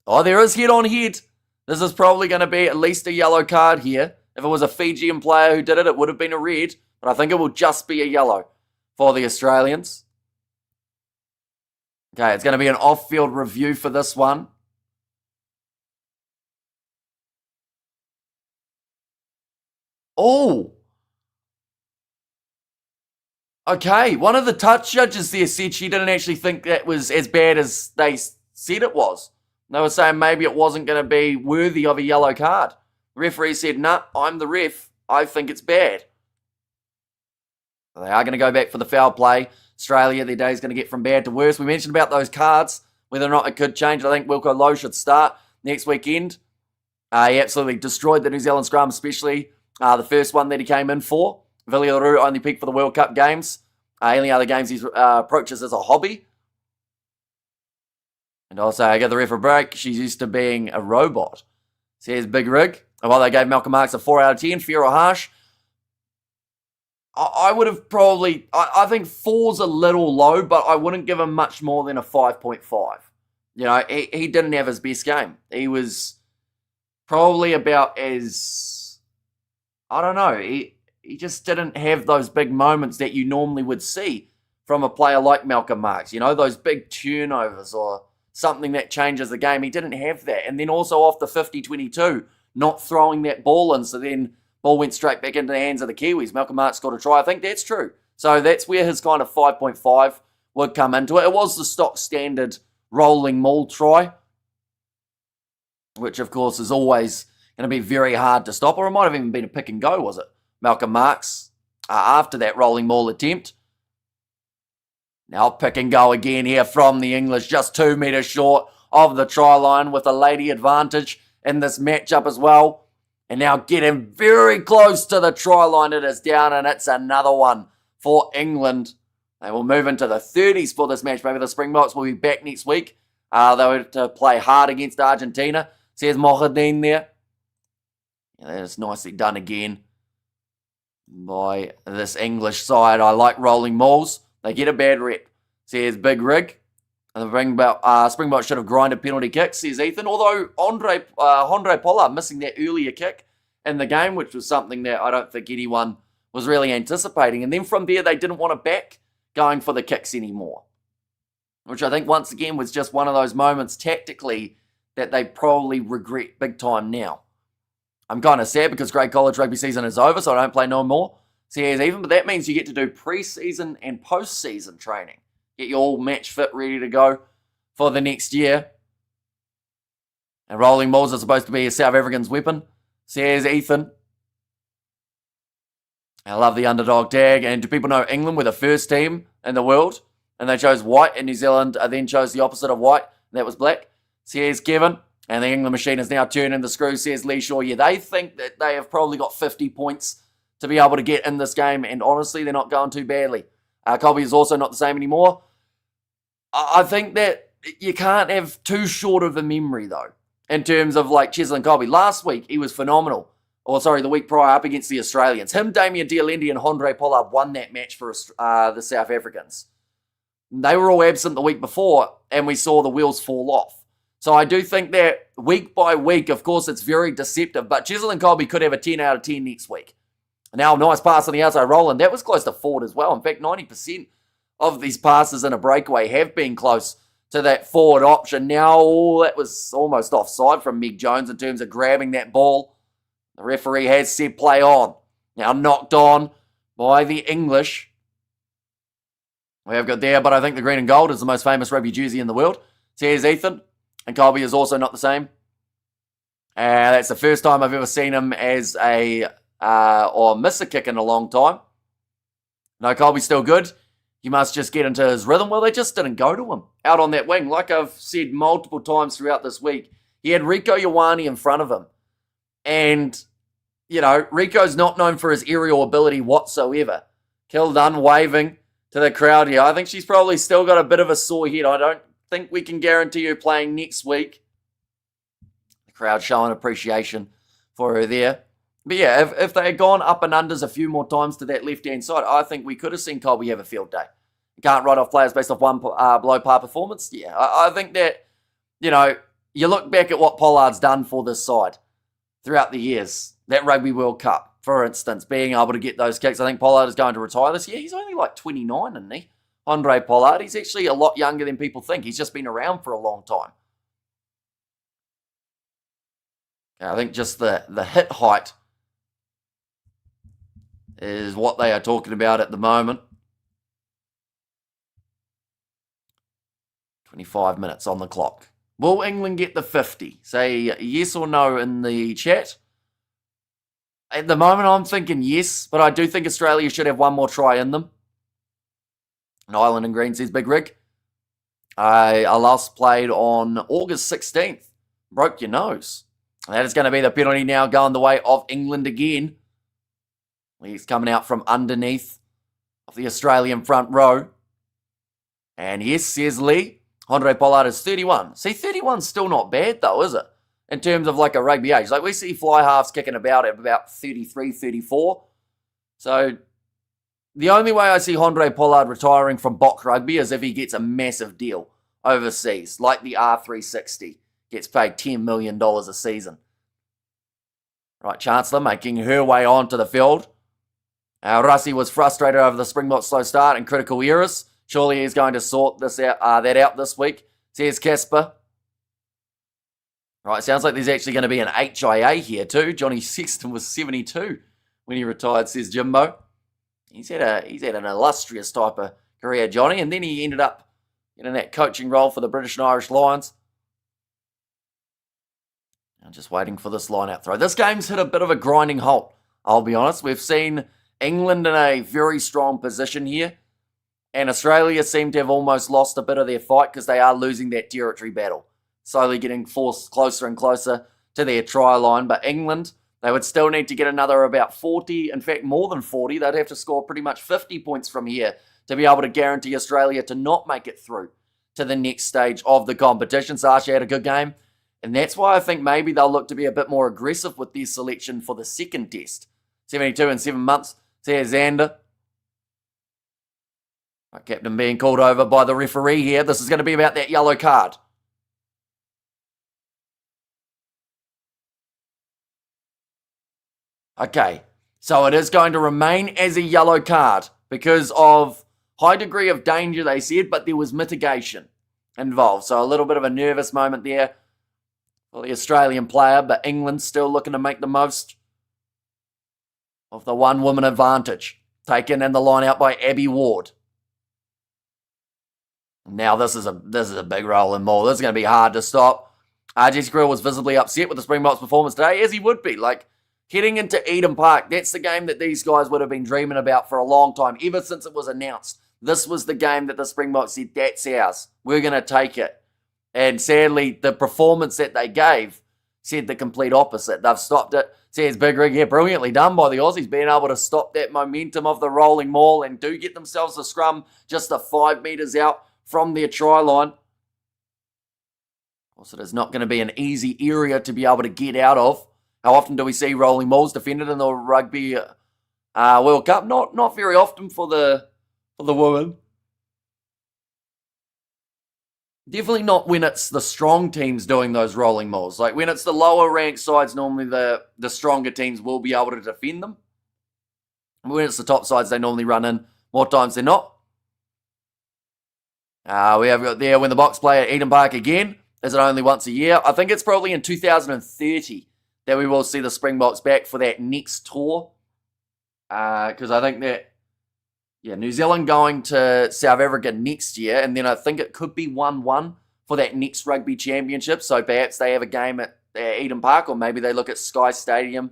Oh, there is head on head. This is probably going to be at least a yellow card here. If it was a Fijian player who did it, it would have been a red. But I think it will just be a yellow for the Australians. Okay, it's going to be an off-field review for this one. Oh. Okay, one of the touch judges there said she didn't actually think that was as bad as they said it was. They were saying maybe it wasn't going to be worthy of a yellow card. The referee said, nah, I'm the ref. I think it's bad. They are going to go back for the foul play. Australia, their day is going to get from bad to worse. We mentioned about those cards, whether or not it could change. I think Wilco Lowe should start next weekend. He absolutely destroyed the New Zealand scrum, especially the first one that he came in for. Villy LaRue only picked for the World Cup games. Any other games he approaches as a hobby. And also, I give the ref a break. She's used to being a robot. Says Big Rig. And while they gave Malcolm Marx a 4 out of 10, fair or harsh, I would have probably, I think 4's a little low, but I wouldn't give him much more than a 5.5. You know, he didn't have his best game. He was probably about as, I don't know, he just didn't have those big moments that you normally would see from a player like Malcolm Marx. You know, those big turnovers or something that changes the game. He didn't have that. And then also off the 50-22, not throwing that ball in, so then ball went straight back into the hands of the Kiwis. Malcolm Marx got a try. I think that's true. So that's where his kind of 5.5 would come into it. It was the stock standard rolling maul try, which of course is always going to be very hard to stop. Or it might have even been a pick and go, was it? Malcolm Marx, after that rolling maul attempt. Now pick and go again here from the English, just 2 metres short of the try line with a lady advantage in this matchup as well. And now getting very close to the try line. It is down, and it's another one for England. They will move into the 30s for this match. Maybe the Springboks will be back next week. They were to play hard against Argentina. Says Mohadin there. Yeah, that is nicely done again by this English side. I like rolling mauls. They get a bad rep. Says Big Rig. And the Springboks should have grinded penalty kicks, says Ethan. Although Andre Pollard missing that earlier kick in the game, which was something that I don't think anyone was really anticipating. And then from there, they didn't want to back going for the kicks anymore. which I think once again was just one of those moments tactically that they probably regret big time now. I'm kind of sad because grade college rugby season is over, so I don't play no more. CAs even, but that means you get to do pre-season and post-season training. Get you all match fit, ready to go for the next year. And rolling balls are supposed to be a South African's weapon. Says Ethan. I love the underdog tag. And do people know England were the first team in the world? And they chose white, and New Zealand then chose the opposite of white. And that was black. Says Kevin. And the England machine is now turning the screw, says Lee Shaw. Yeah, they think that they have probably got 50 points to be able to get in this game. And honestly, they're not going too badly. Colby is also not the same anymore. I think that you can't have too short of a memory, though, in terms of like Cheslin Colby. Last week, he was phenomenal. The week prior up against the Australians. Him, Damien Dialendi, and Andre Pollard won that match for the South Africans. They were all absent the week before, and we saw the wheels fall off. So I do think that week by week, of course, it's very deceptive, but Cheslin Colby could have a 10 out of 10 next week. Now, nice pass on the outside roll, and that was close to forward as well. In fact, 90% of these passes in a breakaway have been close to that forward option. Now, that was almost offside from Meg Jones in terms of grabbing that ball. The referee has said play on. Now knocked on by the English. We have got there, but I think the green and gold is the most famous rugby jersey in the world. So here's Ethan. And Colby is also not the same. That's the first time I've ever seen him as or miss a kick in a long time. No, Colby's still good. He must just get into his rhythm. Well, they just didn't go to him out on that wing. Like I've said multiple times throughout this week, he had Rico Ioane in front of him. And, Rico's not known for his aerial ability whatsoever. Kildun waving to the crowd here. I think she's probably still got a bit of a sore head. I don't think we can guarantee her playing next week. The crowd showing appreciation for her there. But yeah, if they had gone up and unders a few more times to that left-hand side, I think we could have seen Colby have a field day. You can't write off players based off one below-par performance. Yeah, I think that, you look back at what Pollard's done for this side throughout the years. That Rugby World Cup, for instance, being able to get those kicks. I think Pollard is going to retire this year. He's only like 29, isn't he? Andre Pollard. He's actually a lot younger than people think. He's just been around for a long time. I think just the hit height is what they are talking about at the moment. 25 minutes on the clock. Will England get the 50? Say yes or no in the chat. At the moment, I'm thinking yes, but I do think Australia should have one more try in them. And Island and Green says Big Rig. I last played on August 16th. Broke your nose. That is going to be the penalty now going the way of England again. He's coming out from underneath of the Australian front row. And yes, says Lee, Andre Pollard is 31. See, 31's still not bad though, is it? In terms of like a rugby age. Like we see fly halves kicking about at about 33, 34. So the only way I see Andre Pollard retiring from Bok Rugby is if he gets a massive deal overseas, like the R360. Gets paid $10 million a season. Right, Chancellor making her way onto the field. Rassi was frustrated over the Springboks' slow start and critical errors. Surely he's going to sort that out this week, says Casper. Right, sounds like there's actually going to be an HIA here too. Johnny Sexton was 72 when he retired, says Jimbo. He's had an illustrious type of career, Johnny, and then he ended up in that coaching role for the British and Irish Lions. I'm just waiting for this line-out throw. This game's hit a bit of a grinding halt, I'll be honest. We've seen England in a very strong position here, and Australia seem to have almost lost a bit of their fight because they are losing that territory battle, slowly getting forced closer and closer to their try line. But England, they would still need to get another about 40, in fact more than 40. They'd have to score pretty much 50 points from here to be able to guarantee Australia to not make it through to the next stage of the competition. Sasha had a good game. And that's why I think maybe they'll look to be a bit more aggressive with their selection for the second test. 72 in 7 months, says Xander. Right, captain being called over by the referee here. This is going to be about that yellow card. Okay, so it is going to remain as a yellow card because of high degree of danger, they said, but there was mitigation. involved. So a little bit of a nervous moment there for the Australian player, but England still looking to make the most of the one-woman advantage. Taken in the line out by Abby Ward. Now this is a big rolling ball. This is going to be hard to stop. Jesse Krill was visibly upset with the Springboks' performance today, as he would be. Like, heading into Eden Park, that's the game that these guys would have been dreaming about for a long time, ever since it was announced. This was the game that the Springboks said, that's ours. We're going to take it. And sadly, the performance that they gave said the complete opposite. They've stopped it. Says Big Rig here, brilliantly done by the Aussies, being able to stop that momentum of the rolling maul and do get themselves a scrum just 5 metres out from their try line. Also, it is not going to be an easy area to be able to get out of. How often do we see rolling mauls defended in the Rugby World Cup? Not very often for the women. Definitely not when it's the strong teams doing those rolling mauls. Like when it's the lower ranked sides, normally the stronger teams will be able to defend them. When it's the top sides, they normally run in more times than not. We have got there when the Boks play at Eden Park again. Is it only once a year? I think it's probably in 2030 that we will see the Springboks back for that next tour. Because I think that, New Zealand going to South Africa next year, and then I think it could be 1-1 for that next Rugby Championship. So perhaps they have a game at Eden Park, or maybe they look at Sky Stadium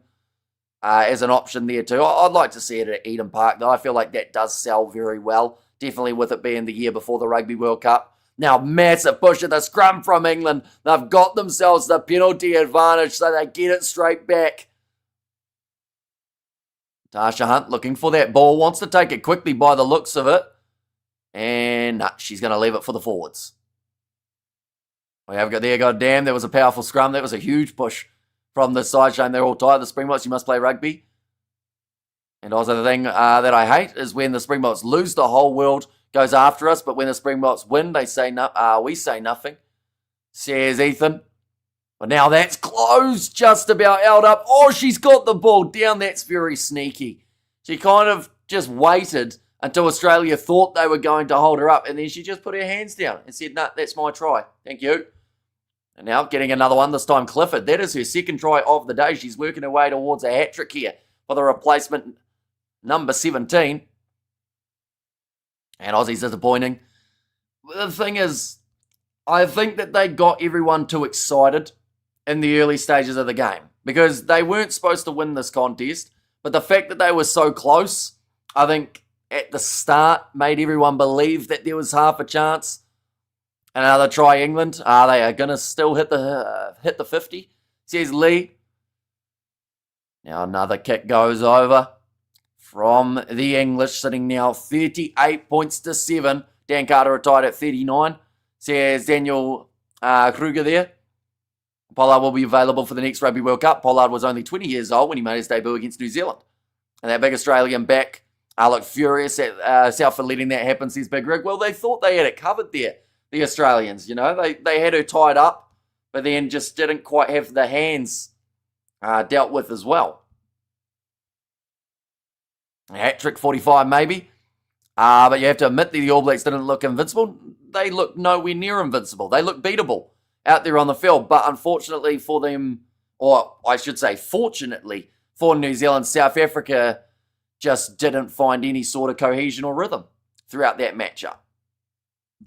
as an option there too. I'd like to see it at Eden Park, though. I feel like that does sell very well, definitely with it being the year before the Rugby World Cup. Now, massive push at the scrum from England. They've got themselves the penalty advantage, so they get it straight back. Tasha Hunt looking for that ball, wants to take it quickly by the looks of it. And she's going to leave it for the forwards. We have got there, goddamn, there was a powerful scrum. That was a huge push from the side, showing they're all tired. The Springboks, you must play rugby. And also the thing that I hate is when the Springboks lose, the whole world goes after us. But when the Springboks win, they say we say nothing, says Ethan. But now that's closed, just about held up. Oh, she's got the ball down. That's very sneaky. She kind of just waited until Australia thought they were going to hold her up. And then she just put her hands down and said, no, that's my try. Thank you. And now getting another one, this time Clifford. That is her second try of the day. She's working her way towards a hat-trick here for the replacement number 17. And Aussie's disappointing. The thing is, I think that they got everyone too excited in the early stages of the game because they weren't supposed to win this contest. But the fact that they were so close, I think at the start made everyone believe that there was half a chance. Another try, England. They are going to still hit the 50, says Lee. Now another kick goes over from the English, sitting now 38 points to 7. Dan Carter retired at 39, says Daniel Kruger there. Pollard will be available for the next Rugby World Cup. Pollard was only 20 years old when he made his debut against New Zealand. And that big Australian back looked furious at South for letting that happen, says Big Rig. Well, they thought they had it covered there, the Australians. You know, they had her tied up, but then just didn't quite have the hands dealt with as well. A hat-trick 45 maybe. But you have to admit that the All Blacks didn't look invincible. They looked nowhere near invincible. They looked beatable out there on the field. But unfortunately for them, or I should say fortunately for New Zealand, South Africa just didn't find any sort of cohesion or rhythm throughout that matchup.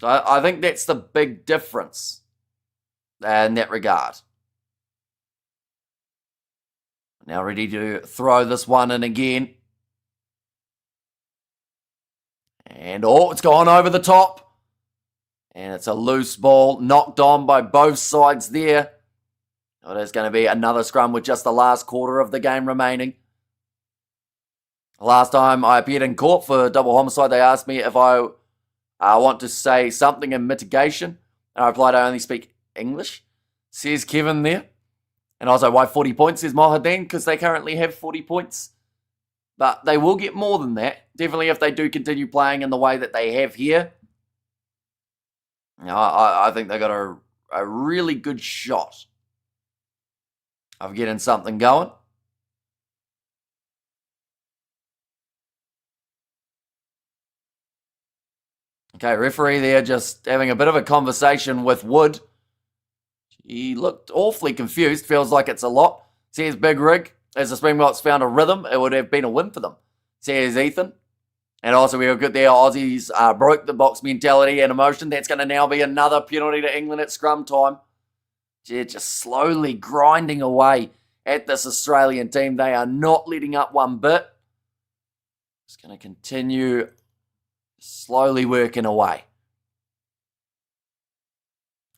So I think that's the big difference in that regard. Now ready to throw this one in again. And it's gone over the top. And it's a loose ball, knocked on by both sides there. There's going to be another scrum with just the last quarter of the game remaining. Last time I appeared in court for double homicide, they asked me if I want to say something in mitigation. And I replied, I only speak English, says Kevin there. And also, why 40 points, says Mohadeen, because they currently have 40 points. But they will get more than that. Definitely if they do continue playing in the way that they have here. I think they got a really good shot of getting something going. Okay, referee there just having a bit of a conversation with Wood. He looked awfully confused. Feels like it's a lot. Says Big Rig. As the Springboks found a rhythm, it would have been a win for them. Says Ethan. And also we were good there. Aussies broke the box mentality and emotion. That's going to now be another penalty to England at scrum time. They're just slowly grinding away at this Australian team. They are not letting up one bit. It's going to continue slowly working away.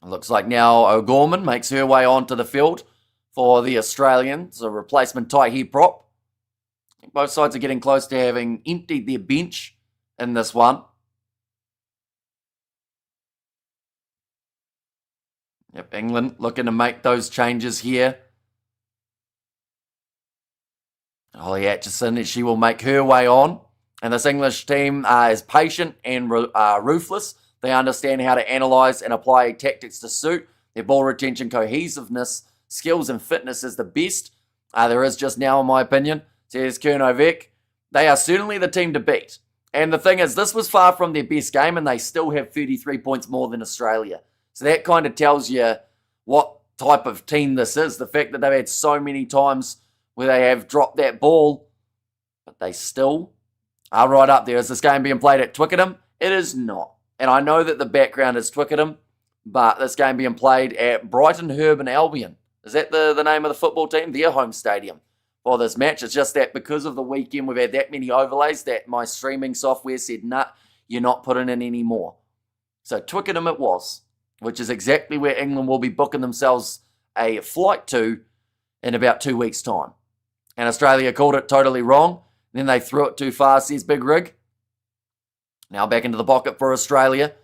It looks like now O'Gorman makes her way onto the field for the Australians, a replacement tight head prop. Both sides are getting close to having emptied their bench in this one. Yep, England looking to make those changes here. Holly Atchison, she will make her way on. And this English team is patient and ruthless. They understand how to analyse and apply tactics to suit. Their ball retention, cohesiveness, skills and fitness is the best there is just now, in my opinion. Says Kernovek. They are certainly the team to beat. And the thing is, this was far from their best game, and they still have 33 points more than Australia. So that kind of tells you what type of team this is. The fact that they've had so many times where they have dropped that ball, but they still are right up there. Is this game being played at Twickenham? It is not. And I know that the background is Twickenham, but this game being played at Brighton Hove and Albion. Is that the name of the football team? Their home stadium for this match. It's just that because of the weekend we've had that many overlays that my streaming software said, nah, you're not putting in any more. So Twickenham it was, which is exactly where England will be booking themselves a flight to in about 2 weeks' time. And Australia called it totally wrong. Then they threw it too far, says Big Rig. Now back into the pocket for Australia.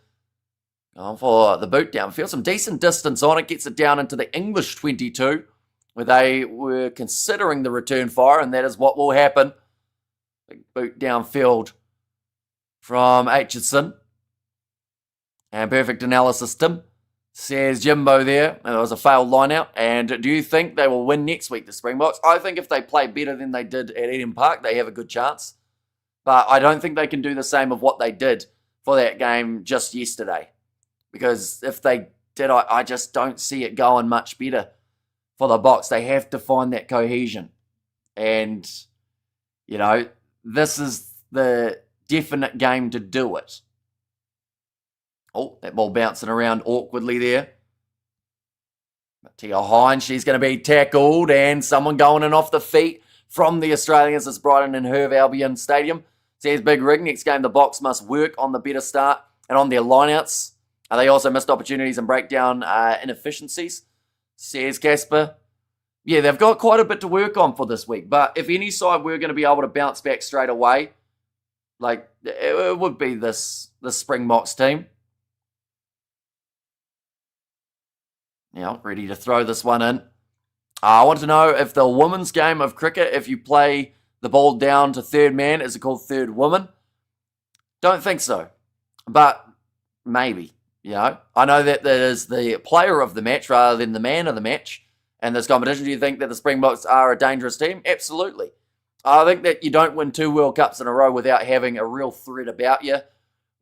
Going for the boot down. Feels some decent distance on it. Gets it down into the English 22, where they were considering the return fire, and that is what will happen. Big boot downfield from Aitchison. And perfect analysis, Tim. Says Jimbo there. And it was a failed line-out. And do you think they will win next week, the Springboks? I think if they play better than they did at Eden Park, they have a good chance. But I don't think they can do the same of what they did for that game just yesterday. Because if they did, I just don't see it going much better for the Boks. They have to find that cohesion. And, you know, this is the definite game to do it. Oh, that ball bouncing around awkwardly there. Tia Hine, she's going to be tackled, and someone going in off the feet from the Australians. It's Brighton and Hove Albion Stadium. Says Big Rig, next game the Boks must work on the better start and on their lineouts. They also missed opportunities and breakdown inefficiencies. Says Casper. Yeah, they've got quite a bit to work on for this week. But if any side we're going to be able to bounce back straight away, like it would be this Springboks team. Now, ready to throw this one in. I want to know if the women's game of cricket, if you play the ball down to third man, is it called third woman? Don't think so. But maybe, you know. I know that there's the player of the match rather than the man of the match in this competition. Do you think that the Springboks are a dangerous team? Absolutely. I think that you don't win 2 World Cups in a row without having a real threat about you.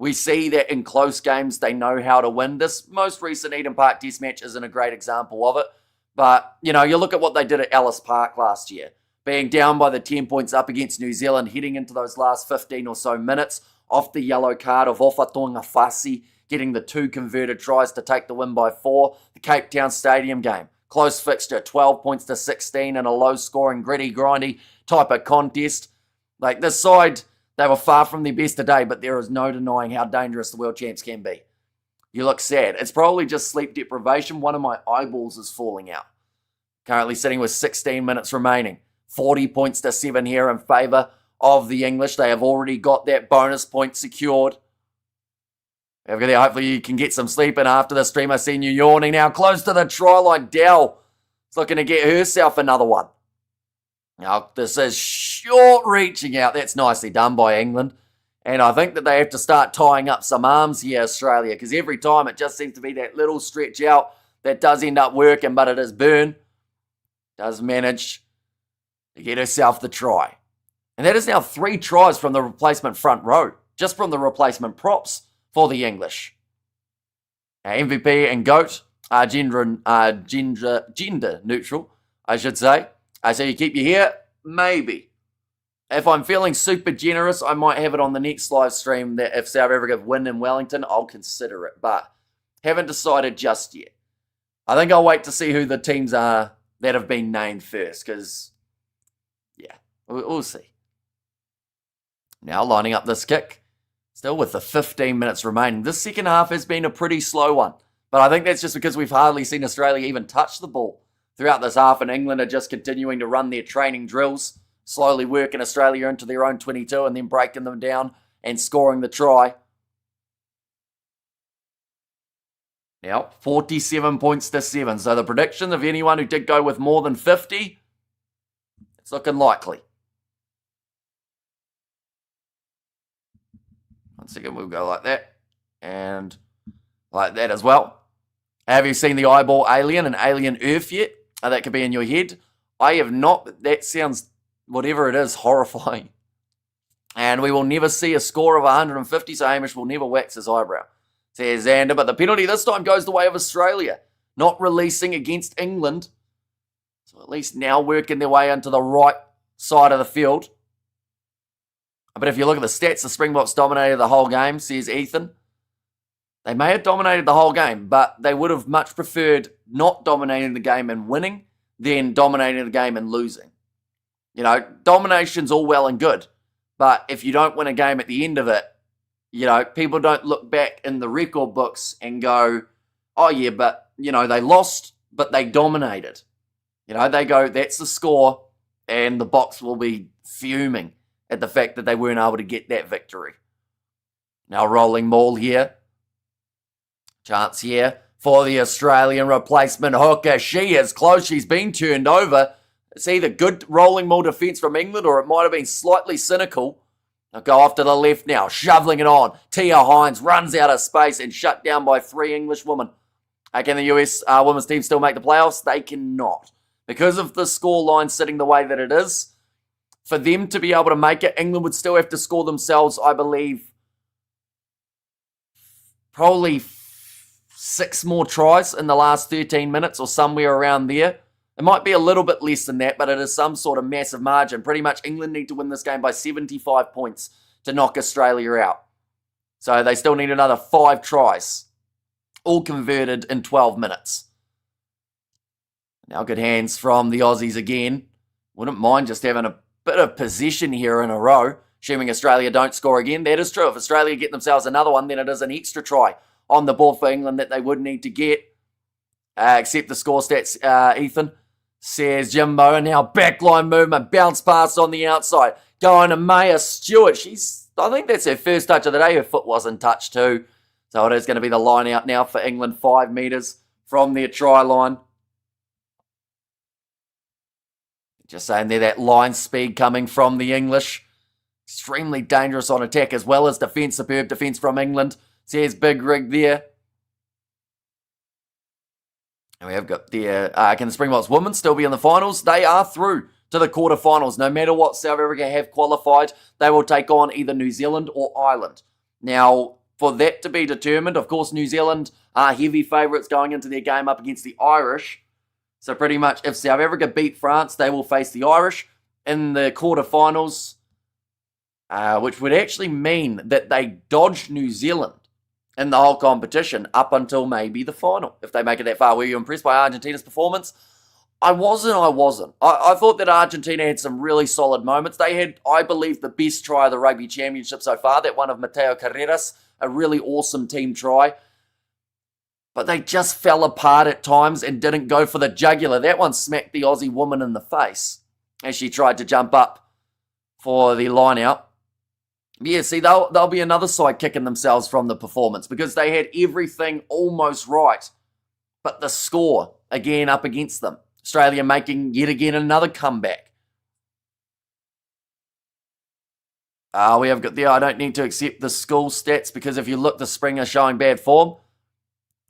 We see that in close games, they know how to win. This most recent Eden Park Test match isn't a great example of it. But, you know, you look at what they did at Ellis Park last year. Being down by the 10 points up against New Zealand, heading into those last 15 or so minutes, off the yellow card of Ofatonga Fasi, getting the 2 converted tries to take the win by 4. The Cape Town Stadium game, close fixture, 12 points to 16 in a low-scoring, gritty, grindy type of contest. Like, this side, they were far from their best today, but there is no denying how dangerous the world champs can be. You look sad. It's probably just sleep deprivation. One of my eyeballs is falling out. Currently sitting with 16 minutes remaining. 40 points to 7 here in favour of the English. They have already got that bonus point secured. Hopefully you can get some sleep in after the stream. I've seen you yawning now. Close to the try line. Dell is looking to get herself another one. Now, this is short reaching out. That's nicely done by England. And I think that they have to start tying up some arms here, Australia, because every time it just seems to be that little stretch out that does end up working, but it is Byrne. Does manage to get herself the try. And that is now 3 tries from the replacement front row, just from the replacement props for the English. MVP and GOAT are gender neutral, I should say. So you keep your hair? Maybe. If I'm feeling super generous, I might have it on the next live stream that if South Africa win in Wellington, I'll consider it. But haven't decided just yet. I think I'll wait to see who the teams are that have been named first, because, yeah, we'll see. Now lining up this kick, still with the 15 minutes remaining. This second half has been a pretty slow one, but I think that's just because we've hardly seen Australia even touch the ball throughout this half, and England are just continuing to run their training drills, slowly working Australia into their own 22 and then breaking them down and scoring the try. Now, 47 points to 7. So the prediction of anyone who did go with more than 50, it's looking likely. One second, we'll go like that. And like that as well. Have you seen the eyeball alien and alien Earth yet? That could be in your head. I have not, but that sounds, whatever it is, horrifying. And we will never see a score of 150, so Hamish will never wax his eyebrow, says Xander. But the penalty this time goes the way of Australia, not releasing against England. So at least now working their way into the right side of the field. But if you look at the stats, the Springboks dominated the whole game, says Ethan. They may have dominated the whole game, but they would have much preferred not dominating the game and winning than dominating the game and losing. You know, domination's all well and good, but if you don't win a game at the end of it, you know, people don't look back in the record books and go, oh yeah, but, you know, they lost, but they dominated. You know, they go, that's the score, and the Boks will be fuming at the fact that they weren't able to get that victory. Now rolling ball here. Chance here for the Australian replacement hooker. She is close. She's been turned over. It's either good rolling ball defence from England or it might have been slightly cynical. They'll go off to the left now, shoveling it on. Tia Hines runs out of space and shut down by 3 English women. Can the US women's team still make the playoffs? They cannot. Because of the score line sitting the way that it is, for them to be able to make it, England would still have to score themselves, I believe, probably 6 more tries in the last 13 minutes or somewhere around there. It might be a little bit less than that, but it is some sort of massive margin. Pretty much England need to win this game by 75 points to knock Australia out. So they still need another 5 tries, all converted in 12 minutes. Now good hands from the Aussies again. Wouldn't mind just having a bit of possession here in a row, assuming Australia don't score again. That is true. If Australia get themselves another one, then it is an extra try on the board for England that they would need to get. Accept the score stats, Ethan, says Jimbo. And now backline movement, bounce pass on the outside. Going to Maya Stewart. I think that's her first touch of the day. Her foot wasn't touched too. So it is going to be the line out now for England, 5 metres from their try line. Just saying there, that line speed coming from the English. Extremely dangerous on attack as well as defence. Superb defence from England. Says Big Rig there. And we have got the, can the Springboks women still be in the finals? They are through to the quarterfinals. No matter what South Africa have qualified, they will take on either New Zealand or Ireland. Now, for that to be determined, of course, New Zealand are heavy favourites going into their game up against the Irish. So pretty much if South Africa beat France, they will face the Irish in the quarterfinals, which would actually mean that they dodge New Zealand in the whole competition up until maybe the final, if they make it that far. Were you impressed by Argentina's performance? I wasn't. I thought that Argentina had some really solid moments. They had, I believe, the best try of the Rugby Championship so far, that one of Mateo Carreras, a really awesome team try. But they just fell apart at times and didn't go for the jugular. That one smacked the Aussie woman in the face as she tried to jump up for the line out. Yeah, see, they'll be another side kicking themselves from the performance because they had everything almost right. But the score, again, up against them. Australia making yet again another comeback. We have got there. I don't need to accept the school stats because if you look, the Spring are showing bad form.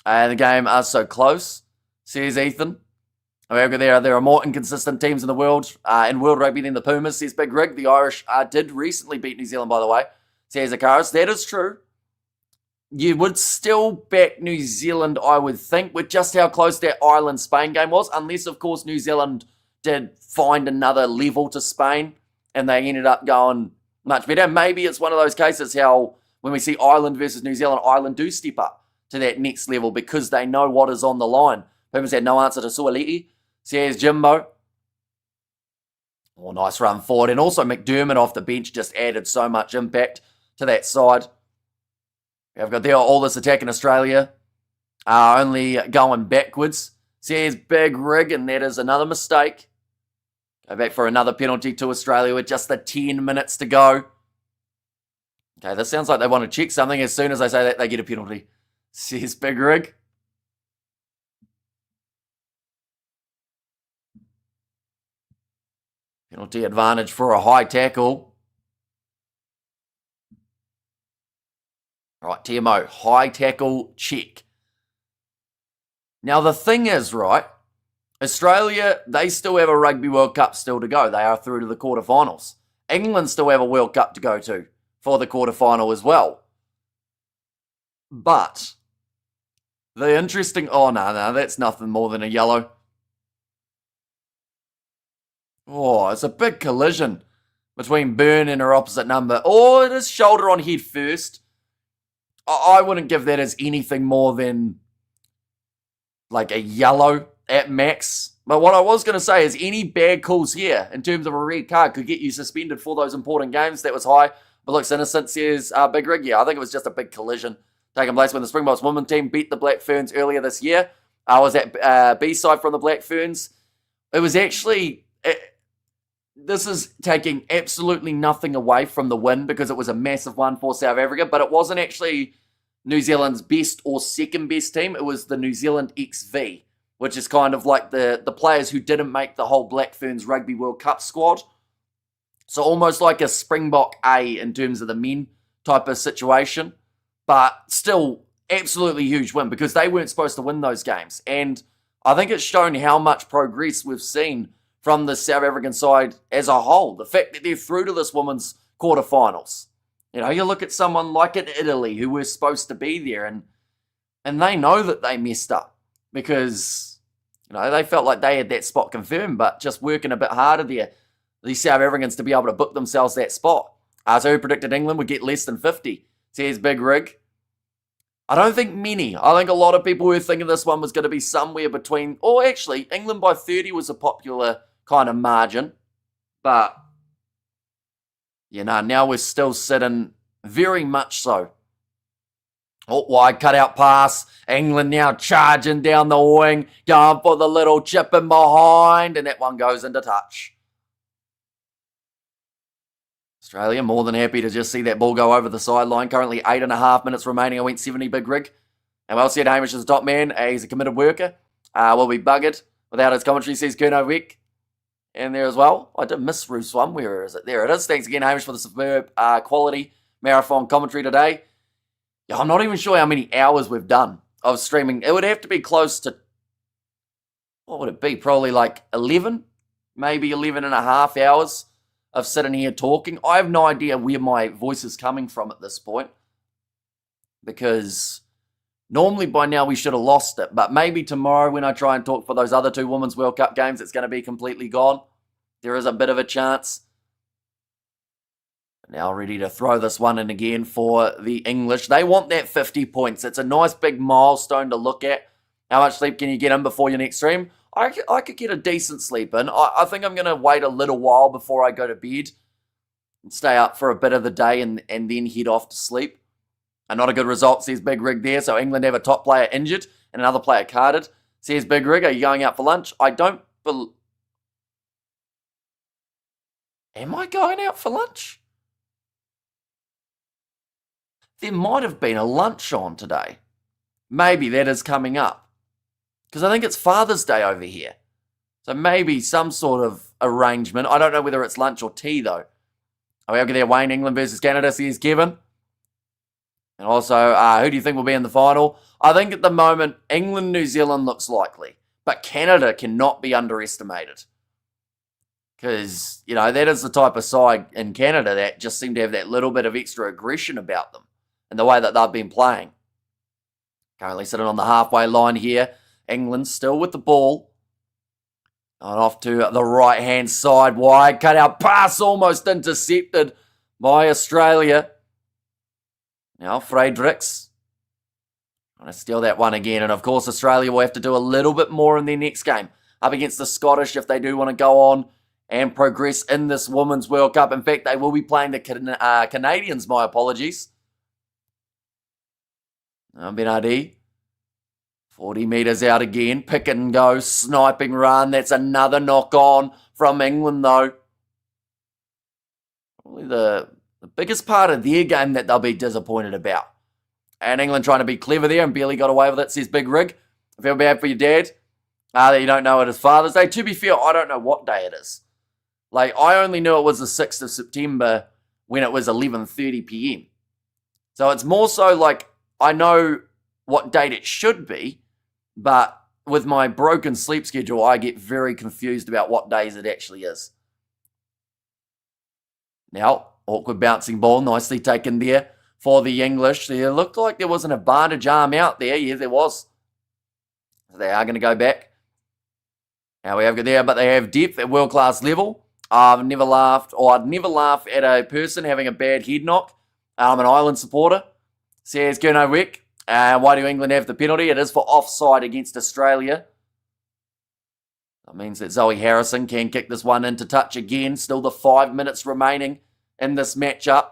And the game are so close, says Ethan. However, there are more inconsistent teams in the world, in World Rugby than the Pumas, says Big Rig. The Irish did recently beat New Zealand, by the way, says Akaris. That is true. you would still back New Zealand, I would think, with just how close that Ireland-Spain game was, unless, of course, New Zealand did find another level to Spain and they ended up going much better. Maybe it's one of those cases how when we see Ireland versus New Zealand, Ireland do step up to that next level because they know what is on the line. People said no answer to Suoliti. So here's Jimbo. Oh, nice run forward. And also McDermott off the bench just added so much impact to that side. We've got there all this attack in Australia. Only going backwards. So here's Big Rig, and that is another mistake. Go back for another penalty to Australia with just the 10 minutes to go. Okay, this sounds like they want to check something. As soon as I say that, they get a penalty. Says Big Rig. Penalty advantage for a high tackle. All right, TMO, high tackle check. Now, the thing is, right, Australia, they still have a Rugby World Cup still to go. They are through to the quarterfinals. England still have a World Cup to go to for the quarterfinal as well. But the interesting... Oh, no, that's nothing more than a yellow. Oh, it's a big collision between Byrne and her opposite number. Oh, it is shoulder on head first. I wouldn't give that as anything more than like a yellow at max. But what I was going to say is any bad calls here in terms of a red card could get you suspended for those important games. That was high, but looks innocent, says Big Rig. Yeah, I think it was just a big collision taking place when the Springboks women team beat the Black Ferns earlier this year. I was at B-side from the Black Ferns. It was actually... This is taking absolutely nothing away from the win because it was a massive one for South Africa, but it wasn't actually New Zealand's best or second best team. It was the New Zealand XV, which is kind of like the players who didn't make the whole Black Ferns Rugby World Cup squad. So almost like a Springbok A in terms of the men type of situation, but still absolutely huge win because they weren't supposed to win those games. And I think it's shown how much progress we've seen from the South African side as a whole. The fact that they're through to this women's quarterfinals. You know, you look at someone like in Italy who were supposed to be there and they know that they messed up because, you know, they felt like they had that spot confirmed, but just working a bit harder there, these South Africans to be able to book themselves that spot. So who predicted England would get less than 50? Says Big Rig. I don't think many. I think a lot of people were thinking this one was going to be somewhere between, or actually, England by 30 was a popular kind of margin. But, you know, now we're still sitting very much so. Oh, wide cutout pass. England now charging down the wing, going for the little chip in behind, and that one goes into touch. Australia more than happy to just see that ball go over the sideline. Currently 8.5 minutes remaining. I went 70, Big Rig. And well said, Hamish is the top man. He's a committed worker. Will be buggered without his commentary, says Kerno Wick. And there as well. I did miss Roof's one. Where is it? There it is. Thanks again, Hamish, for the superb quality marathon commentary today. Yeah, I'm not even sure how many hours we've done of streaming. It would have to be close to, what would it be? Probably like 11, maybe 11 and a half hours of sitting here talking. I have no idea where my voice is coming from at this point because normally by now we should have lost it, but maybe tomorrow when I try and talk for those other two Women's World Cup games, it's going to be completely gone. There is a bit of a chance. Now ready to throw this one in again for the English. They want that 50 points. It's a nice big milestone to look at. How much sleep can you get in before your next stream? I could get a decent sleep in. I think I'm going to wait a little while before I go to bed and stay up for a bit of the day and then head off to sleep. Not a good result, says Big Rig there. So England have a top player injured and another player carded. Says Big Rig, are you going out for lunch? I don't believe... Am I going out for lunch? There might have been a lunch on today. Maybe that is coming up. Because I think it's Father's Day over here. So maybe some sort of arrangement. I don't know whether it's lunch or tea, though. Are we over there, Wayne, England versus Canada, says Kevin. And also, who do you think will be in the final? I think at the moment, England, New Zealand looks likely. But Canada cannot be underestimated. Because, you know, that is the type of side in Canada that just seem to have that little bit of extra aggression about them. And the way that they've been playing. Currently sitting on the halfway line here. England still with the ball. And off to the right-hand side, wide, cut out pass, almost intercepted by Australia. Now Fredericks trying to steal that one again. And of course, Australia will have to do a little bit more in their next game up against the Scottish if they do want to go on and progress in this Women's World Cup. In fact, they will be playing the Canadians, my apologies. Benardi, 40 metres out again. Pick and go, sniping run. That's another knock on from England, though. Probably the biggest part of their game that they'll be disappointed about. And England trying to be clever there and barely got away with it, says Big Rig. I feel bad for your dad that you don't know it is Father's Day. To be fair, I don't know what day it is. Like, I only knew it was the 6th of September when it was 11:30 p.m. So it's more so like I know what date it should be, but with my broken sleep schedule, I get very confused about what days it actually is. Now, awkward bouncing ball, nicely taken there for the English. It looked like there was an advantage arm out there. Yeah, there was. So they are going to go back. Now we have there, but they have depth at world-class level. I'd never laugh at a person having a bad head knock. I'm an Ireland supporter. Says Gurno Wick. Why do England have the penalty? It is for offside against Australia. That means that Zoe Harrison can kick this one into touch again. Still the 5 minutes remaining in this matchup.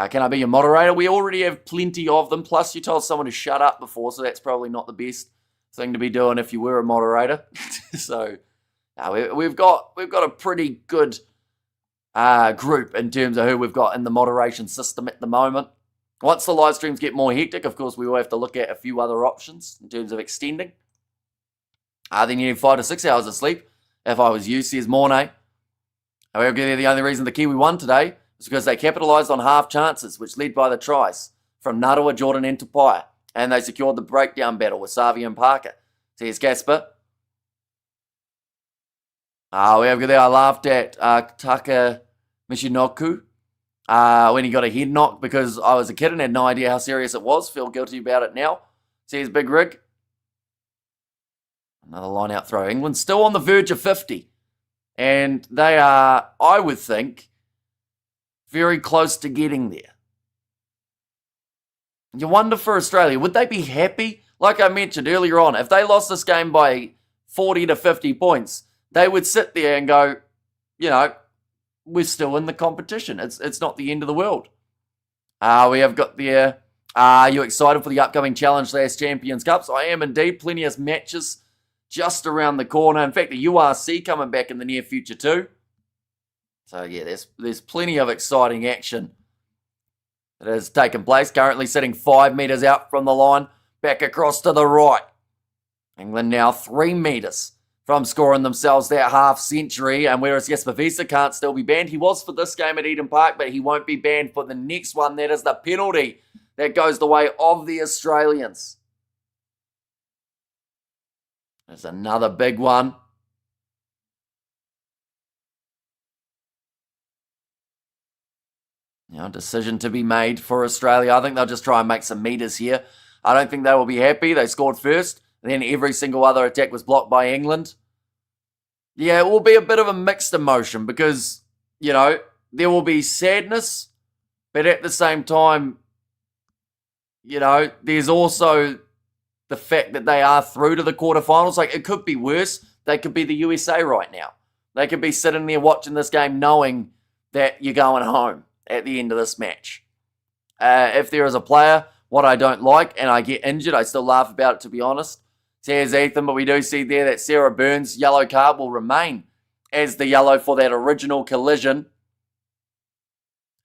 Can I be your moderator? We already have plenty of them. Plus, you told someone to shut up before, so that's probably not the best thing to be doing if you were a moderator. So, we've got a pretty good group in terms of who we've got in the moderation system at the moment. Once the live streams get more hectic, of course, we will have to look at a few other options in terms of extending. Then you need 5 to 6 hours of sleep. If I was you, says Mornay. However, the only reason the Kiwi won today was because they capitalised on half chances, which led by the tries from Narawa, Jordan and Tupaia. And they secured the breakdown battle with Savi and Parker. Says Gasper. I laughed at Taka Michinoku when he got a head knock because I was a kid and had no idea how serious it was. Feel guilty about it now. Says Big Rig. Another line-out throw. England still on the verge of 50. And they are, I would think, very close to getting there. You wonder for Australia, would they be happy? Like I mentioned earlier on, if they lost this game by 40 to 50 points, they would sit there and go, we're still in the competition. It's not the end of the world. We have got there. Are you excited for the upcoming Challenge/Champions Cups? I am indeed. Plenty of matches just around the corner. In fact, the URC coming back in the near future too. So yeah, there's plenty of exciting action that has taken place. Currently sitting 5 metres out from the line. Back across to the right. England now 3 metres from scoring themselves that half century. And whereas Jesper Wiese can't still be banned, he was for this game at Eden Park, but he won't be banned for the next one. That is the penalty that goes the way of the Australians. There's another big one. Decision to be made for Australia. I think they'll just try and make some meters here. I don't think they will be happy. They scored first. Then every single other attack was blocked by England. Yeah, it will be a bit of a mixed emotion because, there will be sadness. But at the same time, there's also the fact that they are through to the quarterfinals. Like, it could be worse. They could be the USA right now. They could be sitting there watching this game knowing that you're going home at the end of this match. If there is a player, what I don't like, and I get injured, I still laugh about it, to be honest. Says Ethan, but we do see there that Sarah Burns' yellow card will remain as the yellow for that original collision.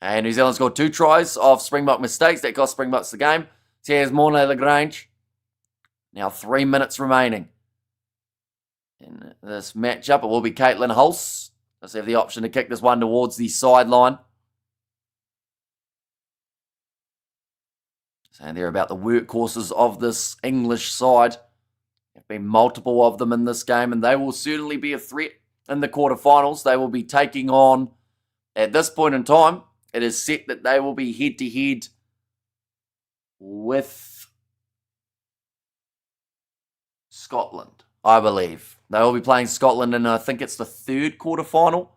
And New Zealand scored 2 tries off Springbok mistakes. That cost Springboks the game. Says Mornay Lagrange. Now 3 minutes remaining in this matchup. It will be Caitlin Hulse. Let's have the option to kick this one towards the sideline. Saying there about the workhorses of this English side. There have been multiple of them in this game, and they will certainly be a threat in the quarterfinals. They will be taking on, at this point in time, it is set that they will be head-to-head with Scotland, I believe. They will be playing Scotland in, I think it's the third quarterfinal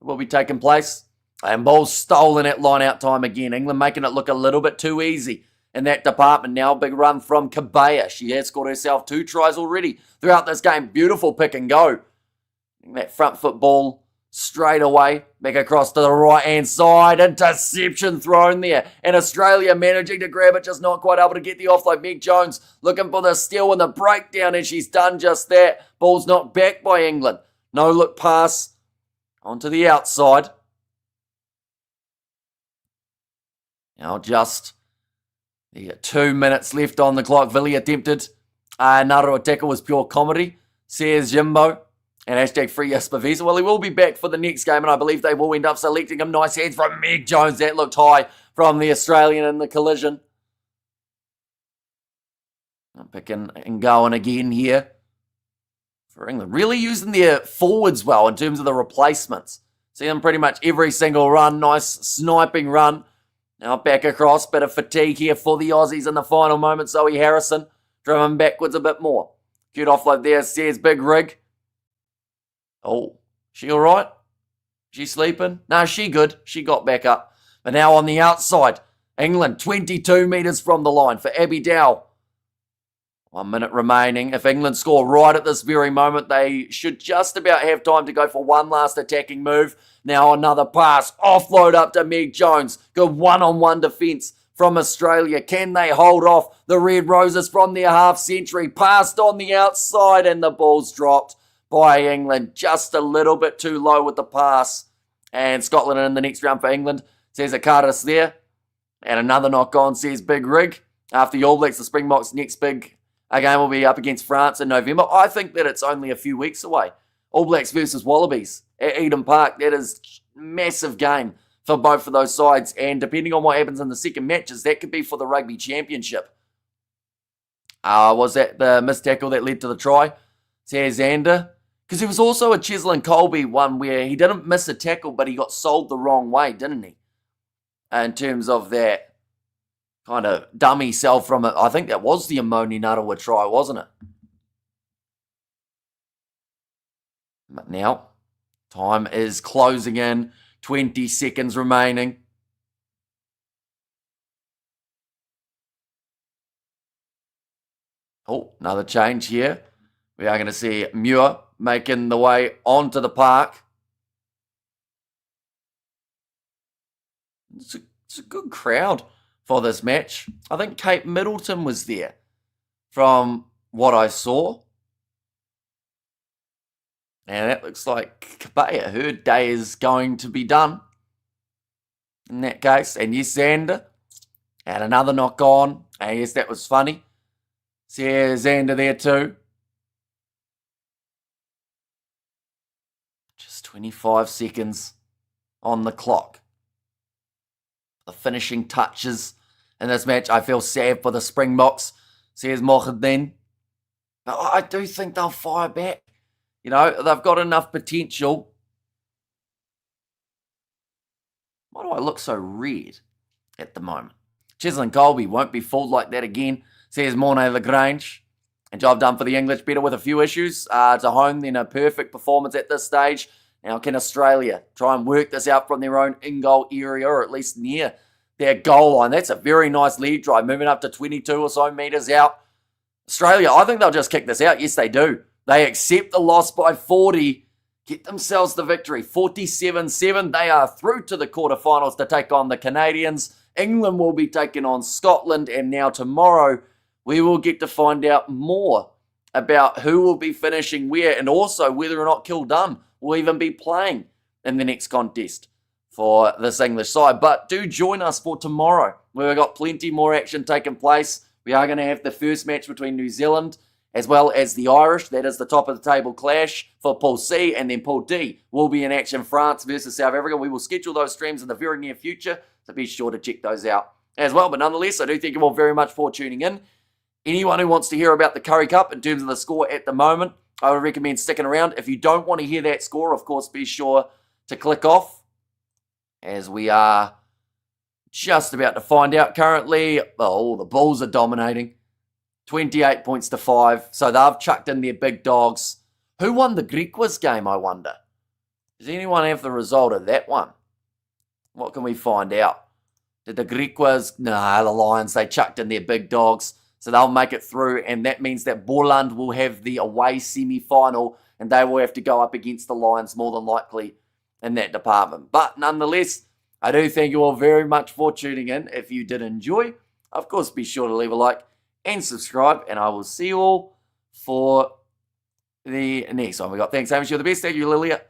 will be taking place. And ball's stolen at line-out time again. England making it look a little bit too easy in that department. Now big run from Kabaya. She has scored herself 2 tries already throughout this game. Beautiful pick and go. That front foot ball straight away. Back across to the right-hand side. Interception thrown there. And Australia managing to grab it, just not quite able to get the offload. Meg Jones looking for the steal and the breakdown, and she's done just that. Ball's knocked back by England. No look pass onto the outside. Now just 2 minutes left on the clock. Villy attempted another tackle, was pure comedy, says Jimbo. And hashtag free Jasper Visa. Well, he will be back for the next game, and I believe they will end up selecting him. Nice hands from Meg Jones. That looked high from the Australian in the collision. I'm picking and going again here for England. Really using their forwards well in terms of the replacements. See them pretty much every single run. Nice sniping run. Now back across. Bit of fatigue here for the Aussies in the final moment. Zoe Harrison driven backwards a bit more. Cute offload there, says Big Rig. Oh, she all right? She sleeping? No, she good. She got back up. But now on the outside, England 22 metres from the line for Abby Dow. 1 minute remaining. If England score right at this very moment, they should just about have time to go for one last attacking move. Now another pass. Offload up to Meg Jones. Good one-on-one defence from Australia. Can they hold off the Red Roses from their half-century? Passed on the outside and the ball's dropped by England. Just a little bit too low with the pass. And Scotland in the next round for England. Says Akaris there. And another knock on, says Big Rig. After the All Blacks, the Springboks' next big game will be up against France in November. I think that it's only a few weeks away. All Blacks versus Wallabies at Eden Park. That is a massive game for both of those sides. And depending on what happens in the second matches, that could be for the Rugby Championship. Was that the missed tackle that led to the try? Says Xander. Because there was also a Cheslin Colby one where he didn't miss a tackle, but he got sold the wrong way, didn't he? In terms of that kind of dummy sell from it. I think that was the Amoni Narawa try, wasn't it? But now, time is closing in. 20 seconds remaining. Oh, another change here. We are going to see Muir making the way onto the park. It's a good crowd for this match. I think Kate Middleton was there from what I saw. And that looks like Kabaya. Her day is going to be done in that case. And yes, Xander. And another knock on. And yes, that was funny. See Xander there too. Just 25 seconds on the clock. The finishing touches in this match. I feel sad for the Springboks, says Mohaddin. But I do think they'll fire back. You know, they've got enough potential. Why do I look so red at the moment? Cheslin Colby won't be fooled like that again, says Mornay Lagrange. And job done for the English, better with a few issues to home than a perfect performance at this stage. Now, can Australia try and work this out from their own in-goal area, or at least near their goal line? That's a very nice lead drive, moving up to 22 or so metres out. Australia, I think they'll just kick this out. Yes, they do. They accept the loss by 40, get themselves the victory. 47-7, they are through to the quarterfinals to take on the Canadians. England will be taking on Scotland, and now tomorrow we will get to find out more about who will be finishing where, and also whether or not Kildun will even be playing in the next contest for this English side. But do join us for tomorrow, where we've got plenty more action taking place. We are going to have the first match between New Zealand as well as the Irish. That is the top of the table clash for Pool C, and then Pool D will be in action, France versus South Africa. We will schedule those streams in the very near future, so be sure to check those out as well. But nonetheless, I do thank you all very much for tuning in. Anyone who wants to hear about the Curry Cup in terms of the score at the moment, I would recommend sticking around. If you don't want to hear that score, of course, be sure to click off, as we are just about to find out currently. Oh, the Bulls are dominating. 28 points to 5. So they've chucked in their big dogs. Who won the Griquas game, I wonder? Does anyone have the result of that one? What can we find out? Did the Griquas? Nah, the Lions, they chucked in their big dogs. So they'll make it through, and that means that Borland will have the away semi-final, and they will have to go up against the Lions more than likely in that department. But nonetheless, I do thank you all very much for tuning in. If you did enjoy, of course, be sure to leave a like and subscribe, and I will see you all for the next one. We got thanks, Hamish, you're the best. Thank you, Lilia.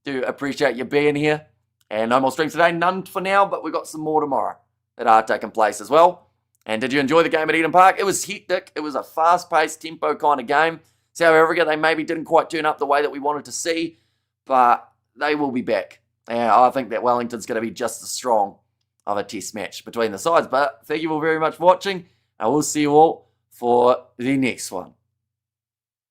Do appreciate you being here. And no more streams today, none for now, but we've got some more tomorrow that are taking place as well. And did you enjoy the game at Eden Park? It was hectic. It was a fast-paced, tempo kind of game. South Africa, they maybe didn't quite turn up the way that we wanted to see, but they will be back. And I think that Wellington's going to be just as strong of a test match between the sides. But thank you all very much for watching. I will see you all for the next one.